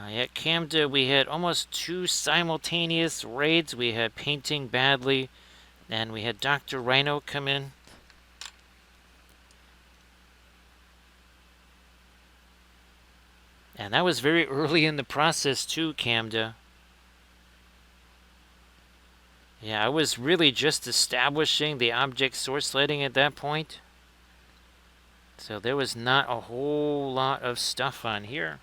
At Camden, we had almost 2 simultaneous raids. We had Painting Badly, and we had Dr. Rhino come in. And that was very early in the process too, Camden. Yeah, I was really just establishing the object source lighting at that point. So there was not a whole lot of stuff on here.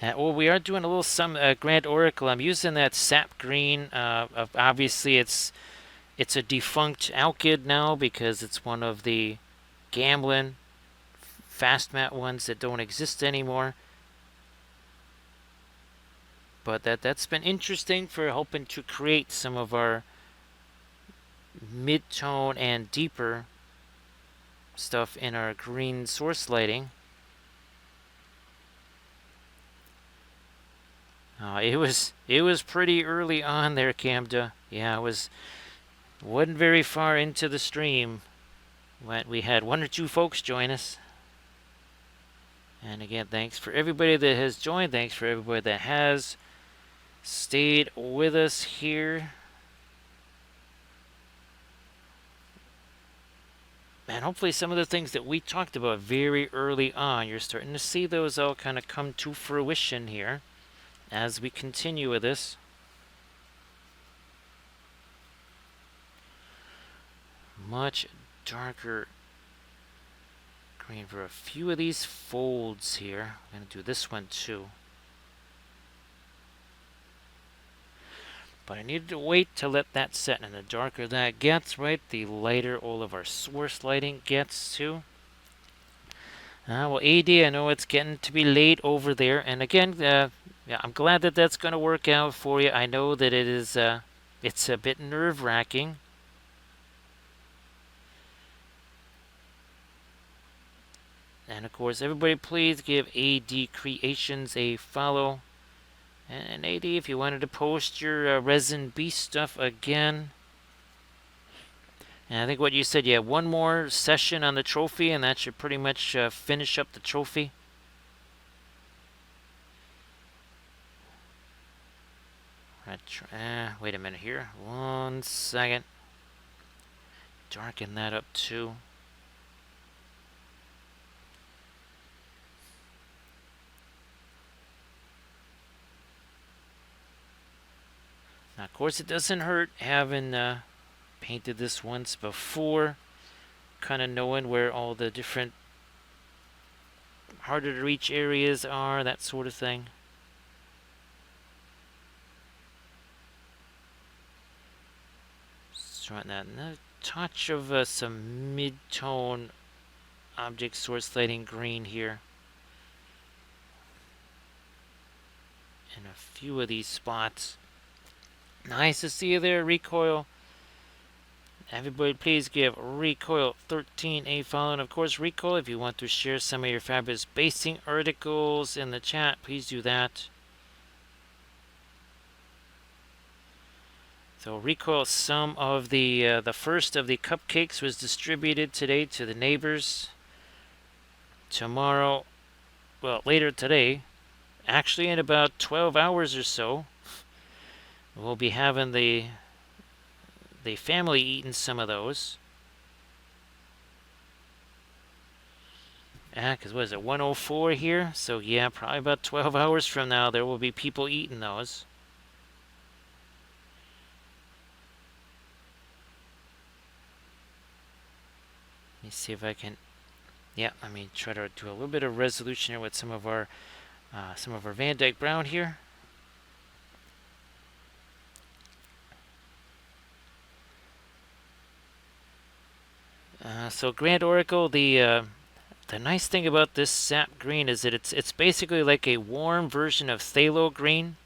Well, we are doing a little Grand Oracle. I'm using that sap green. Obviously, it's a defunct alkyd now because it's one of the Gamblin fast matte ones that don't exist anymore. But that's been interesting for helping to create some of our mid-tone and deeper stuff in our green source lighting. It was pretty early on there, Camda. Yeah, wasn't very far into the stream when we had 1 or 2 folks join us. And again, thanks for everybody that has joined. Thanks for everybody that has stayed with us here. And hopefully some of the things that we talked about very early on, you're starting to see those all kind of come to fruition here as we continue with this. Much darker green for a few of these folds here. I'm going to do this one too. But I needed to wait to let that set, and the darker that gets, right, the lighter all of our source lighting gets too. Well, AD, I know it's getting to be late over there, and again, yeah, I'm glad that that's going to work out for you. I know that it is, it's a bit nerve-wracking. And of course, everybody please give AD Creations a follow. And AD, if you wanted to post your Resin Beast stuff again. And I think what you said, you have 1 more session on the trophy, and that should pretty much finish up the trophy. Wait a minute here. 1 second. Darken that up too. Now, of course, it doesn't hurt having painted this once before, kind of knowing where all the different harder to reach areas are, that sort of thing. Starting that, and a touch of some mid-tone object source lighting green here. In a few of these spots. Nice to see you there, Recoil. Everybody, please give Recoil 13 a follow. And of course, Recoil, if you want to share some of your fabulous basing articles in the chat, please do that. So Recoil, some of the first of the cupcakes was distributed today to the neighbors. Tomorrow, well, later today, actually in about 12 hours or so, we'll be having the family eating some of those. Because what is it, 104 here? So yeah, probably about 12 hours from now, there will be people eating those. Let me see if I can, yeah, let me try to do a little bit of resolution here with some of our Van Dyke Brown here. So Grand Oracle, the nice thing about this sap green is that it's basically like a warm version of phthalo green.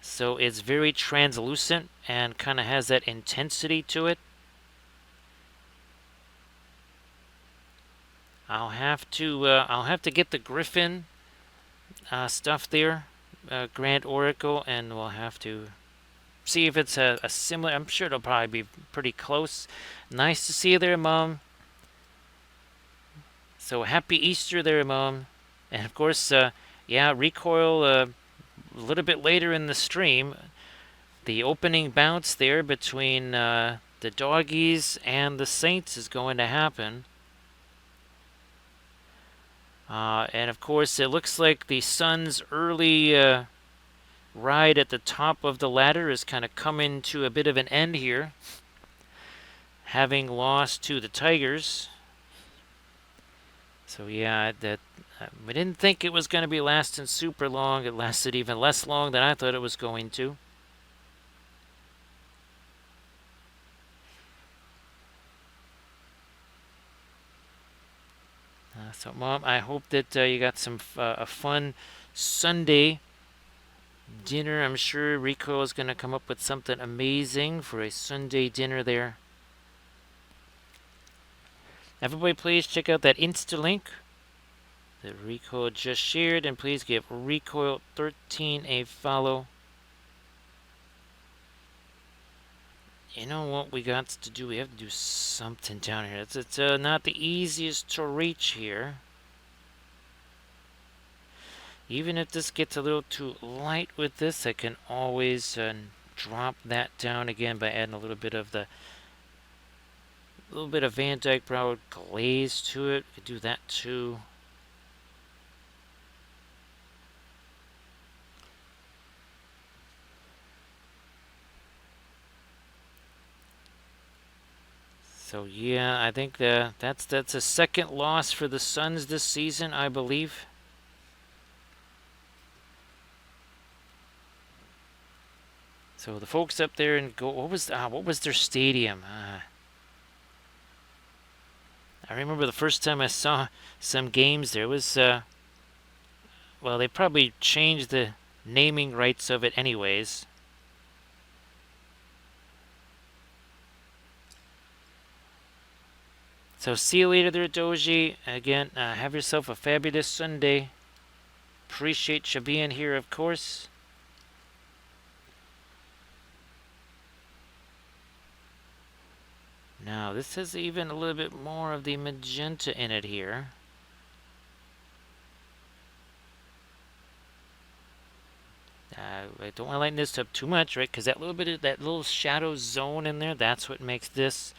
So it's very translucent and kind of has that intensity to it. I'll have to get the Griffin stuff there, Grand Oracle, and we'll have to see if it's a similar. I'm sure it'll probably be pretty close. Nice to see you there, Mom. So happy Easter there, Mom. And of course, yeah, Recoil a little bit later in the stream. The opening bounce there between the Doggies and the Saints is going to happen. And of course, it looks like the Suns' early ride at the top of the ladder is kind of coming to a bit of an end here, having lost to the Tigers. So yeah, we didn't think it was going to be lasting super long. It lasted even less long than I thought it was going to. So, Mom, I hope that you got some a fun Sunday dinner. I'm sure Rico is going to come up with something amazing for a Sunday dinner there. Everybody, please check out that Insta link that Recoil just shared, and please give Recoil 13 a follow. You know what we got to do? We have to do something down here. It's not the easiest to reach here. Even if this gets a little too light with this, I can always drop that down again by adding a little bit of Van Dyke Brown glaze to it. We could do that too. So yeah, I think that's a second loss for the Suns this season, I believe. So the folks up there and what was their stadium? I remember the first time I saw some games there was well, they probably changed the naming rights of it anyways. So see you later there, Doji. Again, have yourself a fabulous Sunday. Appreciate you being here, of course. Now, this has even a little bit more of the magenta in it here. I don't want to lighten this up too much, right? Because that little bit of that little shadow zone in there, that's what makes this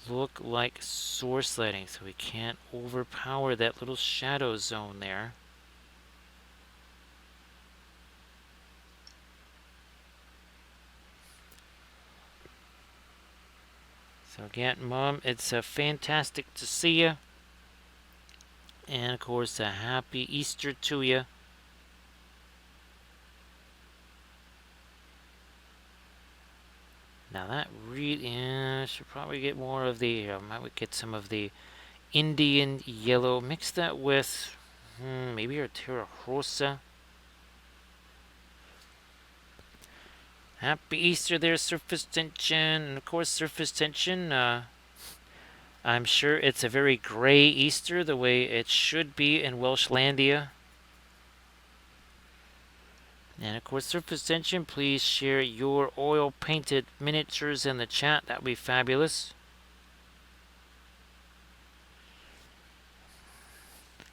look like source lighting. So we can't overpower that little shadow zone there. So again, Mom, it's fantastic to see you. And of course, a happy Easter to you. Now that really, should probably get more of the, might get some of the Indian yellow. Mix that with maybe our Terra Rosa. Happy Easter there, surface tension. And of course, surface tension, I'm sure it's a very gray Easter, the way it should be in Welshlandia. And of course, surface tension, please share your oil painted miniatures in the chat. That would be fabulous.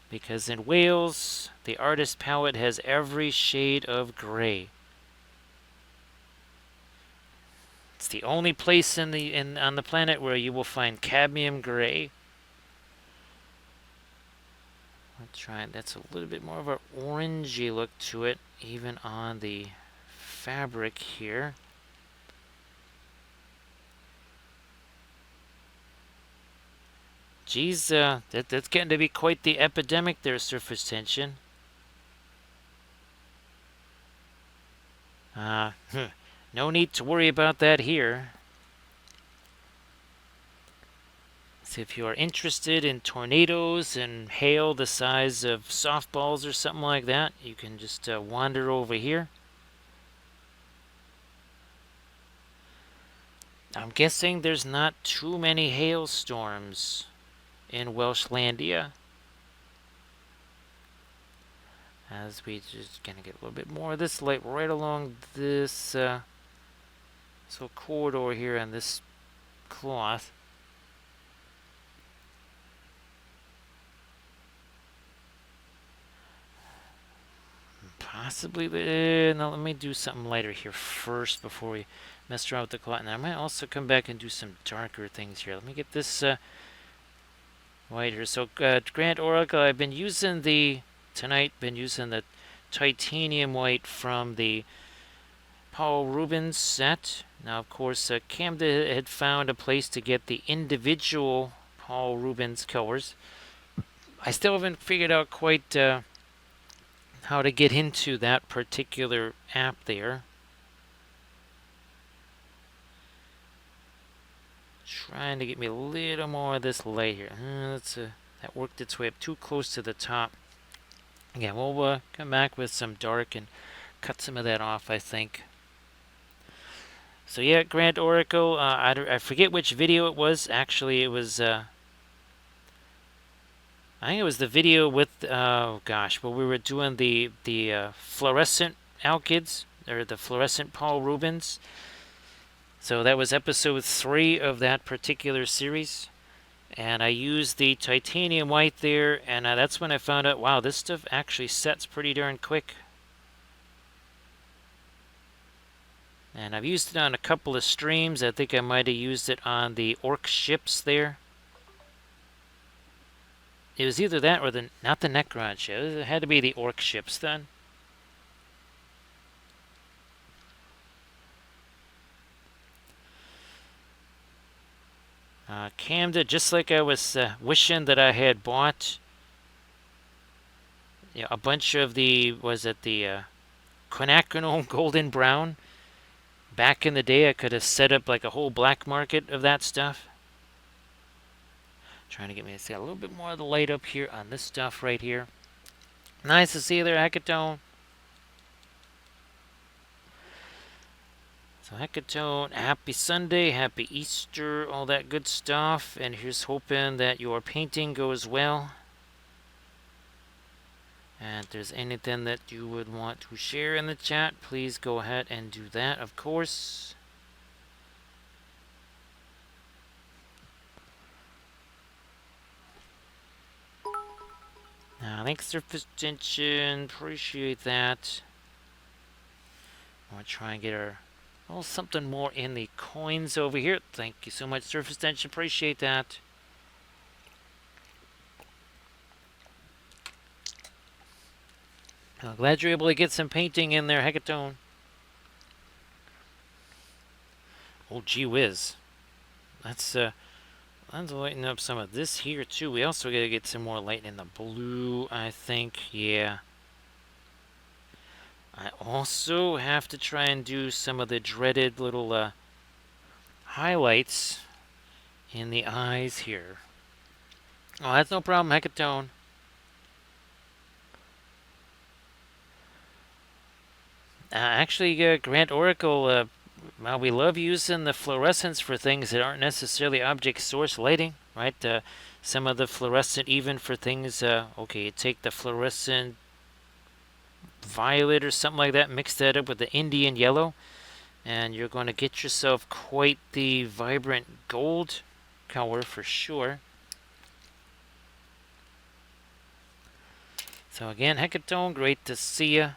Because in Wales, the artist palette has every shade of gray. It's the only place on the planet where you will find cadmium gray. Let's try it. That's a little bit more of an orangey look to it, even on the fabric here. Geez, that's getting to be quite the epidemic there, surface tension. No need to worry about that here. So if you are interested in tornadoes and hail the size of softballs or something like that, you can just wander over here. I'm guessing there's not too many hailstorms in Welshlandia. As we just gonna get a little bit more of this light right along this corridor here on this cloth. Possibly, now let me do something lighter here first before we mess around with the cloth. And I might also come back and do some darker things here. Let me get this white here. So Grant Oracle, I've been using the titanium white from the Paul Rubens set. Now, of course, Camden had found a place to get the individual Paul Rubens colors. I still haven't figured out quite how to get into that particular app there. Trying to get me a little more of this light here. That worked its way up too close to the top. Again, we'll come back with some dark and cut some of that off, I think. So yeah, Grant Oracle, I forget which video it was. Actually, it was, I think it was the video with, oh gosh, where we were doing the fluorescent alkyds, or the fluorescent Paul Rubens. So that was episode 3 of that particular series. And I used the titanium white there, and that's when I found out, wow, this stuff actually sets pretty darn quick. And I've used it on a couple of streams. I think I might have used it on the orc ships there. It was either that or not the Necron ship. It had to be the orc ships then. Camden, just like I was wishing that I had bought a bunch of the quinacridone golden brown. Back in the day, I could have set up like a whole black market of that stuff. Trying to get me to see a little bit more of the light up here on this stuff right here. Nice to see you there, Hecatone. So Hecatone, happy Sunday, happy Easter, all that good stuff. And here's hoping that your painting goes well. And if there's anything that you would want to share in the chat, please go ahead and do that, of course. Thanks, Surface Tension. Appreciate that. I'll try and get our something more in the coins over here. Thank you so much, Surface Tension. Appreciate that. I'm glad you're able to get some painting in there, Hecatone. Oh, gee whiz. Let's lighten up some of this here, too. We also got to get some more light in the blue, I think. Yeah. I also have to try and do some of the dreaded little highlights in the eyes here. Oh, that's no problem, Hecatone. Actually, Grant Oracle, well, we love using the fluorescence for things that aren't necessarily object source lighting, right? Some of the fluorescent, even for things, okay, you take the fluorescent violet or something like that, mix that up with the Indian yellow, and you're going to get yourself quite the vibrant gold color for sure. So again, Hecatone, great to see you.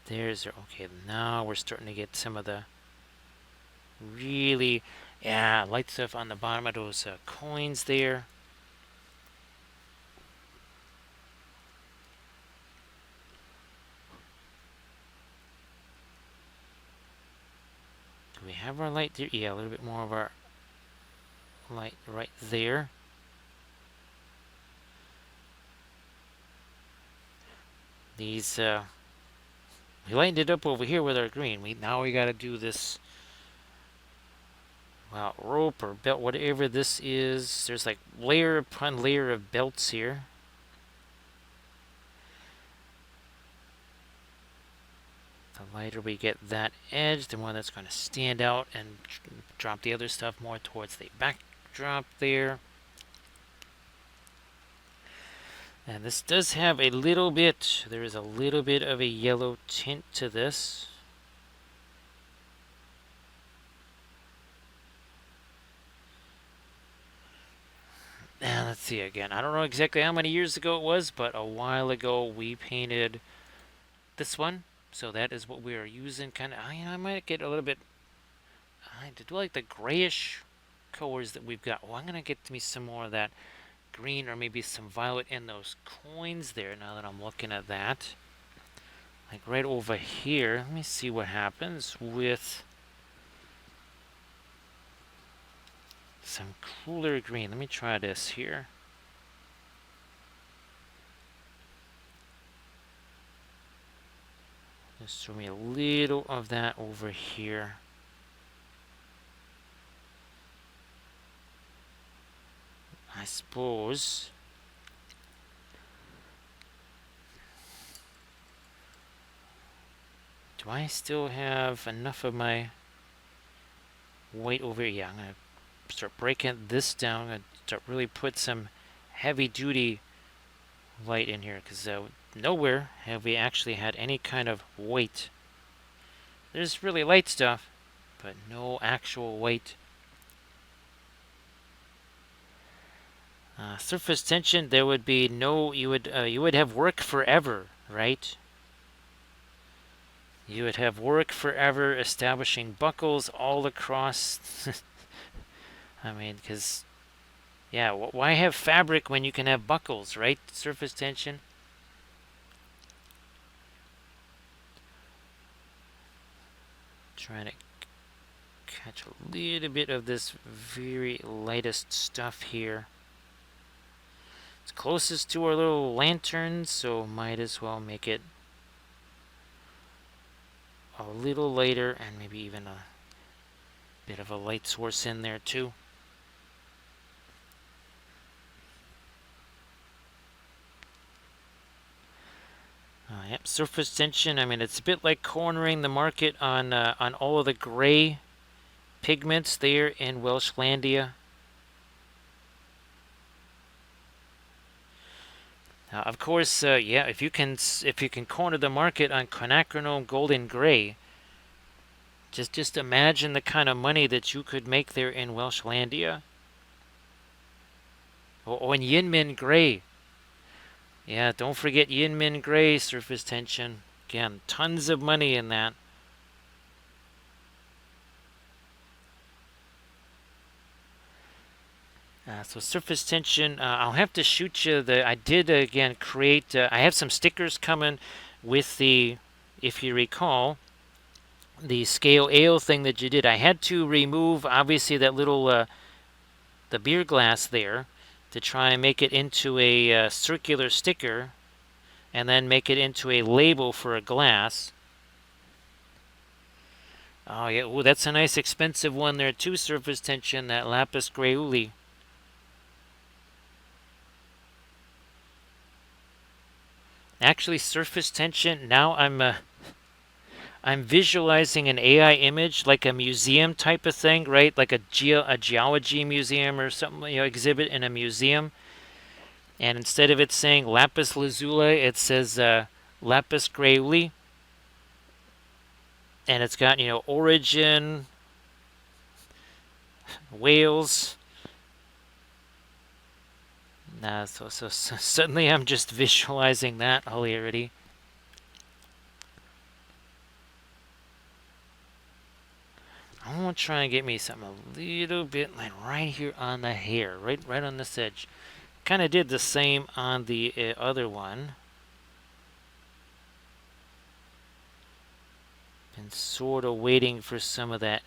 There's, okay, now we're starting to get some of the really, yeah, light stuff on the bottom of those coins there. Do we have our light there? Yeah, a little bit more of our light right there. These, we lightened it up over here with our green. Now we got to do this, well, rope or belt, whatever this is. There's like layer upon layer of belts here. The lighter we get that edge, the one that's going to stand out and drop the other stuff more towards the backdrop there. And this does have a little bit, there is a little bit of a yellow tint to this. Now let's see again. I don't know exactly how many years ago it was, but a while ago we painted this one. So that is what we are using. Kind of, I might get a little bit. I do like the grayish colors that we've got. Well, I'm gonna get me some more of that green or maybe some violet in those coins there. Now that I'm looking at that, like right over here. Let me see what happens with some cooler green. Let me try this here. Just show me a little of that over here. I suppose. Do I still have enough of my white over here? Yeah, I'm going to start breaking this down. I'm going to start really put some heavy duty light in here because nowhere have we actually had any kind of weight. There's really light stuff, but no actual weight. Surface tension, there would be no, you would have work forever, right? You would have work forever establishing buckles all across. I mean, because, yeah, why have fabric when you can have buckles, right? Surface tension. Trying to catch a little bit of this very lightest stuff here. It's closest to our little lanterns, so might as well make it a little lighter and maybe even a bit of a light source in there too. Yep, surface tension. I mean, it's a bit like cornering the market on all of the gray pigments there in Welshlandia. Of course, yeah, if you can corner the market on quinacridone golden gray, just imagine the kind of money that you could make there in Welshlandia. Or in Yinmin gray. Yeah, don't forget Yin Min Gray surface tension. Again, tons of money in that. So surface tension, I'll have to shoot you I did again create, I have some stickers coming with the, if you recall, the scale ale thing that you did. I had to remove, obviously, that little, the beer glass there to try and make it into a circular sticker and then make it into a label for a glass. Oh, yeah, ooh, that's a nice expensive one there too, surface tension, that lapis lazuli. Actually, surface tension, now I'm visualizing an AI image, like a museum type of thing, right? Like a geology museum or something, exhibit in a museum. And instead of it saying lapis lazuli, it says lapis lazuli. And it's got, origin, Wales. So suddenly I'm just visualizing that hilarity. I want to try and get me something a little bit like right here on the hair, right on this edge. Kind of did the same on the other one. Been sort of waiting for some of that,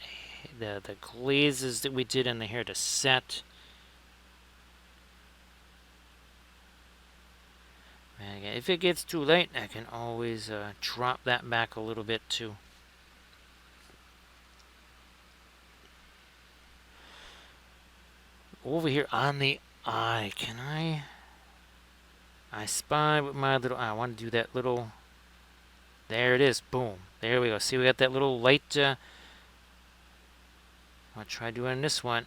the glazes that we did in the hair to set. And if it gets too late, I can always drop that back a little bit too. Over here on the eye, can I spy with my little eye. I want to do that little, there it is, boom. There we go. See, we got that little light. I'll try doing this one.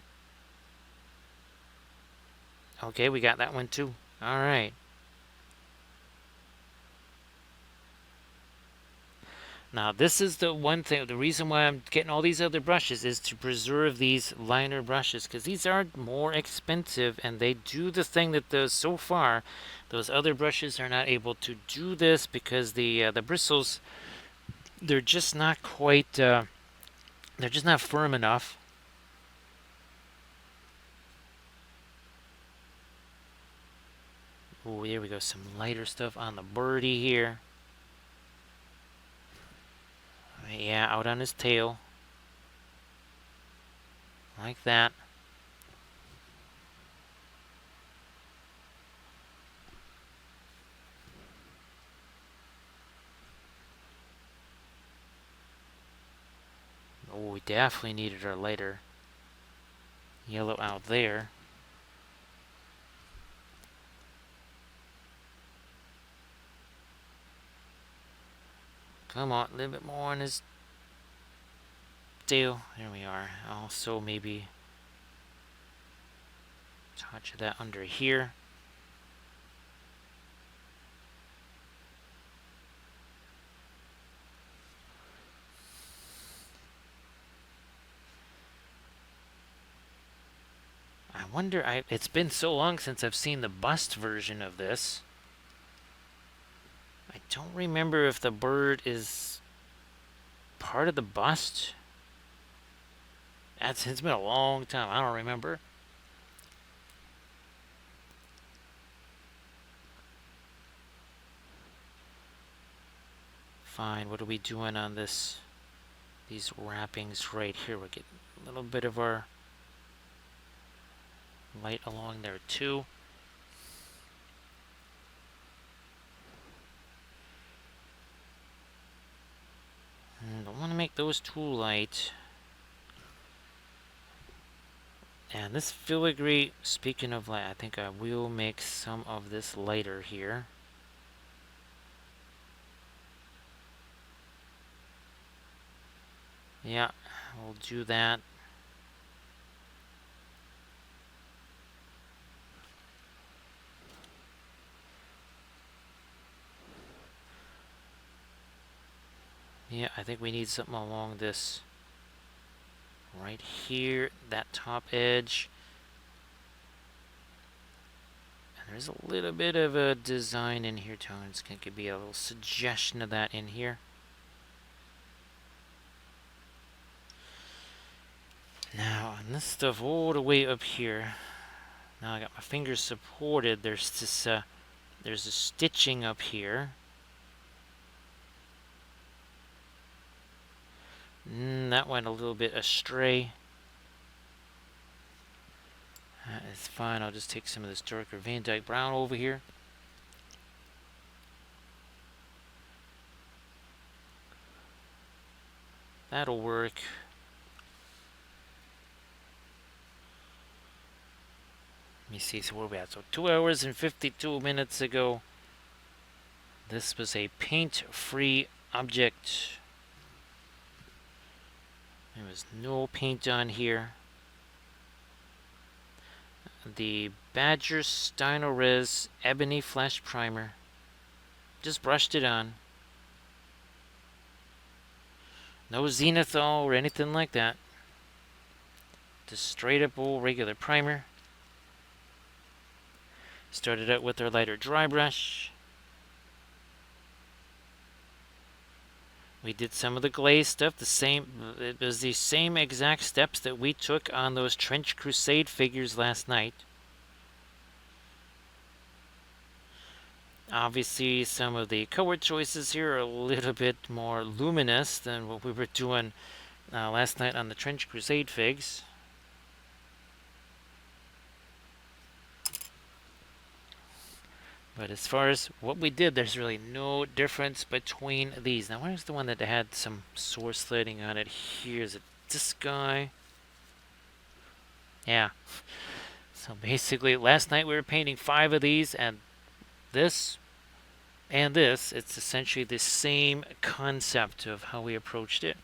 Okay, we got that one too. All right. Now, this is the one thing, the reason why I'm getting all these other brushes is to preserve these liner brushes, because these are more expensive and they do the thing that so far those other brushes are not able to do this, because the bristles, they're just not quite, they're just not firm enough. Oh, here we go, some lighter stuff on the birdie here. Yeah, out on his tail. Like that. Oh, we definitely needed our lighter yellow out there. Come on, a little bit more on his tail. There we are. Also, maybe touch that under here. I wonder, it's been so long since I've seen the bust version of this. I don't remember if the bird is part of the bust. It's been a long time. I don't remember. Fine. What are we doing on this? These wrappings right here. We're getting a little bit of our light along there too. Don't want to make those too light. And this filigree, speaking of light, I think I will make some of this lighter here. Yeah, we'll do that. Yeah, I think we need something along this right here, that top edge. And There's a little bit of a design in here, Tones. Could be a little suggestion of that in here. Now, on this stuff all the way up here, now I got my fingers supported. There's this, there's a stitching up here. That went a little bit astray. That is fine. I'll just take some of this darker Van Dyke brown over here. That'll work. Let me see, so where are we at? So 2 hours and 52 minutes ago, this was a paint-free object. There was no paint on here. The Badger Stynylrez Ebony Flash Primer. Just brushed it on. No zenithal or anything like that. Just straight up old regular primer. Started out with our lighter dry brush. We did some of the glaze stuff, it was the same exact steps that we took on those Trench Crusade figures last night. Obviously, some of the color choices here are a little bit more luminous than what we were doing last night on the Trench Crusade figs. But as far as what we did, there's really no difference between these. Now, where's the one that had some source lighting on it? Here's it. This guy. Yeah. So basically, last night we were painting 5 of these, and this and this. It's essentially the same concept of how we approached it.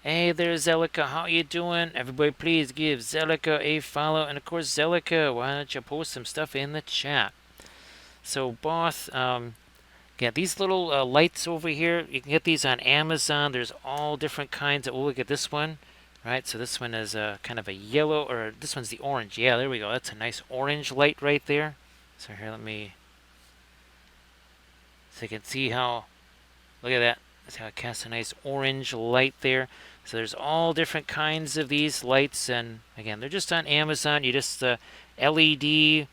Hey there, Zelica. How you doing? Everybody, please give Zelica a follow. And of course, Zelica, why don't you post some stuff in the chat? So, boss, yeah, these little lights over here, you can get these on Amazon. There's all different kinds. Oh, look at this one, right? So this one is kind of a yellow, or this one's the orange. Yeah, there we go. That's a nice orange light right there. So here, let me, so you can see how, look at that. That's how it casts a nice orange light there. So there's all different kinds of these lights, and again, they're just on Amazon. You just LED,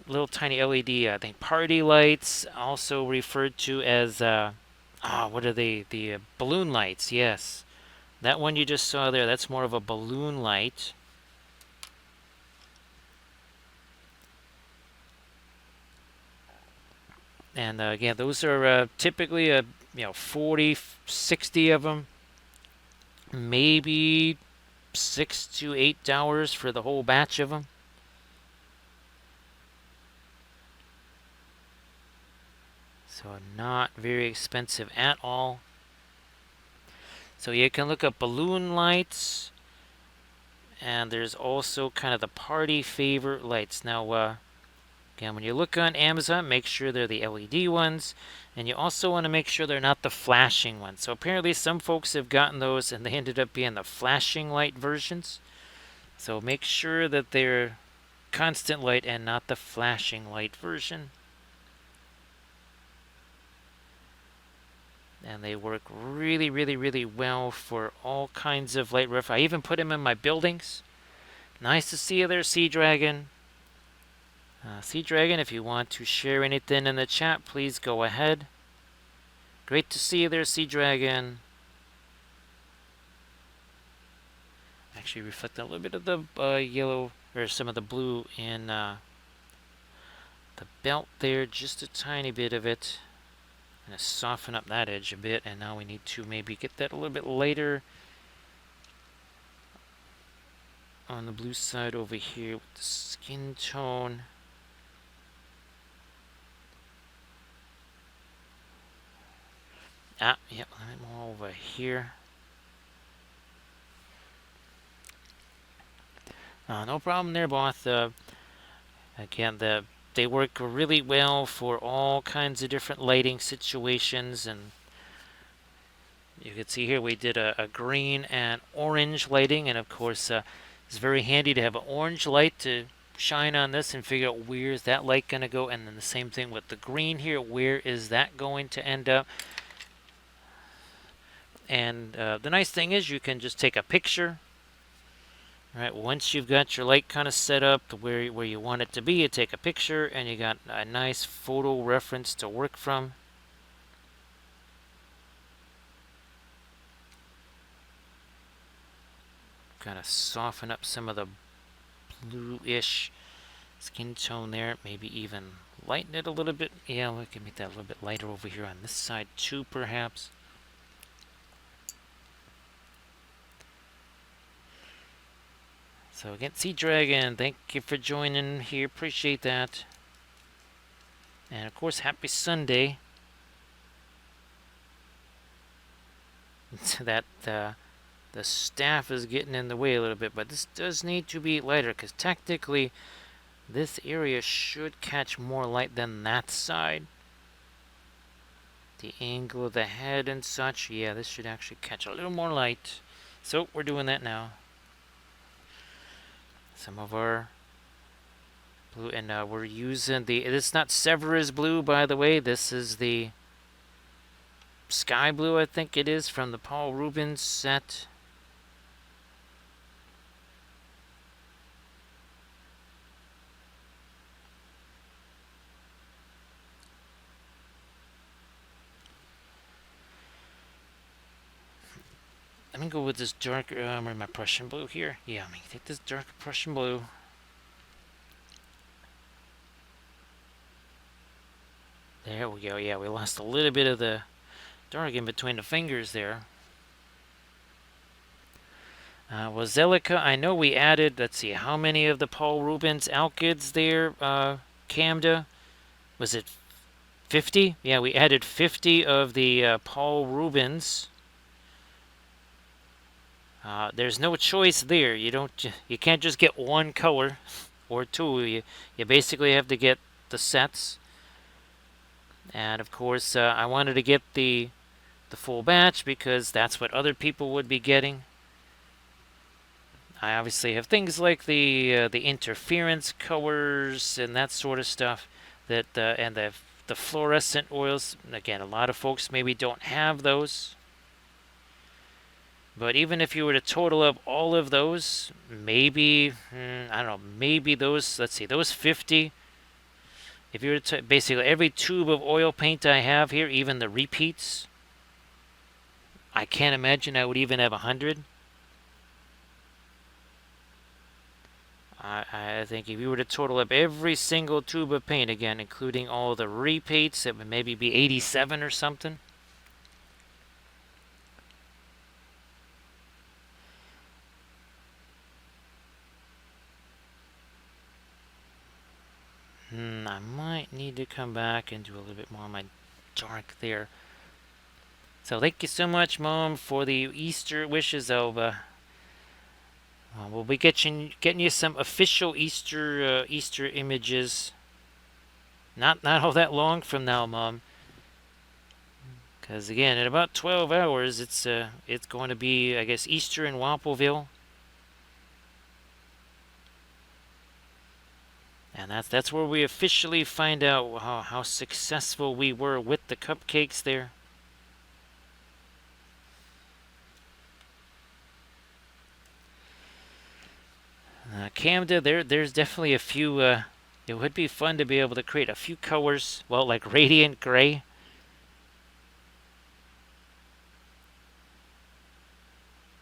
little tiny LED, I think party lights, also referred to as what are they? The balloon lights. Yes, that one you just saw there. That's more of a balloon light. And again, those are typically 40, 60 of them, maybe 6 to 8 hours for the whole batch of them. So not very expensive at all. So you can look up balloon lights, and there's also kind of the party favorite lights. Now, again, when you look on Amazon, make sure they're the LED ones, and you also want to make sure they're not the flashing ones. So apparently some folks have gotten those, and they ended up being the flashing light versions. So make sure that they're constant light and not the flashing light version. And they work really, really, really well for all kinds of light ref. I even put them in my buildings. Nice to see you there, Sea Dragon. Sea Dragon, if you want to share anything in the chat, please go ahead. Great to see you there, Sea Dragon. Actually reflecting a little bit of the yellow, or some of the blue in the belt there, just a tiny bit of it. I'm going to soften up that edge a bit, and now we need to maybe get that a little bit lighter on the blue side over here with the skin tone. Yeah, a little bit more over here. No problem there, boss. Again, they work really well for all kinds of different lighting situations, and You can see here we did a green and orange lighting, and of course it's very handy to have an orange light to shine on this and figure out where is that light going to go, and then the same thing with the green here, where is that going to end up. And the nice thing is you can just take a picture. Right, once you've got your light kind of set up where you want it to be, you take a picture and you got a nice photo reference to work from. Kind of soften up some of the bluish skin tone there. Maybe even lighten it a little bit. Yeah, we can make that a little bit lighter over here on this side too, perhaps. So again, Sea Dragon, thank you for joining here. Appreciate that. And of course, happy Sunday. That the staff is getting in the way a little bit, but this does need to be lighter because technically this area should catch more light than that side. The angle of the head and such, yeah, this should actually catch a little more light. So we're doing that now. Some of our blue, and we're using it's not Severus blue, by the way. This is the sky blue, I think it is, from the Paul Rubens set. I'm gonna go with this darker, where's my Prussian blue here? Yeah, I'm gonna take this darker Prussian blue. There we go. Yeah, we lost a little bit of the dark in between the fingers there. Well, Zelica, I know we added, let's see, how many of the Paul Rubens alkyds there, Camda? Was it 50? Yeah, we added 50 of the Paul Rubens. There's no choice there. You can't just get one color or two. You basically have to get the sets. And of course, I wanted to get the full batch because that's what other people would be getting. I obviously have things like the interference colors and that sort of stuff that and the fluorescent oils. Again, a lot of folks maybe don't have those. But even if you were to total up all of those, maybe I don't know, maybe those, let's see, those 50. If you were to basically every tube of oil paint I have here, even the repeats, I can't imagine I would even have 100. I think if you were to total up every single tube of paint again, including all the repeats, it would maybe be 87 or something. I might need to come back and do a little bit more on my dark there. So thank you so much, Mom, for the Easter wishes, Elva. We'll be getting you some official Easter images. Not all that long from now, Mom. Because again, in about 12 hours, it's going to be, I guess, Easter in Wappelville. And that's where we officially find out how successful we were with the cupcakes there. Camda, there's definitely a few. It would be fun to be able to create a few colors, well, like radiant gray.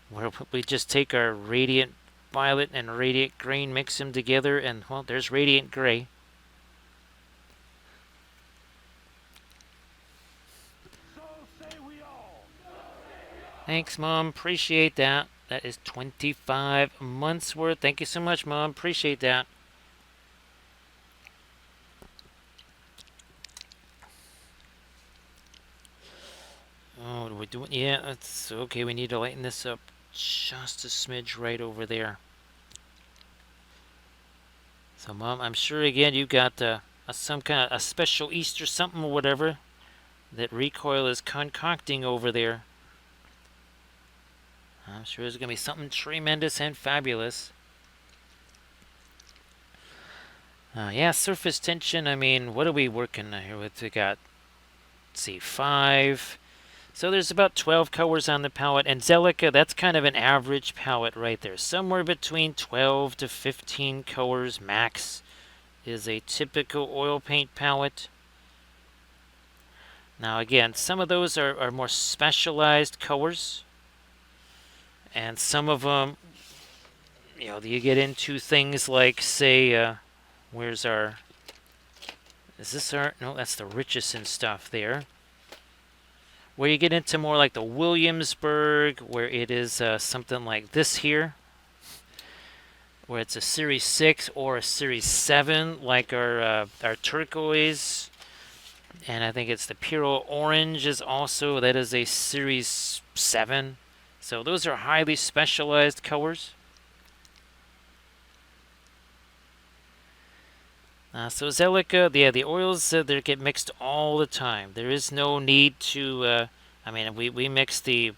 Where we just take our radiant violet and radiant green, mix them together, and well, there's radiant gray. Thanks, Mom. Appreciate that. That is 25 months worth. Thank you so much, Mom. Appreciate that. Oh, we're doing. Yeah, that's okay. We need to lighten this up just a smidge right over there. So, Mom, I'm sure again you got some kind of a special Easter something or whatever that Recoil is concocting over there. I'm sure there's going to be something tremendous and fabulous. Yeah, surface tension, I mean, what are we working here with? We got, let's see, 5. So there's about 12 colors on the palette. Angelica, that's kind of an average palette right there. Somewhere between 12 to 15 colors max is a typical oil paint palette. Now again, some of those are more specialized colors. And some of them, you get into things like, say, where's our... Is this our... No, that's the Richardson stuff there. Where you get into more like the Williamsburg, where it is something like this here, where it's a Series 6 or a Series 7, like our turquoise. And I think it's the Puro Orange is also, that is a Series 7. So those are highly specialized colors. So Zelica, yeah, the oils, they get mixed all the time. There is no need to, I mean, we mix the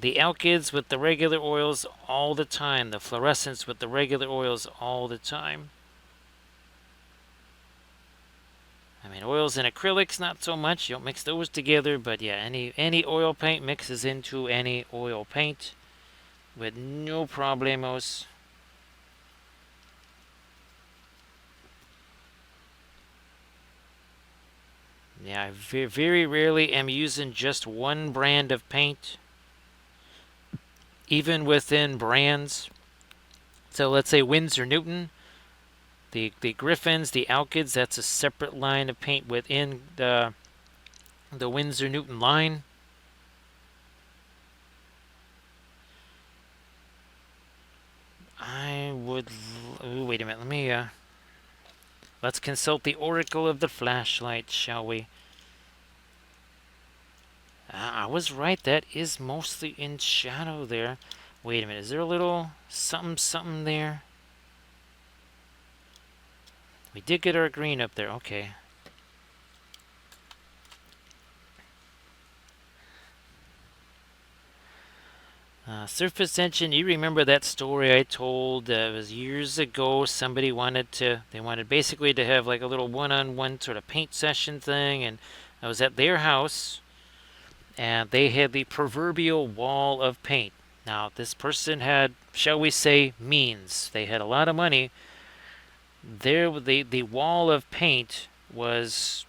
alkyds with the regular oils all the time. The fluorescents with the regular oils all the time. I mean, oils and acrylics, not so much. You don't mix those together, but yeah, any oil paint mixes into any oil paint with no problemos. Yeah, I very rarely am using just one brand of paint, even within brands. So let's say Winsor Newton, the Griffins, the Alkids, that's a separate line of paint within the Winsor Newton line. I would... Ooh, wait a minute, let me... Let's consult the oracle of the flashlight, shall we? I was right, that is mostly in shadow there. Wait a minute, is there a little something there? We did get our green up there, okay. Surface tension, you remember that story I told? It was years ago. Somebody they wanted basically to have like a little one-on-one sort of paint session thing, and I was at their house, and they had the proverbial wall of paint. Now, this person had, shall we say, means. They had a lot of money. The wall of paint was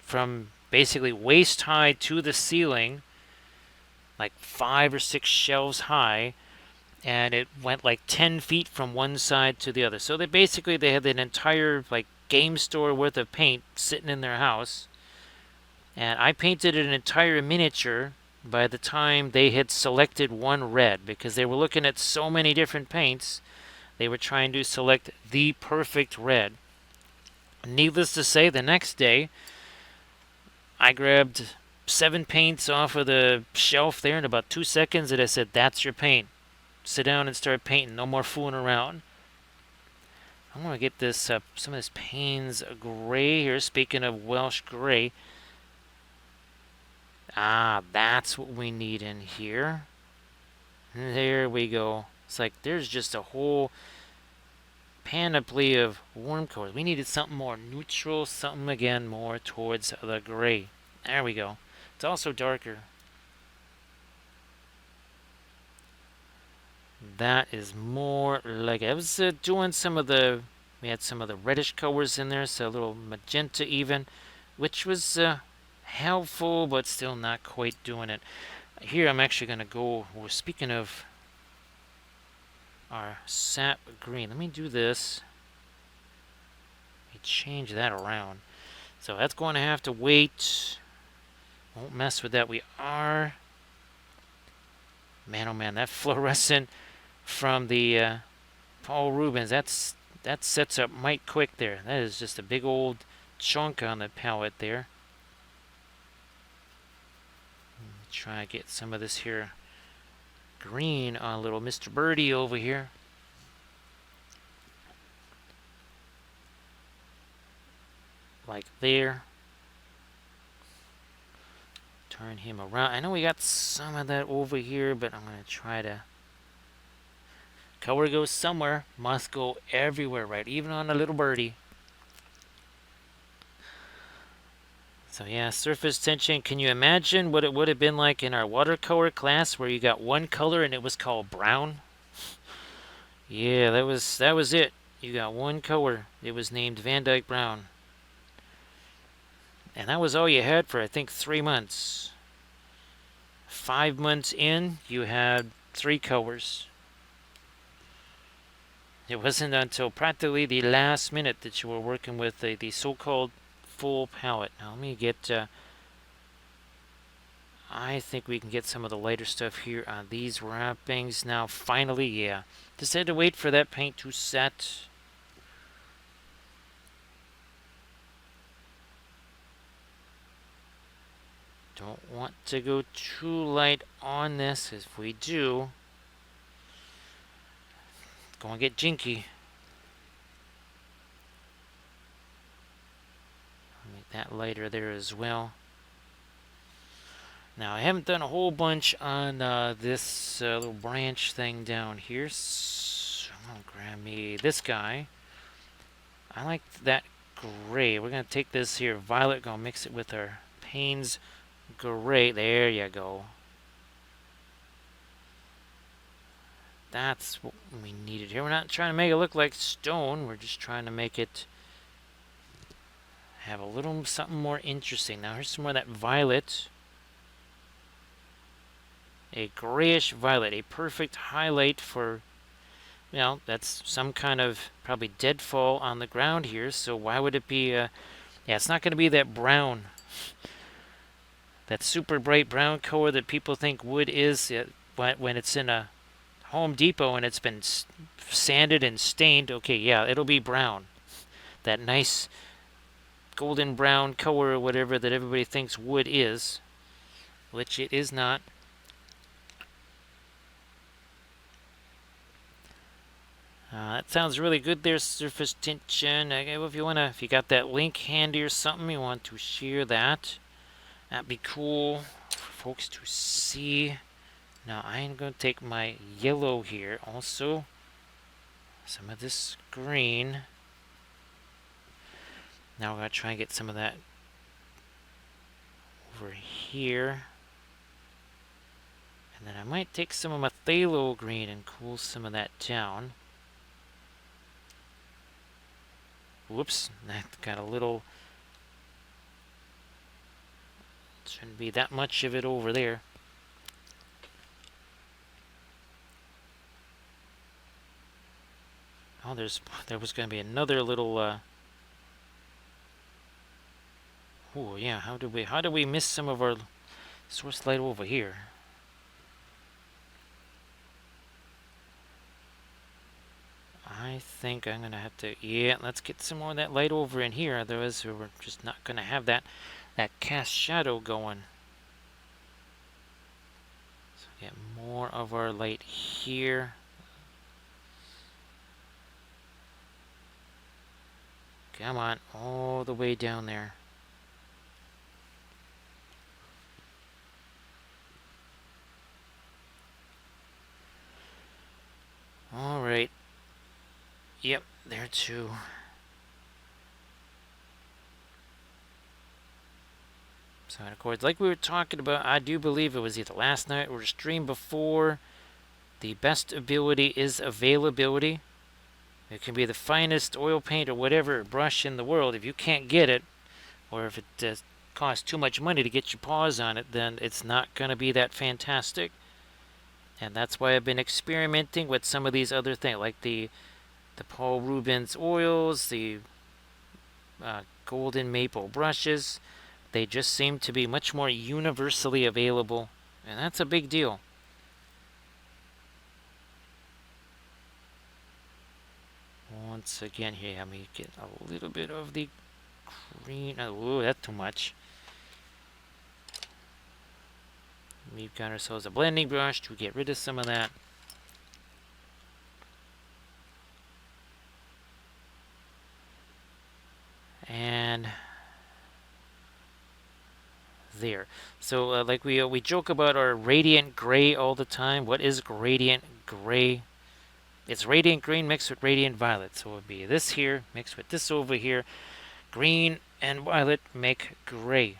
from basically waist high to the ceiling, like 5 or 6 shelves high, and it went like 10 feet from one side to the other. So they had an entire like game store worth of paint sitting in their house, and I painted an entire miniature by the time they had selected one red, because they were looking at so many different paints. They were trying to select the perfect red. Needless to say, the next day I grabbed 7 paints off of the shelf there in about 2 seconds, and I said, "That's your paint. Sit down and start painting. No more fooling around." I'm going to get this some of this Payne's gray here. Speaking of Welsh gray. That's what we need in here. There we go. It's like there's just a whole panoply of warm colors. We needed something more neutral, something again more towards the gray. There we go. It's also darker. That is more like it. I was doing we had some of the reddish colors in there, so a little magenta even, which was helpful, but still not quite doing it. Here I'm actually going to go, we're speaking of our sap green. Let me do this. Let me change that around. So that's going to have to wait. Won't mess with that. We are... Man, oh man, that fluorescent from the Paul Rubens, that sets up might quick there. That is just a big old chunk on the palette there. Try to get some of this here green on little Mr. Birdie over here. Like there. turn him around. I know we got some of that over here, but I'm going to try to... Color goes somewhere, must go everywhere, right? Even on a little birdie. So yeah, surface tension. Can you imagine what it would have been like in our watercolor class where you got one color and it was called brown? Yeah, that was it. You got one color. It was named Van Dyke Brown. And that was all you had for, I think, 3 months. 5 months in, you had 3 colors. It wasn't until practically the last minute that you were working with the so-called full palette. Now let me get... I think we can get some of the lighter stuff here on these wrappings. Now, finally, yeah. Just had to wait for that paint to set. Don't want to go too light on this. If we do, it's going to get jinky. Make that lighter there as well. Now, I haven't done a whole bunch on this little branch thing down here. So I'm going to grab me this guy. I like that gray. We're going to take this here violet, going to mix it with our Payne's gray. There you go. That's what we needed here. We're not trying to make it look like stone. We're just trying to make it have a little something more interesting. Now, here's some more of that violet. A grayish violet, a perfect highlight for, you know, that's some kind of probably deadfall on the ground here. So why would it be, yeah, it's not going to be that brown, that super bright brown color that people think wood is when it's in a Home Depot and it's been sanded and stained. Okay, yeah, it'll be brown. That nice golden brown color or whatever that everybody thinks wood is, which it is not. That sounds really good there, surface tension. If you got that link handy or something, you want to share that. That'd be cool for folks to see. Now I'm going to take my yellow here, also some of this green. Now we're going to try and get some of that over here. And then I might take some of my phthalo green and cool some of that down. Whoops, that got a little... Shouldn't be that much of it over there. Oh, there was going to be another little... Oh, yeah, how did we miss some of our source light over here? I think I'm going to have to... Yeah, let's get some more of that light over in here. Otherwise, we're just not going to have that cast shadow going. So get more of our light here. Come on, all the way down there. All right. Yep, there too. So, of course, like we were talking about, I do believe it was either last night or the stream before, the best ability is availability. It can be the finest oil paint or whatever brush in the world. If you can't get it, or if it costs too much money to get your paws on it, then it's not going to be that fantastic. And that's why I've been experimenting with some of these other things, like the Paul Rubens oils, the golden maple brushes. They just seem to be much more universally available, and that's a big deal. Once again here, let me get a little bit of the green. Oh, that's too much. We've got ourselves a blending brush to get rid of some of that. And there. So like we joke about our radiant gray all the time. What is radiant gray? It's radiant green mixed with radiant violet. So it would be this here mixed with this over here. Green and violet make gray.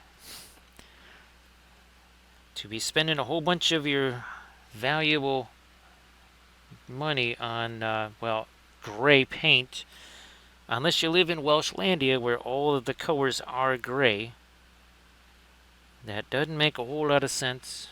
To be spending a whole bunch of your valuable money on, well, gray paint, unless you live in Welshlandia where all of the colors are gray, that doesn't make a whole lot of sense.